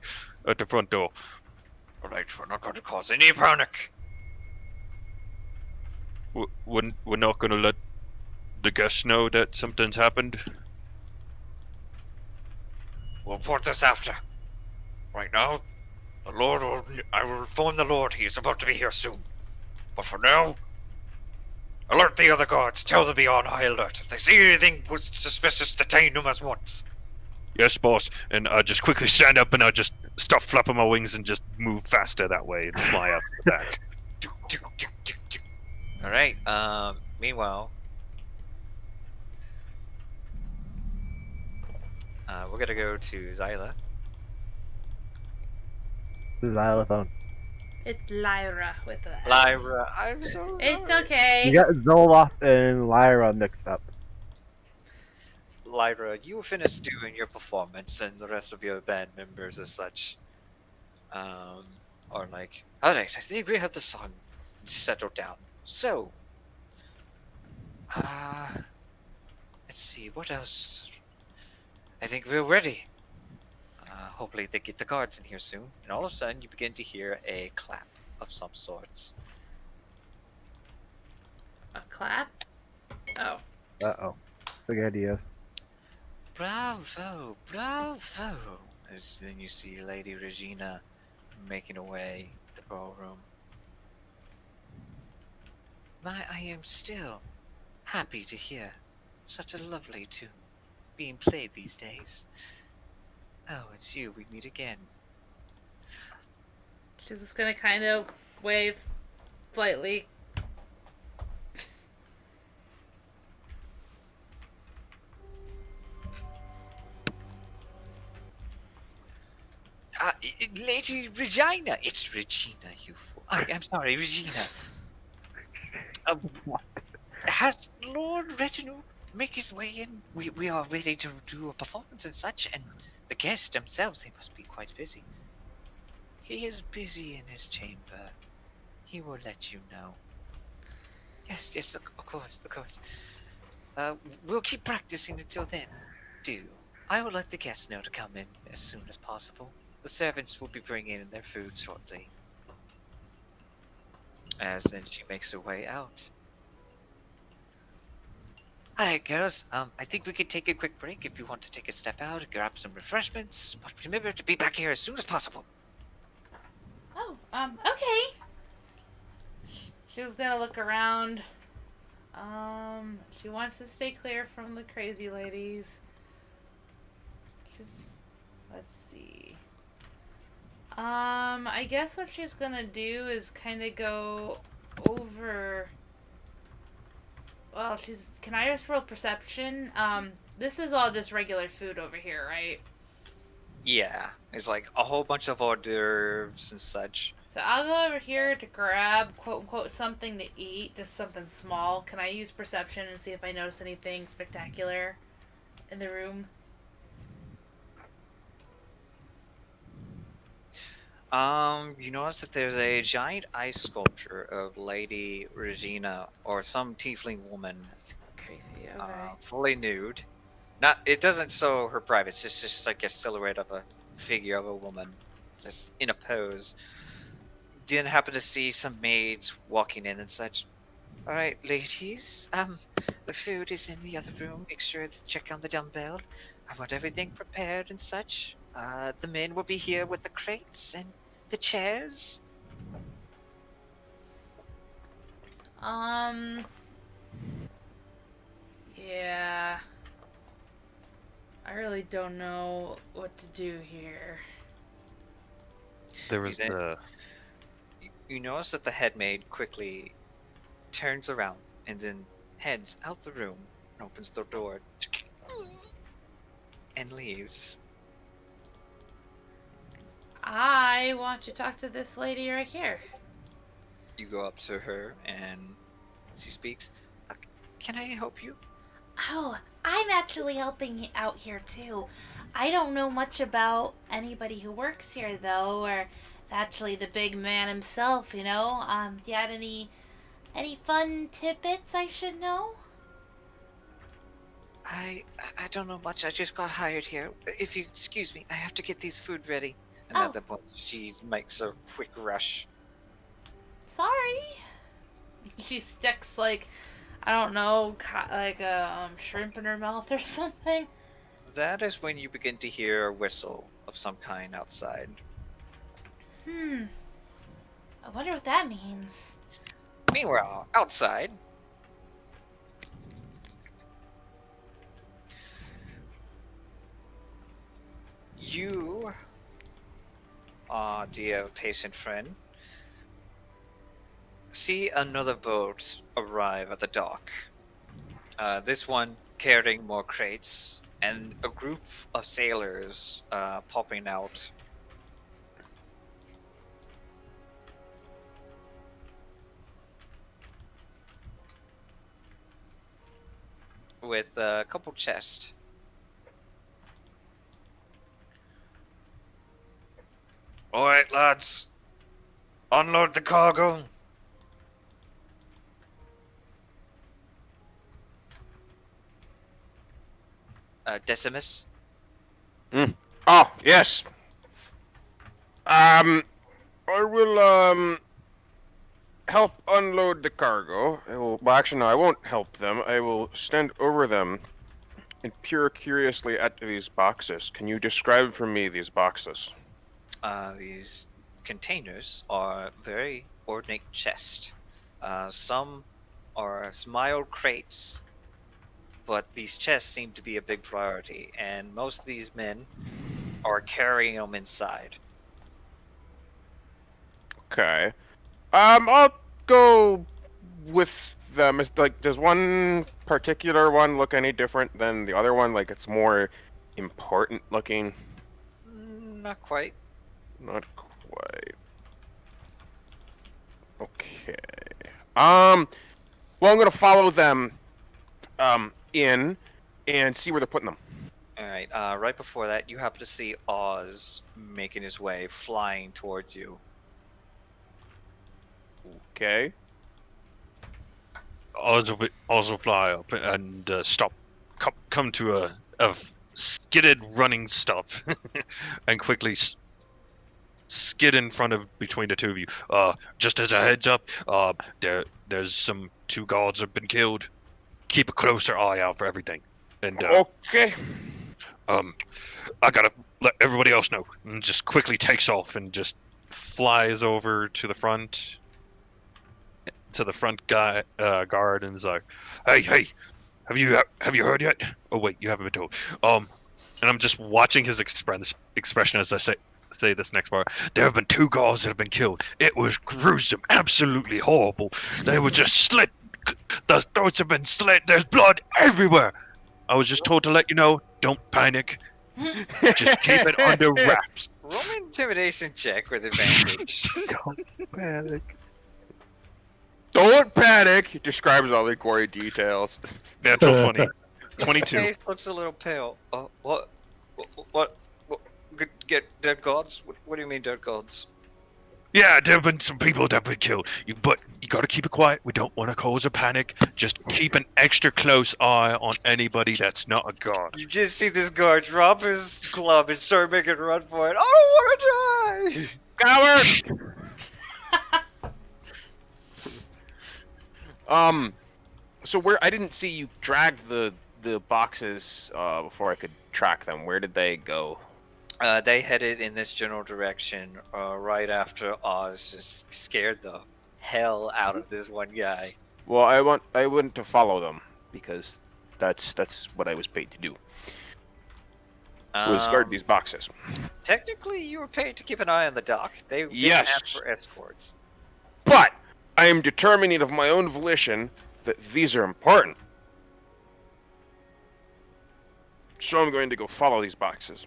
at the front door. Alright, we're not going to cause any panic. We're not going to let the guests know that something's happened? We'll report this after. Right now, I will inform the Lord he is about to be here soon. But for now, alert the other guards. Tell them to be on high alert. If they see anything suspicious, detain them at once. Yes, boss. And I just quickly stand up and I just stop flapping my wings and just move faster that way and fly up the back. Alright, meanwhile, we're gonna go to Zyla. this is xylophone. It's Lyra with a. Lyra, I'm so sorry. It's okay. You got Zoloff and Lyra mixed up. Lyra, you finished doing your performance, and the rest of your band members as such, are like, alright, I think we have the song settled down. So, let's see, what else? I think we're ready. Hopefully they get the guards in here soon. And all of a sudden, you begin to hear a clap of some sorts. A clap? Oh. Uh-oh. Spaghettios. Bravo, bravo! As then you see Lady Regina making her way to the ballroom. I am still happy to hear such a lovely tune being played these days. Oh, it's you. We meet again. She's just gonna kind of wave slightly. Lady Regina! It's Regina, you fool. I'm sorry, Regina. What? Has Lord Reginald make his way in. We are ready to do a performance and such, and the guests themselves, they must be quite busy. He is busy in his chamber. He will let you know. Yes, yes, of course, of course. We'll keep practicing until then. Do. I will let the guests know to come in as soon as possible. The servants will be bringing in their food shortly. As then she makes her way out. Alright, girls. I think we could take a quick break if you want to take a step out and grab some refreshments. But remember to be back here as soon as possible. Oh, okay. She's gonna look around. She wants to stay clear from the crazy ladies. Let's see. I guess what she's gonna do is kind of go over. Well, can I just roll perception? This is all just regular food over here, right? Yeah, it's like a whole bunch of hors d'oeuvres and such. So I'll go over here to grab, quote unquote, something to eat, just something small. Can I use perception and see if I notice anything spectacular in the room? You notice that there's a giant ice sculpture of Lady Regina, or some tiefling woman, Creepy, okay. fully nude. It doesn't show her privates, it's just like a silhouette of a figure of a woman, just in a pose. Didn't happen to see some maids walking in and such. Alright, ladies, the food is in the other room. Make sure to check on the dumbbell. I want everything prepared and such. The men will be here with the crates and the chairs. Yeah. I really don't know what to do here. There was You the. You notice that the head maid quickly turns around and then heads out the room and opens the door and leaves. I want to talk to this lady right here. You go up to her and she speaks. Can I help you? Oh, I'm actually helping out here too. I don't know much about anybody who works here though, or actually the big man himself, you know. Do you have any fun tidbits I should know? I don't know much. I just got hired here. If you excuse me, I have to get these food ready. And Oh. at that point, she makes a quick rush. Sorry. She sticks like, I don't know, like a shrimp in her mouth or something. That is when you begin to hear a whistle of some kind outside. I wonder what that means. Meanwhile, outside, you, dear patient friend, see another boat arrive at the dock. This one carrying more crates, and a group of sailors popping out. With a couple chests. Alright, lads. Unload the cargo. Decimus? Ah, yes. I will, help unload the cargo. Well, actually, no, I won't help them. I will stand over them and peer curiously at these boxes. Can you describe for me these boxes? These containers are very ornate chests. Some are smile crates, but these chests seem to be a big priority, and most of these men are carrying them inside. Okay. I'll go with them. Does one particular one look any different than the other one? Like, it's more important looking? Not quite. Not quite. Okay. Well, I'm gonna follow them, in and see where they're putting them. Alright, right before that, you happen to see Oz making his way, flying towards you. Okay. Also fly up and stop. Come to a skidded running stop, and quickly skid in front of between the two of you. Just as a heads up, there's some 2 guards have been killed. Keep a closer eye out for everything. And Okay. I gotta let everybody else know. And just quickly takes off and just flies over to the front guy guard and is like, hey, have you heard yet? Oh wait, you haven't been told. And I'm just watching his expression as I say this next part. There have been 2 guards that have been killed. It was gruesome, absolutely horrible. They were just slit. The throats have been slit. There's blood everywhere. I was just told to let you know. Don't panic. Just keep it under wraps. Roll an intimidation check with advantage. Don't panic. Don't panic. He describes all the gory details. Natural 20. His 22. face looks a little pale. What? Get dead gods? What do you mean dead gods? Yeah, there have been some people that have been killed. But you gotta keep it quiet. We don't want to cause a panic. Just keep an extra close eye on anybody that's not a guard. You just see this guard drop his club and start making a run for it. I don't want to die! Coward! So where I didn't see you drag the boxes before I could track them. Where did they go? They headed in this general direction right after Oz just scared the hell out of this one guy. Well, I want to follow them because that's what I was paid to do. Was guard these boxes. Technically, you were paid to keep an eye on the dock. They didn't Yes. ask for escorts. But I am determining of my own volition that these are important. So I'm going to go follow these boxes.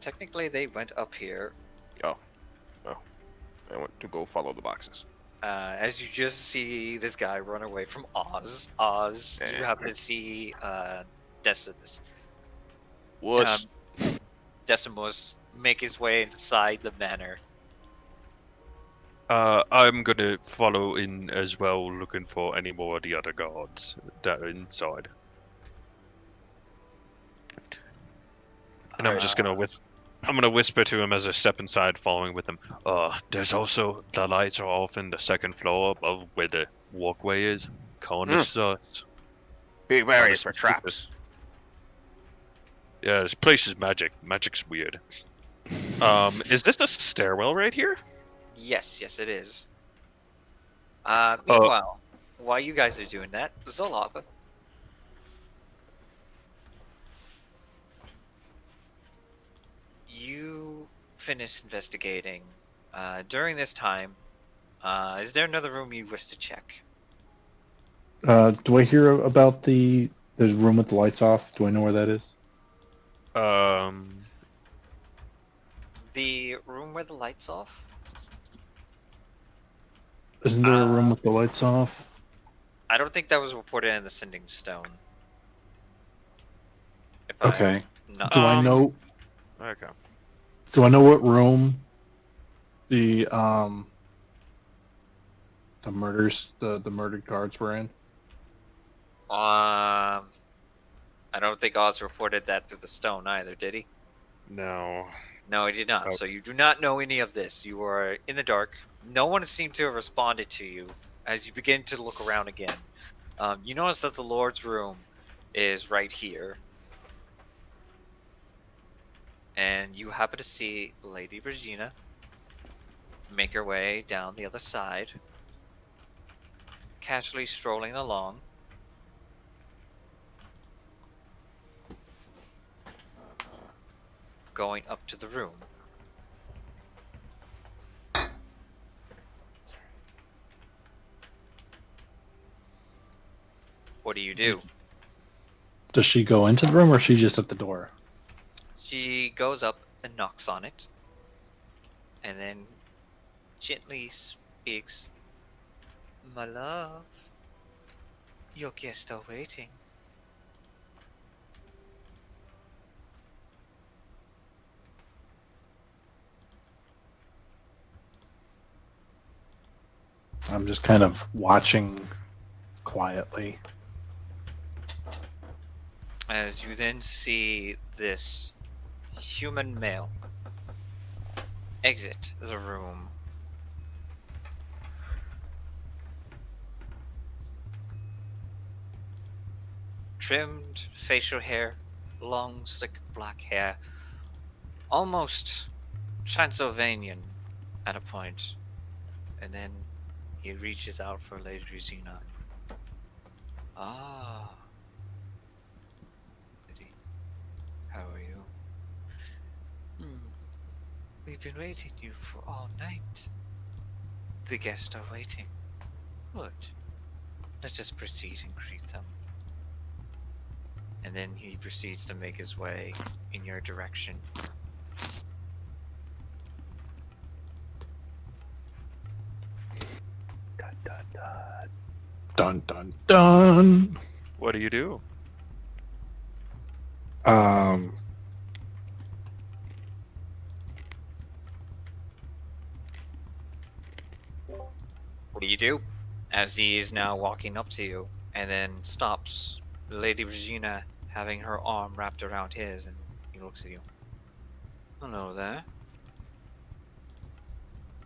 Technically, they went up here. I want to go follow the boxes. As you just see this guy run away from Oz. Oz, you Yeah. happen to see Decimus. Wuss. Decimus make his way inside the manor. I'm gonna follow in as well, looking for any more of the other guards that are inside. And I'm just gonna whisper to him as I step inside, following with him. There's also the lights are off in the 2nd floor above where the walkway is. Kinda sus. Be wary Honest for and traps. Yeah, this place is magic. Magic's weird. Is this the stairwell right here? Yes, it is. Meanwhile, while you guys are doing that, Zolotha. You finish investigating. During this time, is there another room you wish to check? Do I hear about the room with the lights off? Do I know where that is? The room where the lights off? Isn't there a room with the lights off? I don't think that was reported in the Sending Stone. If Okay. Not, Do I know? Okay. Do I know what room the murders the murdered guards were in? I don't think Oz reported that through the stone either, did he? No. No, he did not. Oh. So you do not know any of this. You are in the dark. No one seemed to have responded to you as you begin to look around again. You notice that the Lord's room is right here. And you happen to see Lady Regina make her way down the other side, casually strolling along. Going up to the room. What do you do? Does she go into the room or is she just at the door? She goes up and knocks on it, and then gently speaks, "My love, Your guests are waiting. I'm just kind of watching quietly. As you then see this human male exit the room. Trimmed facial hair, long, slick black hair, almost Transylvanian at a point. And then he reaches out for Lady Regina. Ah, Lady, how are you? We've been waiting you for all night. The guests are waiting. Good. Let us proceed and greet them. And then he proceeds to make his way in your direction. Dun, dun, dun. Dun dun dun. What do you do? Um, What do you do? As he is now walking up to you, and then stops, Lady Regina having her arm wrapped around his, and he looks at you. Hello there.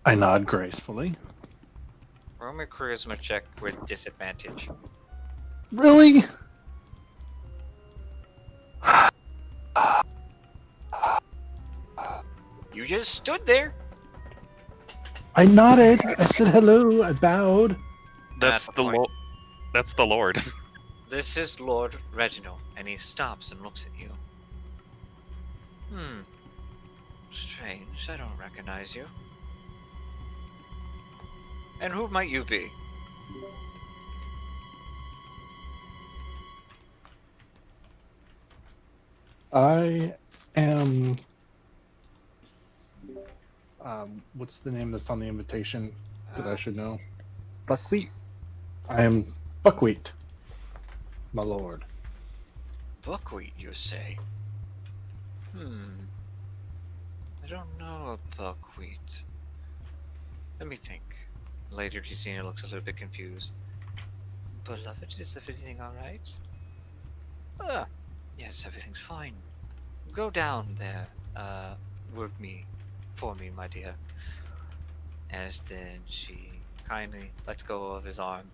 I nod gracefully. Roll me a charisma check with disadvantage. Really? You just stood there. I nodded. I said hello. I bowed. That's At the point. Lord. That's the Lord. This is Lord Reginald, and he stops and looks at you. Strange, I don't recognize you. And who might you be? I am. What's the name that's on the invitation that I should know? Buckwheat. I am Buckwheat, my lord. Buckwheat, you say? I don't know a buckwheat. Let me think. Lady Regina looks a little bit confused. Beloved, is everything alright? Ah, yes, everything's fine. Go down there, for me, my dear. As then she kindly lets go of his arm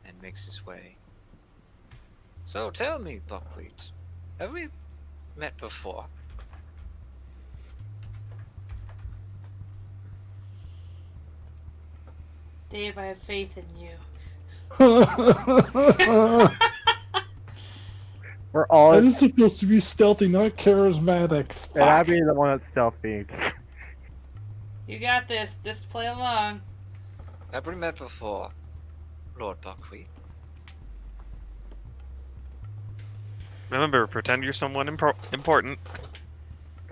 and makes his way. So tell me, Buckwheat, have we met before? Dave, I have faith in you. We're all. That And is supposed to be stealthy, not charismatic. I'd be the one that's stealthy. You got this. Just play along. Have we met before, Lord Buckwheat? Remember, pretend you're someone important.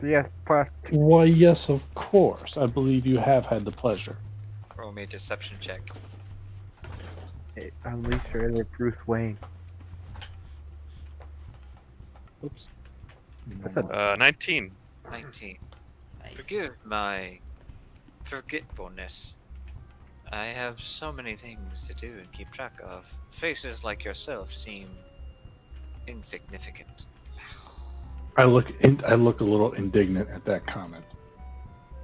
So yes, plus Why, yes, of course. I believe you have had the pleasure. Roll me a deception check. unleash your inner Bruce Wayne. Oops. That's a- 19. 19. Nice. Forgive my forgetfulness. I have so many things to do and keep track of. Faces like yourself seem insignificant. I look a little indignant at that comment.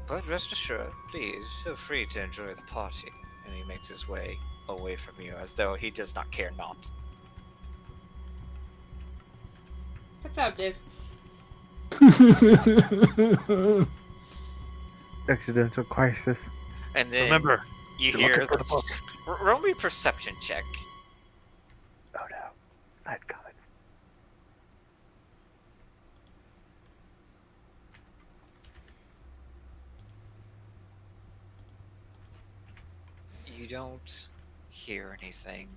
But rest assured, please feel free to enjoy the party. And he makes his way away from you as though he does not care not. Good job, Dave. Accidental crisis. And then Remember, you you're hear looking for the this- book. roll me a perception check. Oh no. I had comments. You don't hear anything.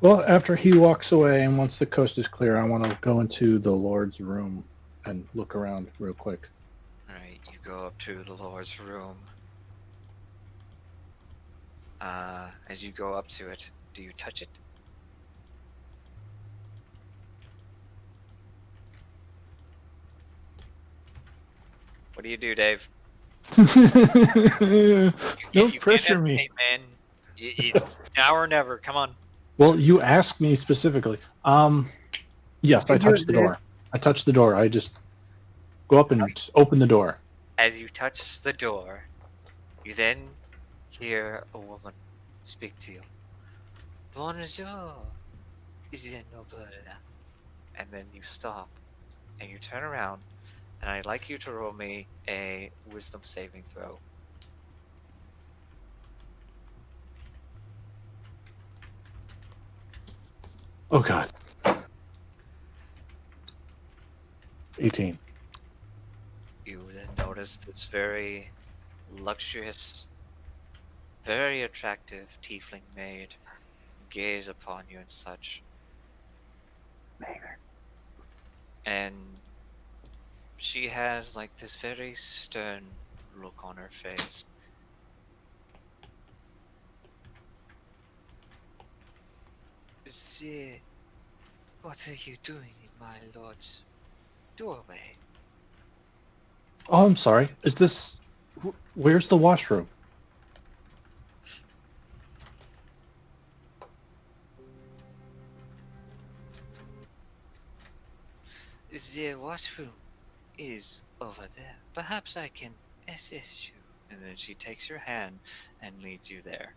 Well, after he walks away and once the coast is clear, I want to go into the Lord's room and look around real quick. Alright, you go up to the Lord's room. As you go up to it, do you touch it? What do you do, Dave? Don't You pressure can't me. hesitate, man. It's now or never. Come on. Well, you asked me specifically. Yes, I touched the door. I touched the door. I just go up and open the door. As you touch the door, you then hear a woman speak to you. Bonjour, Zenobia. And then you stop, and you turn around, and I'd like you to roll me a wisdom saving throw. Oh God. 18. You then notice this very luxurious, very attractive tiefling maid gaze upon you and such. And she has like this very stern look on her face. What are you doing in my lord's doorway? Oh, I'm sorry. Is this? Where's the washroom? The washroom is over there. Perhaps I can assist you. And then she takes your hand and leads you there.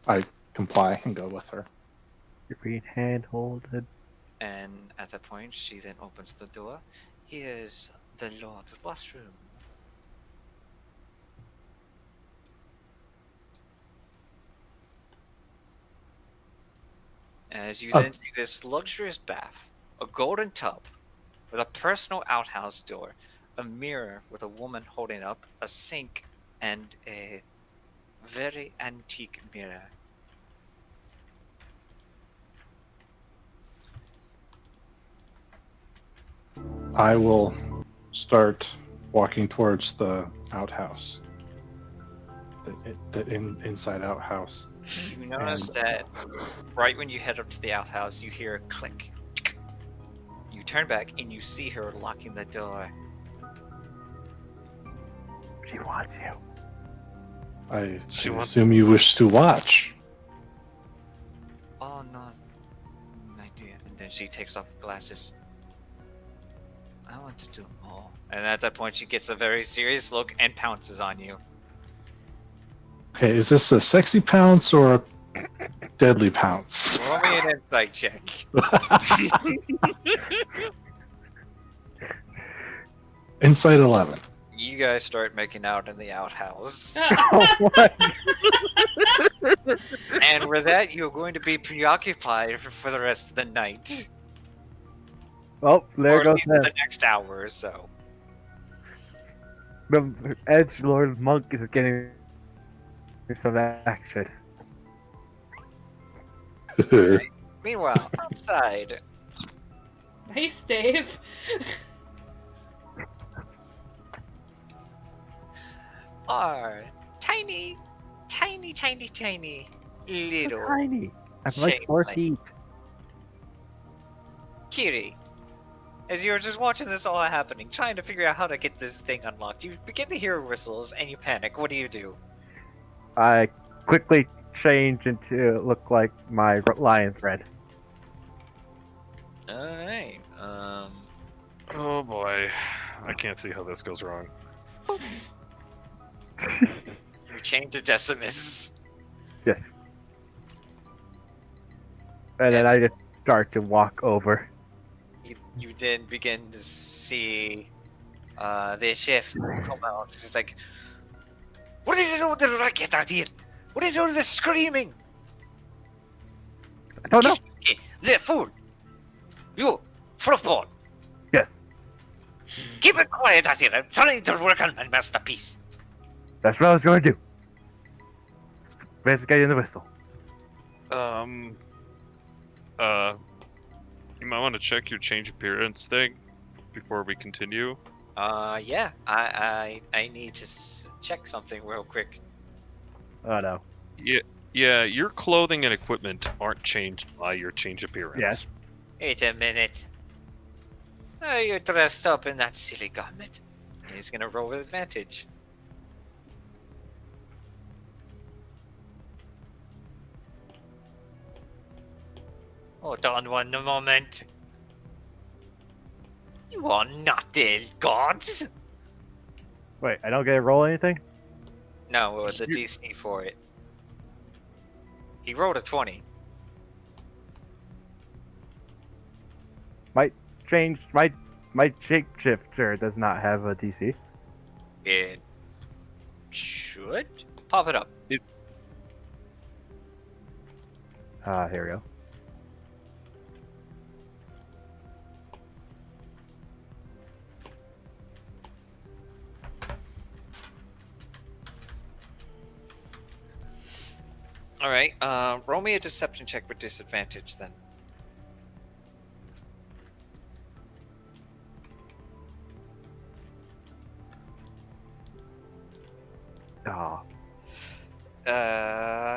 I comply and go with her. You're being hand-holded. And at that point, she then opens the door. Here's the Lord's washroom. As you then see this luxurious bath, a golden tub with a personal outhouse door, a mirror with a woman holding up a sink, and a very antique mirror. I will start walking towards the outhouse. The inside outhouse. You notice that right when you head up to the outhouse, you hear a click. You turn back and you see her locking the door. She wants you. I She wants- assume you wish to watch. Oh no, my dear. And then she takes off her glasses. I want to do more. And at that point, she gets a very serious look and pounces on you. Okay, is this a sexy pounce or a deadly pounce? Roll me an insight check. Insight 11. You guys start making out in the outhouse. And with that, you're going to be preoccupied for the rest of the night. Oh, there or at goes least that. the next hour or so. The Edgelord Monk is getting some action. Meanwhile, outside, Nice, Dave. are tiny little Tiny. I'm like 4 Shaped feet. Kiri. As you're just watching this all happening, trying to figure out how to get this thing unlocked, you begin to hear whistles and you panic. What do? I quickly change into look like my lion thread. Alright, Oh boy, I can't see how this goes wrong. you change to Decimus. Yes. And then I just start to walk over. You then begin to see the chef come out. It's like, what is all the racket out here? What is all the screaming? I don't know. The fool! You, football! Yes. Keep it quiet out here. I'm trying to work on my masterpiece. That's what I was going to do. Investigating the whistle. You might want to check your change appearance thing before we continue. Yeah. I need to check something real quick. Oh no. Yeah, your clothing and equipment aren't changed by your change appearance. Yes. Wait a minute. Oh, you're dressed up in that silly garment. He's gonna roll with advantage. Hold on one moment. You are not the gods. Wait, I don't get to roll anything? No, the DC for it. He rolled a 20. My shapeshifter does not have a DC. It should pop it up. Here we go. All right. Roll me a deception check with disadvantage then. Oh,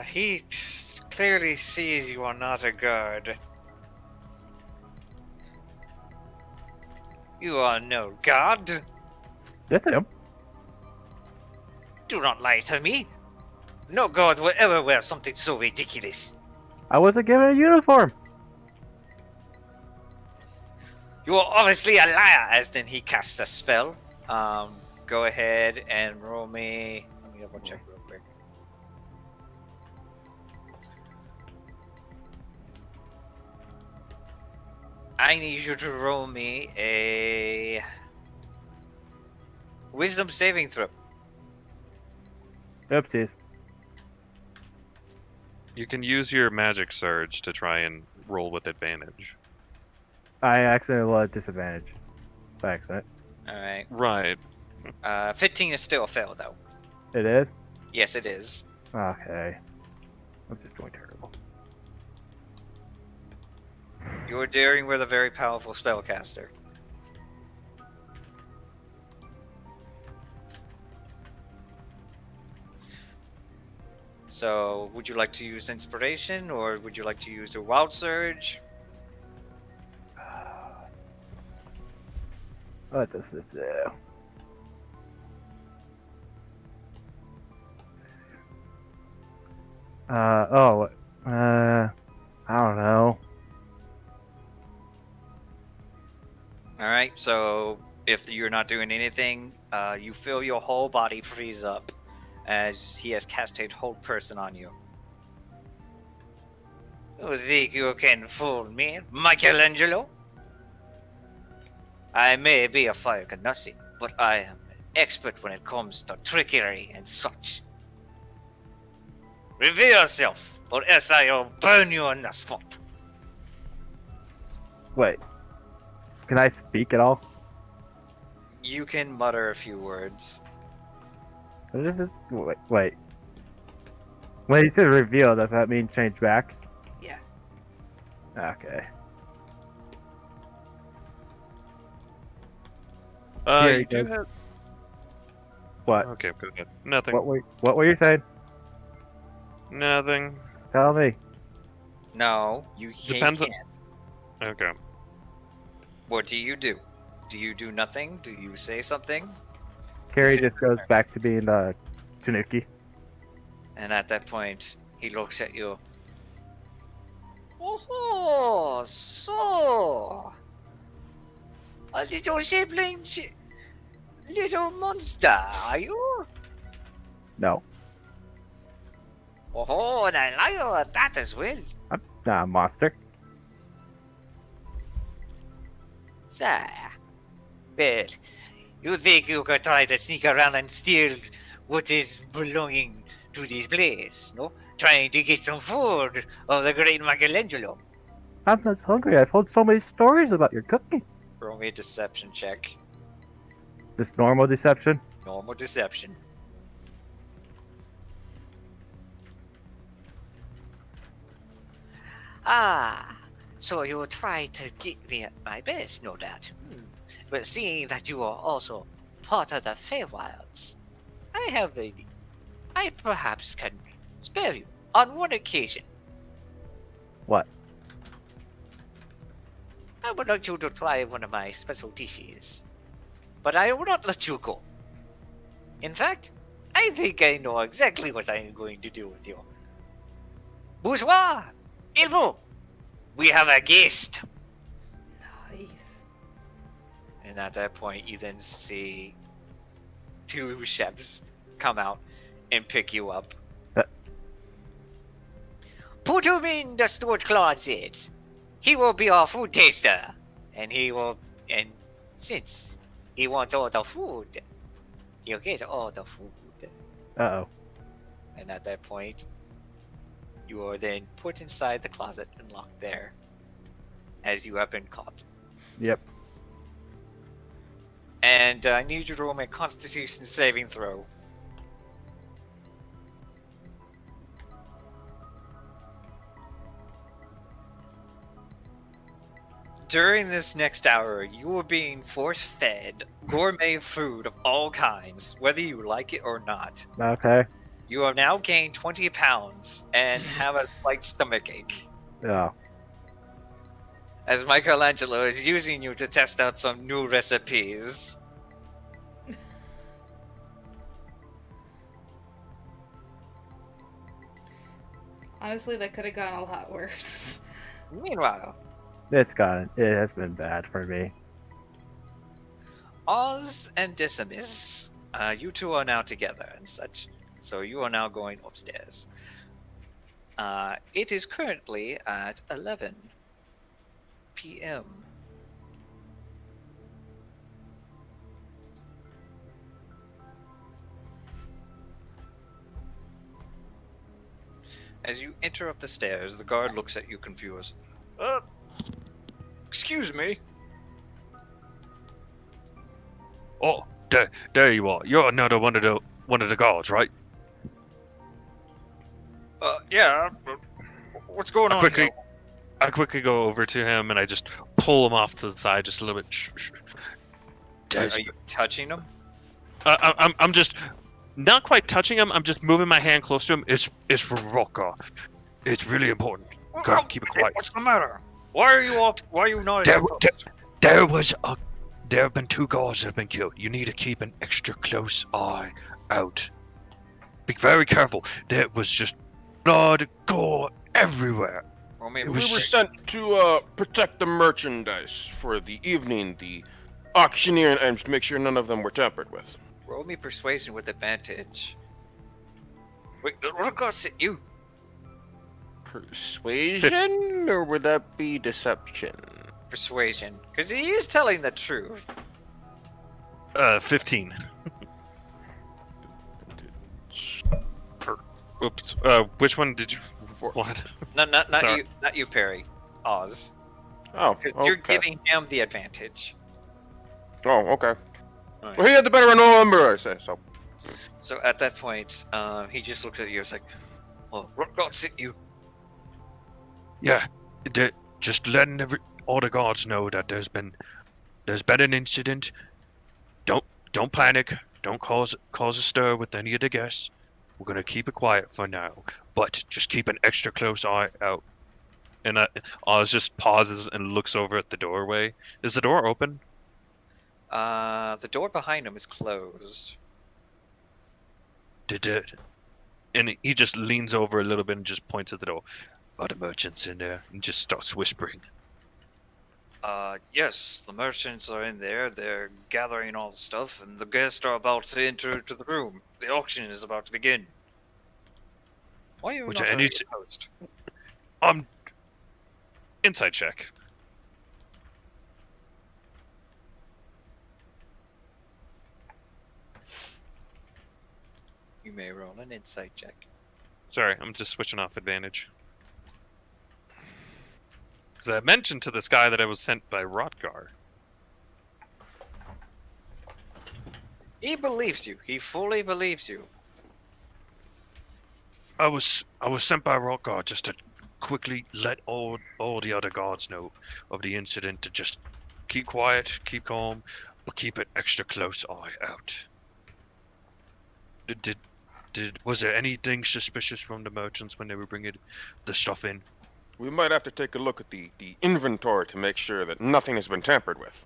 He clearly sees you are not a guard. You are no god. yes, I am. Do not lie to me. No god will ever wear something so ridiculous. I wasn't given a uniform. You are obviously a liar. As then he casts a spell. Go ahead and roll me. Let me double check real quick. I need you to roll me a wisdom saving throw. Oopsies. You can use your magic surge to try and roll with advantage. I accidentally rolled disadvantage. By accident. All right. Right. 15 is still a fail though. It is? Yes, it is. Okay. I'm just doing terrible. You're daring with a very powerful spellcaster. So, would you like to use inspiration, or would you like to use a wild surge? What does this do? I don't know. All right. So, if you're not doing anything, you feel your whole body freeze up as he has casted Hold Person on you. You think you can fool me, Michelangelo? I may be a fire genasi, but I am an expert when it comes to trickery and such. Reveal yourself, or else I'll burn you on the spot. Wait. Can I speak at all? You can mutter a few words. This is wait. When he said reveal, does that mean change back? Yeah. Okay. Here You he do goes. have. What? Okay, go ahead. Nothing. What were you saying? Nothing. Tell me. No, you Depends on- can't. Okay. What do you do? Do you do nothing? Do you say something? Carrie just goes back to being Tanuki. And at that point, he looks at you. Oh, so a little shapling, little monster, are you? No, Oh, and I like that as well. I'm not a monster. Sir, well, you think you could try to sneak around and steal what is belonging to this place, no? Trying to get some food of the great Michelangelo. I'm not hungry. I've heard so many stories about your cooking. Roll me a deception check. Just normal deception. Normal deception. Ah, so you will try to get me at my best, no doubt. But seeing that you are also part of the Feywilds, I perhaps can spare you On one occasion, What? I would like you to try one of my special dishes, but I will not let you go. In fact, I think I know exactly what I am going to do with you. Bourgeois! Ilvo! We have a guest! Nice. And at that point, you then see two chefs come out and pick you up. Put him in the storage closet. He will be our food taster. And since he wants all the food, he'll get all the food. Uh-oh. And at that point, you are then put inside the closet and locked there, as you have been caught. Yep. And I need you to roll my Constitution saving throw. During this next hour, you are being force-fed gourmet food of all kinds, whether you like it or not. Okay. You have now gained 20 pounds and have a slight stomachache, Oh. as Michelangelo is using you to test out some new recipes. Honestly, that could have gone a lot worse. Meanwhile, It has been bad for me. Oz and Decimus, you two are now together and such, so you are now going upstairs. It is currently at 11 p.m. As you enter up the stairs, the guard looks at you confused. Excuse me. Oh, there you are. You're another one of the guards, right? Yeah. What's going on here? I quickly go over to him and I just pull him off to the side just a little bit. Shh, shh. Are you touching him? I'm just not quite touching him. I'm just moving my hand close to him. It's for Rocker. It's really important. Go, keep it quiet. What's the matter? Why are you not? There have been 2 guards that have been killed. You need to keep an extra close eye out. Be very careful. There was just blood, gore everywhere. Well, maybe We were sent to protect the merchandise for the evening. The auctioneer and to make sure none of them were tampered with. roll me persuasion with advantage. Wait, what cost it you? Persuasion, or would that be deception? Persuasion, because he is telling the truth. 15. Oops. Which one did you? What? Not Sorry. not you, Perry. Oz. Oh, Because okay. you're giving him the advantage. Oh, okay. Alright. Well, he had the better number, I say so. So at that point, he just looks at you. It's like, well, what got it you? Yeah. Just letting all the guards know that there's been an incident. Don't panic. Don't cause a stir with any of the guests. We're gonna keep it quiet for now, but just keep an extra close eye out. And Oz just pauses and looks over at the doorway. Is the door open? The door behind him is closed. And he just leans over a little bit and just points at the door. Are the merchants in there? And just starts whispering. Yes, the merchants are in there. They're gathering all the stuff, and the guests are about to enter to the room. The auction is about to begin. Why are you Which not I already need to- host? Inside check. You may roll an insight check. Sorry, I'm just switching off advantage. Because I mentioned to this guy that I was sent by Rotgar. He believes you. He fully believes you. I was sent by Rotgar just to quickly let all the other guards know of the incident, to just keep quiet, keep calm, but keep an extra close eye out. Was there anything suspicious from the merchants when they were bringing the stuff in? We might have to take a look at the inventory to make sure that nothing has been tampered with.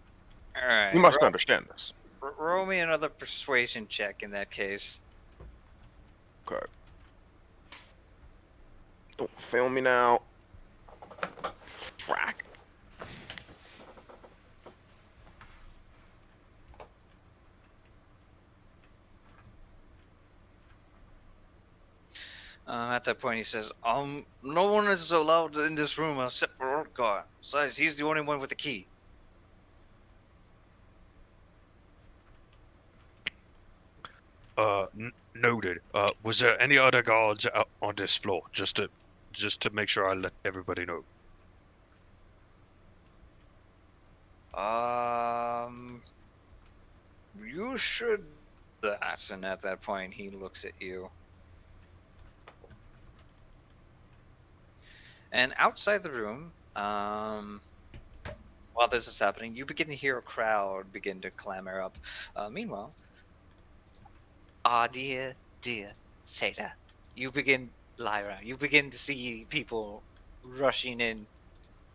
Alright, You must understand this. roll me another persuasion check in that case. Okay. Don't fail me now. Frack. At that point, he says, no one is allowed in this room except for Ortgar. Besides, he's the only one with the key. Noted. Was there any other guards out on this floor? Just to make sure I let everybody know. You should that. And at that point, he looks at you. And outside the room, while this is happening, you begin to hear a crowd begin to clamor up. Meanwhile, dear Seta, Lyra, you begin to see people rushing in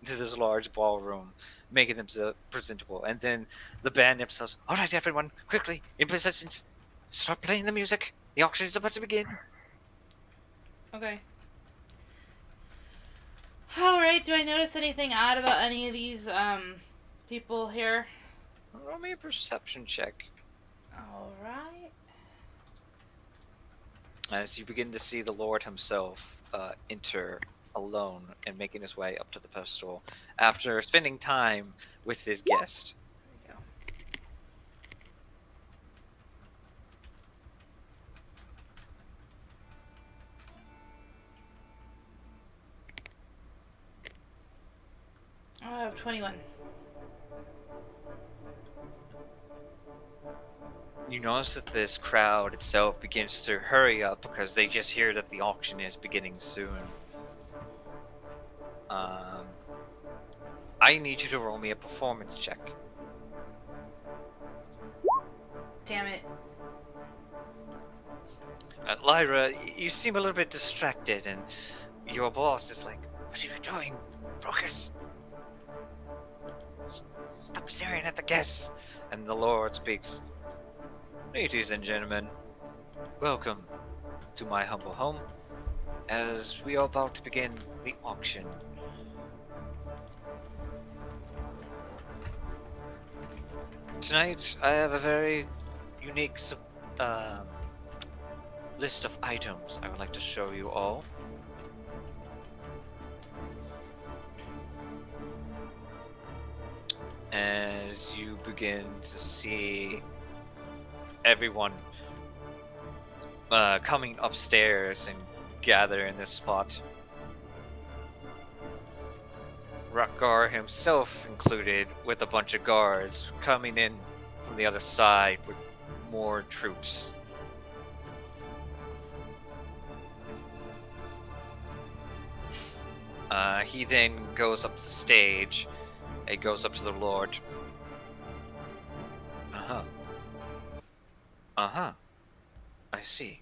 to this large ballroom, making themselves presentable. And then the band themselves, all right, everyone, quickly, in positions, start playing the music. The auction is about to begin. Okay. Alright, do I notice anything odd about any of these, people here? Roll me a perception check. Alright. As you begin to see the Lord himself enter alone and making his way up to the pedestal after spending time with his guest. There we go. I have 21. You notice that this crowd itself begins to hurry up because they just hear that the auction is beginning soon. I need you to roll me a performance check. Damn it. Lyra, you seem a little bit distracted, and your boss is like, "What are you doing, Brocus? Stop staring at the guests." And the Lord speaks, "Ladies and gentlemen, welcome to my humble home, as we are about to begin the auction. Tonight, I have a very unique list of items I would like to show you all. As you begin to see everyone coming upstairs and gather in this spot. Rutgar himself included, with a bunch of guards coming in from the other side with more troops. He then goes up the stage. He goes up to the Lord. I see.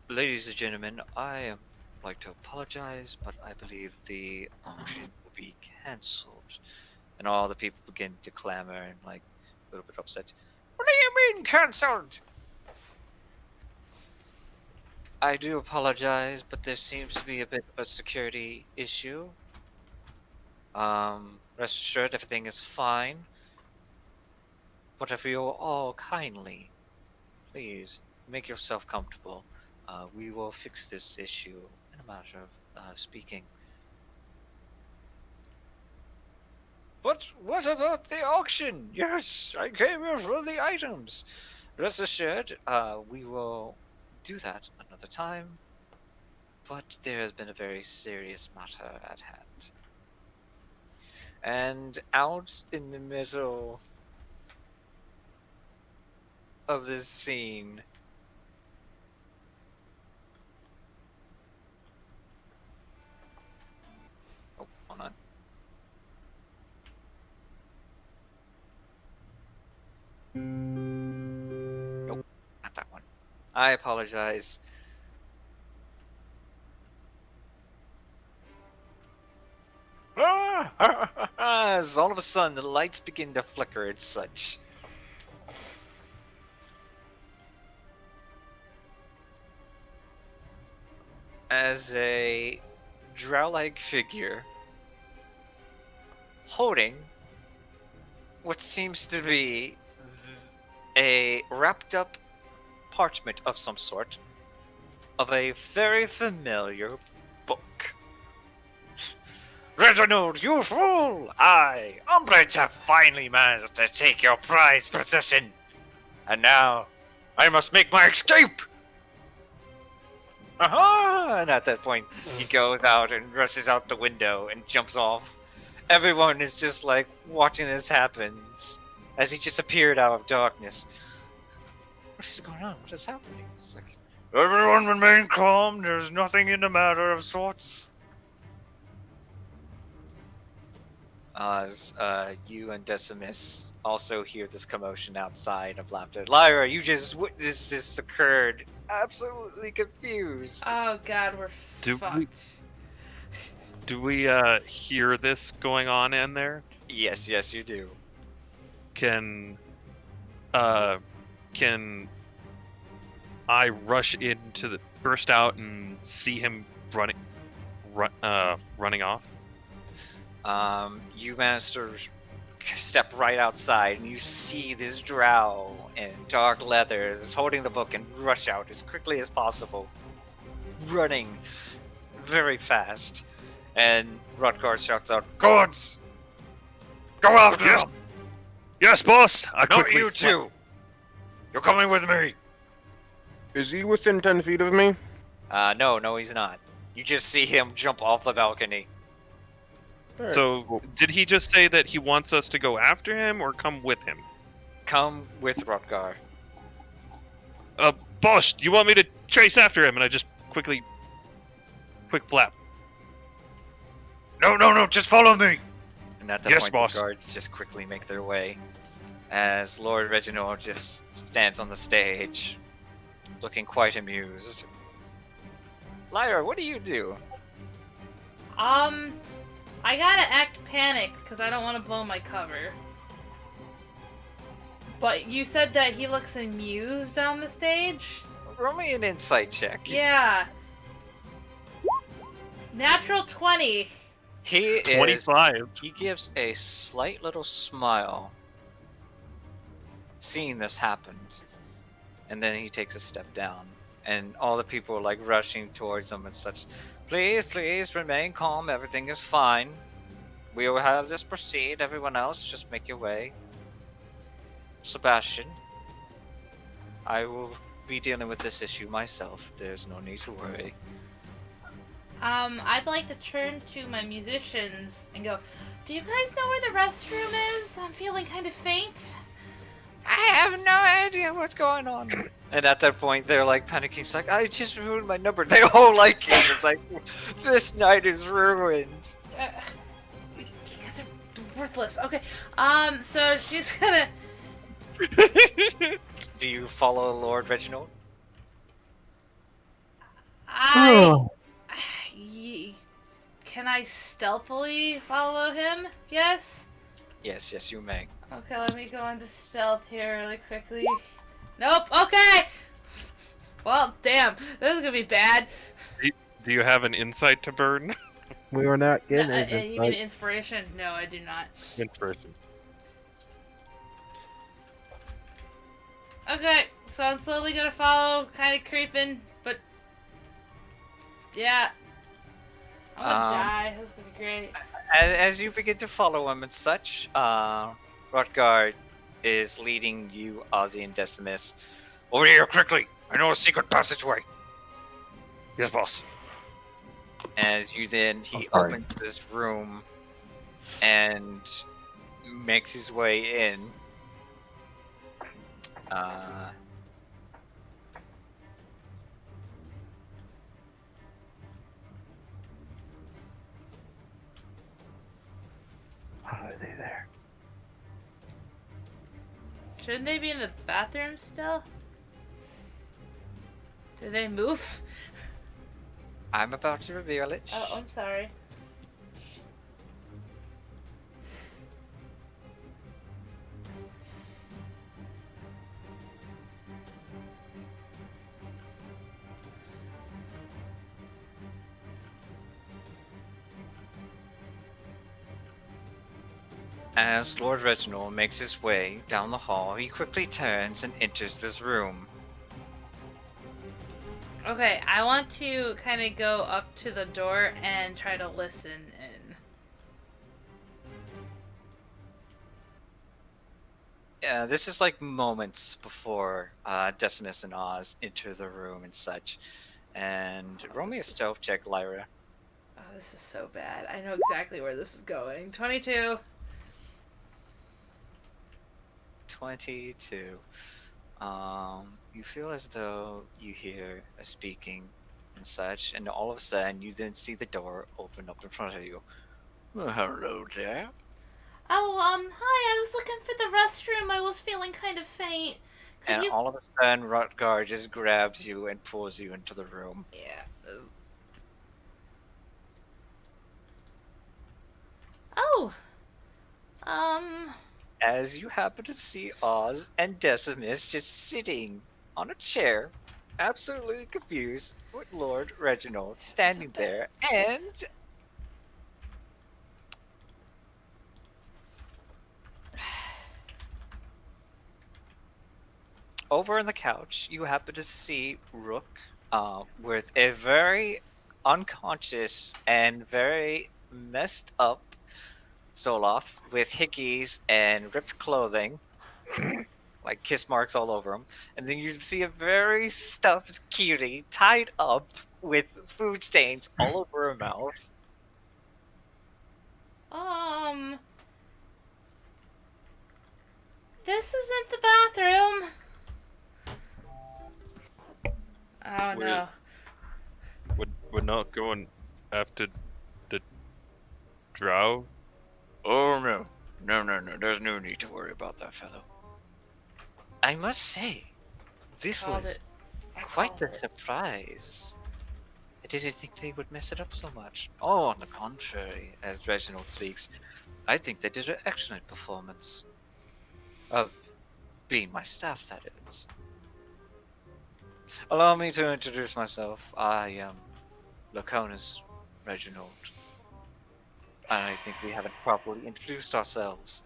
Ladies and gentlemen, I would like to apologize, but I believe the auction will be cancelled. And all the people begin to clamor and like a little bit upset. What do you mean cancelled? I do apologize, but there seems to be a bit of a security issue. Rest assured everything is fine. But if you all kindly, please make yourself comfortable. We will fix this issue in a matter of speaking. But what about the auction? Yes, I came here for the items. Rest assured, we will do that another time. But there has been a very serious matter at hand. And out in the middle of this scene, oh, hold on. Nope, not that one. I apologize. As all of a sudden the lights begin to flicker and such. As a drow-like figure holding what seems to be a wrapped up parchment of some sort of a very familiar book. Reginald, you fool! I, Umbridge, have finally managed to take your prized possession. And now, I must make my escape! Aha! And at that point, he goes out and rushes out the window and jumps off. Everyone is just like watching this happen as he just appeared out of darkness. What is going on? What is happening? It's like, everyone remain calm. There's nothing in the matter of sorts. As you and Decimus also hear this commotion outside of laughter. Lyra, you just witnessed this occurred. Absolutely confused. Oh god, we're Do fucked. Do we hear this going on in there? Yes, you do. Can I burst out and see him running off? You manage to step right outside, and you see this drow in dark leathers holding the book and rush out as quickly as possible, running very fast. And Rutgard shouts out, "Guards! Go after Yes. them! Yes, boss. I Not quickly you two! You're coming with me!" Is he within 10 feet of me? No, he's not. You just see him jump off the balcony. So, did he just say that he wants us to go after him or come with him? Come with Rutgar. Boss, do you want me to chase after him? And I just quick flap. No, just follow me! And at that Yes, point, boss. the guards just quickly make their way, as Lord Reginald just stands on the stage, looking quite amused. Lyra, what do you do? I gotta act panicked because I don't want to blow my cover. But you said that he looks amused on the stage? Roll me an insight check. Yeah. Natural 20. He 25. He gives a slight little smile, seeing this happen, and then he takes a step down, and all the people are like rushing towards him and such. Please remain calm. Everything is fine. We will have this proceed. Everyone else, just make your way. Sebastian, I will be dealing with this issue myself. There's no need to worry. I'd like to turn to my musicians and go, do you guys know where the restroom is? I'm feeling kind of faint. I have no idea what's going on. And at that point, they're like panicking. It's like, I just ruined my number. They all like it. It's like, this night is ruined. You guys are worthless. Okay. So she's gonna... Do you follow Lord Reginald? Can I stealthily follow him? Yes? Yes, you may. Okay, let me go into stealth here really quickly. Nope, okay! Well, damn, this is gonna be bad. Do you have an insight to burn? We were not getting You anything. mean inspiration? No, I do not. Inspiration. Okay, so I'm slowly gonna follow, kind of creeping, but... Yeah. I'm gonna die, this is gonna be great. As you begin to follow him and such, Rutgard is leading you, Ozzy and Decimus. Over here, quickly! I know a secret passageway. Yes, boss. As you then, he Oh, sorry. opens this room and makes his way in. How are they there? Shouldn't they be in the bathroom still? Do they move? I'm about to reveal it. Oh, I'm sorry. As Lord Reginald makes his way down the hall, he quickly turns and enters this room. Okay, I want to kind of go up to the door and try to listen in. Yeah, this is like moments before Decimus and Oz enter the room and such. And roll me a stealth check, Lyra. Oh, this is so bad. I know exactly where this is going. 22. 22. You feel as though you hear a speaking and such, and all of a sudden you then see the door open up in front of you. Well, hello there. Oh, hi, I was looking for the restroom. I was feeling kind of faint. Could And you... all of a sudden, Rutgar just grabs you and pulls you into the room. Yeah. Oh. As you happen to see Oz and Decimus just sitting on a chair, absolutely confused, with Lord Reginald standing there, and over on the couch, you happen to see Rook with a very unconscious and very messed up Zoloth with hickeys and ripped clothing, like kiss marks all over him. And then you see a very stuffed Kiri tied up with food stains all over her mouth. This isn't the bathroom. Oh, no. We're not going after the drow. Oh no. No. There's no need to worry about that fellow. I must say, this Called was it. I quite called the it. surprise. I didn't think they would mess it up so much. Oh, on the contrary, as Reginald speaks, I think they did an excellent performance. Of being my staff, that is. Allow me to introduce myself. I am Laconis Reginald. I think we haven't properly introduced ourselves.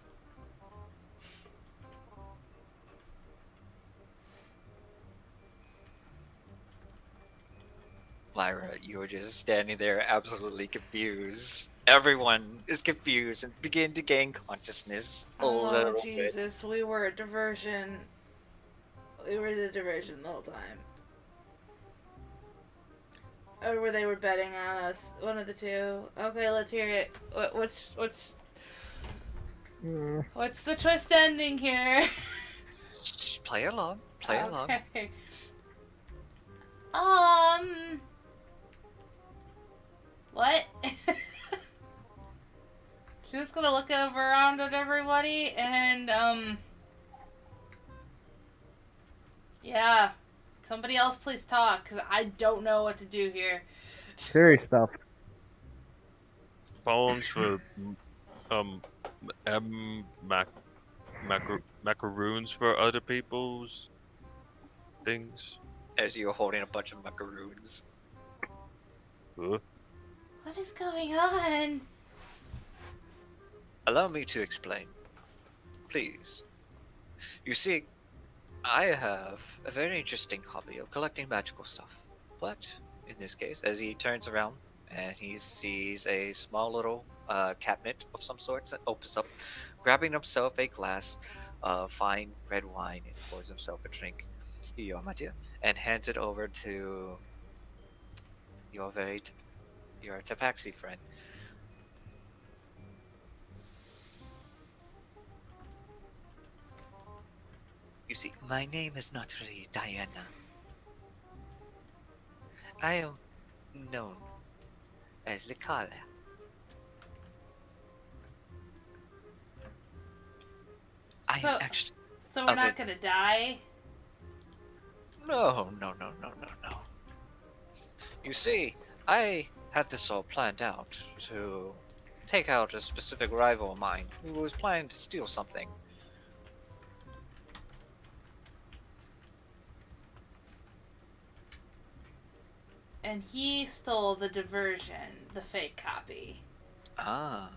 Lyra, you're just standing there absolutely confused. Everyone is confused and begin to gain consciousness a Oh, little bit. Jesus. We were a diversion. We were the diversion the whole time. Or were they were betting on us? One of the two. Okay, let's hear it. What's the twist ending here? Shh, play along. Play along. Okay. What? She's just gonna look over around at everybody and, yeah. Somebody else please talk, because I don't know what to do here. Serious stuff. Phones for macaroons for other people's things. As you're holding a bunch of macaroons. Huh? What is going on? Allow me to explain. Please. You see, I have a very interesting hobby of collecting magical stuff. But, in this case, as he turns around and he sees a small little cabinet of some sorts that opens up, grabbing himself a glass of fine red wine and pours himself a drink. Here you are, my dear. And hands it over to your your Tapaxi friend. You see, my name is not really Diana. I am known as Likala. I am actually... So we're Okay. not gonna die? No. You see, I had this all planned out to take out a specific rival of mine who was planning to steal something. And he stole the diversion, the fake copy. Ah,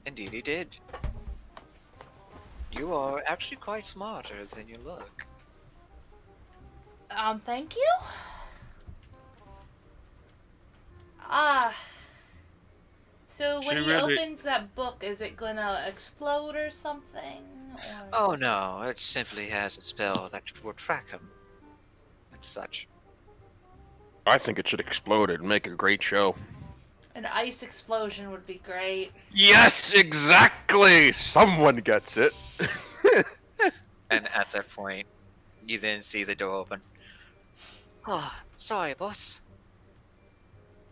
indeed he did. You are actually quite smarter than you look. Thank you? So when She he really- opens that book, is it gonna explode or something? Or... Oh no, it simply has a spell that will track him. And such. I think it should explode and make a great show. An ice explosion would be great. Yes, exactly! Someone gets it. And at that point, you then see the door open. Oh, sorry, boss.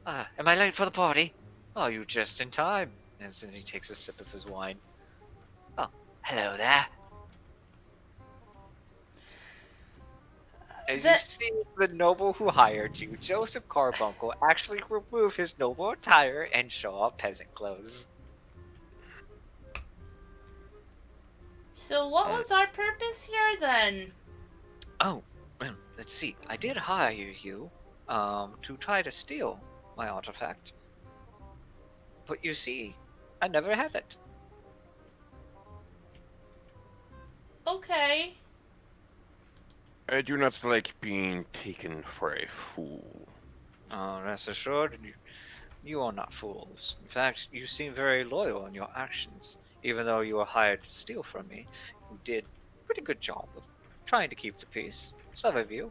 Am I late for the party? Oh, you just in time. And then he takes a sip of his wine. Oh, hello there. As you That- see, the noble who hired you, Joseph Carbuncle, actually remove his noble attire and show off peasant clothes. So what was our purpose here then? Oh, well, let's see. I did hire you, to try to steal my artifact. But you see, I never had it. Okay. I do not like being taken for a fool. Oh, rest assured, you are not fools. In fact, you seem very loyal in your actions. Even though you were hired to steal from me, you did a pretty good job of trying to keep the peace. Some of you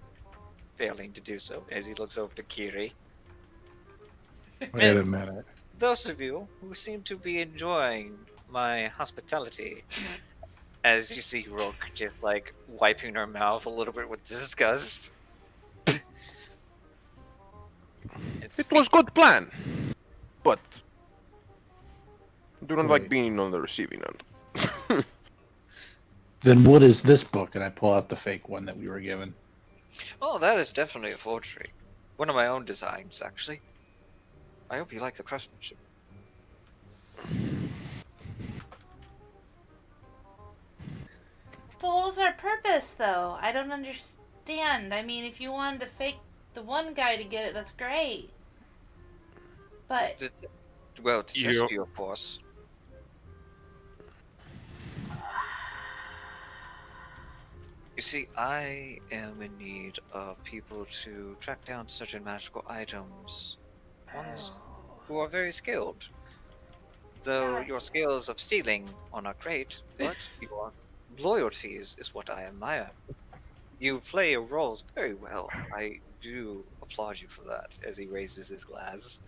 failing to do so, as he looks over to Kiri. Wait a minute. Those of you who seem to be enjoying my hospitality, as you see Rook just like wiping her mouth a little bit with disgust. It was good plan, but I do not like Wait. being on the receiving end. Then what is this book? And I pull out the fake one that we were given. Oh, that is definitely a forgery. One of my own designs, actually. I hope you like the craftsmanship. But what was our purpose though? I don't understand. I mean, if you wanted to fake the one guy to get it, that's great. But Well, to You- test you, of course. You see, I am in need of people to track down certain magical items. Ones who are very skilled. Though your skills of stealing are not great, but your loyalty is what I admire. You play your roles very well. I do applaud you for that, as he raises his glass.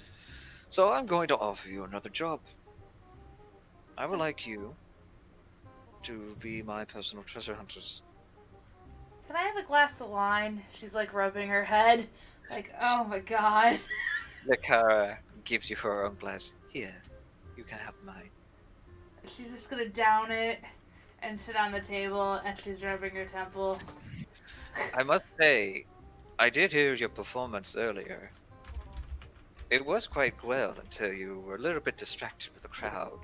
So I'm going to offer you another job. I would like you to be my personal treasure hunters. can I have a glass of wine? She's like rubbing her head. Like, oh my god. Lakara gives you her own glass. Here, you can have mine. She's just gonna down it and sit on the table and she's rubbing her temple. I must say, I did hear your performance earlier. It was quite well until you were a little bit distracted with the crowd.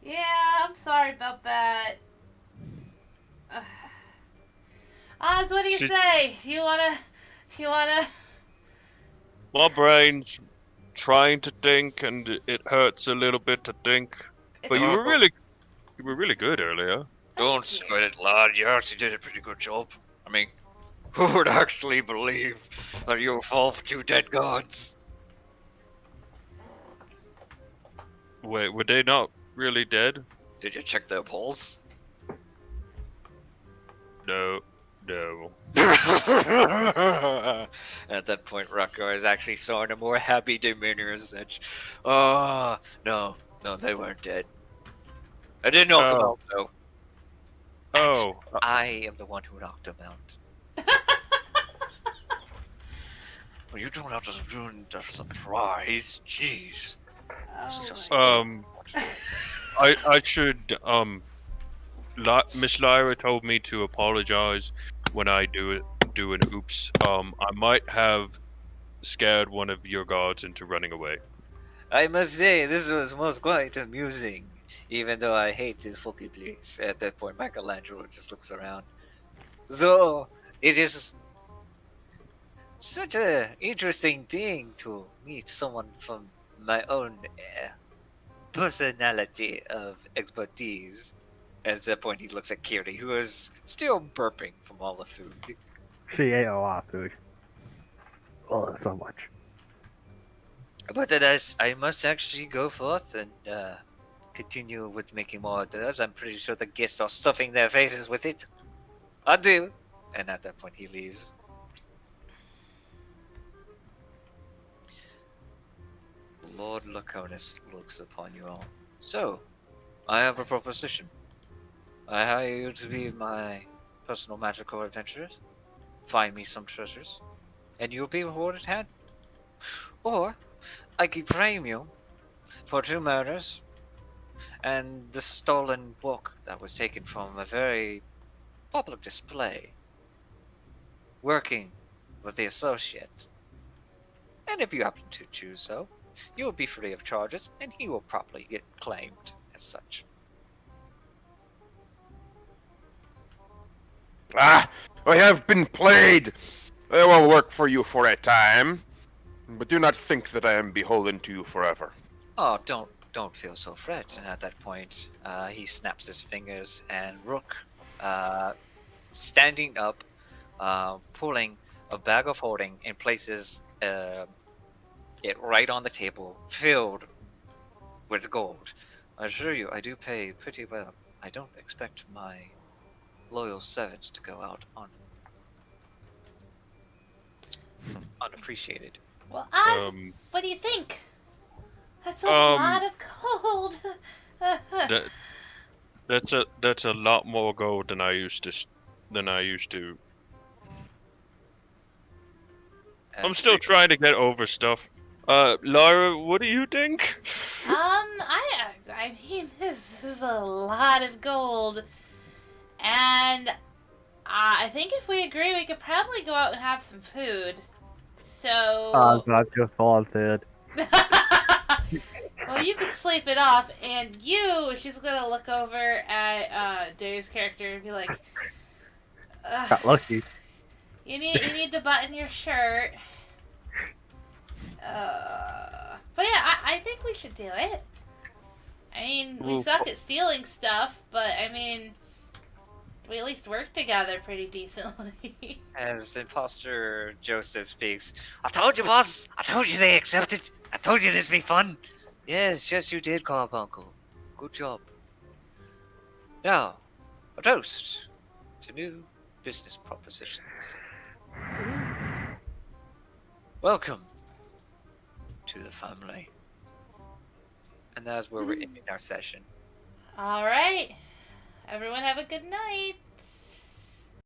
Yeah, I'm sorry about that. Oz, what do you Should- say? Do you wanna My brain's trying to think, and it hurts a little bit to think. But you were really good earlier. Don't sweat it, lad. You actually did a pretty good job. I mean, who would actually believe that you'll fall for two dead gods? Wait, were they not really dead? Did you check their pulse? No. At that point, Rucker is actually showing a more happy demeanor as such. Oh, no, they weren't dead. I didn't knock them Oh. out, though. Oh, I am the one who knocked them out. Well, you don't have to ruin the surprise. Jeez. Oh Just- my- I should Miss Lyra told me to apologize when I do an oops. I might have scared one of your guards into running away. I must say, this was most quite amusing, even though I hate this fucking place. At that point, Michelangelo just looks around. Though, it is such a interesting thing to meet someone from my own personality of expertise. At that point, he looks at Kiri, who is still burping from all the food. She ate a lot of food. Oh, so much. But then I must actually go forth and continue with making more of those. I'm pretty sure the guests are stuffing their faces with it. Adieu. And at that point, he leaves. Lord Laconis looks upon you all. So, I have a proposition. I hire you to be my personal magical adventurers. Find me some treasures, and you'll be rewarded hand. Or, I could frame you for 2 murders and the stolen book that was taken from a very public display, working with the associate. And if you happen to choose so, you will be free of charges, and he will probably get claimed as such. Ah, I have been played. I will work for you for a time, but do not think that I am beholden to you forever. Oh, don't feel so fret. And at that point, he snaps his fingers, and Rook, standing up, pulling a bag of holding and places it right on the table, filled with gold. I assure you, I do pay pretty well. I don't expect my loyal servants to go out unappreciated. Well, Oz, what do you think? That's a lot of gold. That's a lot more gold than I used to. I'm still trying to get over stuff. Lara, what do you think? I mean, this is a lot of gold, and I think if we agree, we could probably go out and have some food. So. Oz not just haunted. Well, you can sleep it off, and she's gonna look over at Dave's character and be like, Got lucky. You need to button your shirt. But yeah, I think we should do it. I mean, we suck at stealing stuff, but I mean, we at least work together pretty decently. As Imposter Joseph speaks, I told you, boss! I told you they accepted! I told you this'd be fun! Yes, you did, Carbuncle. Good job. Now, a toast to new business propositions. Welcome to the family. And that's where we're ending our session. Alright. Everyone have a good night.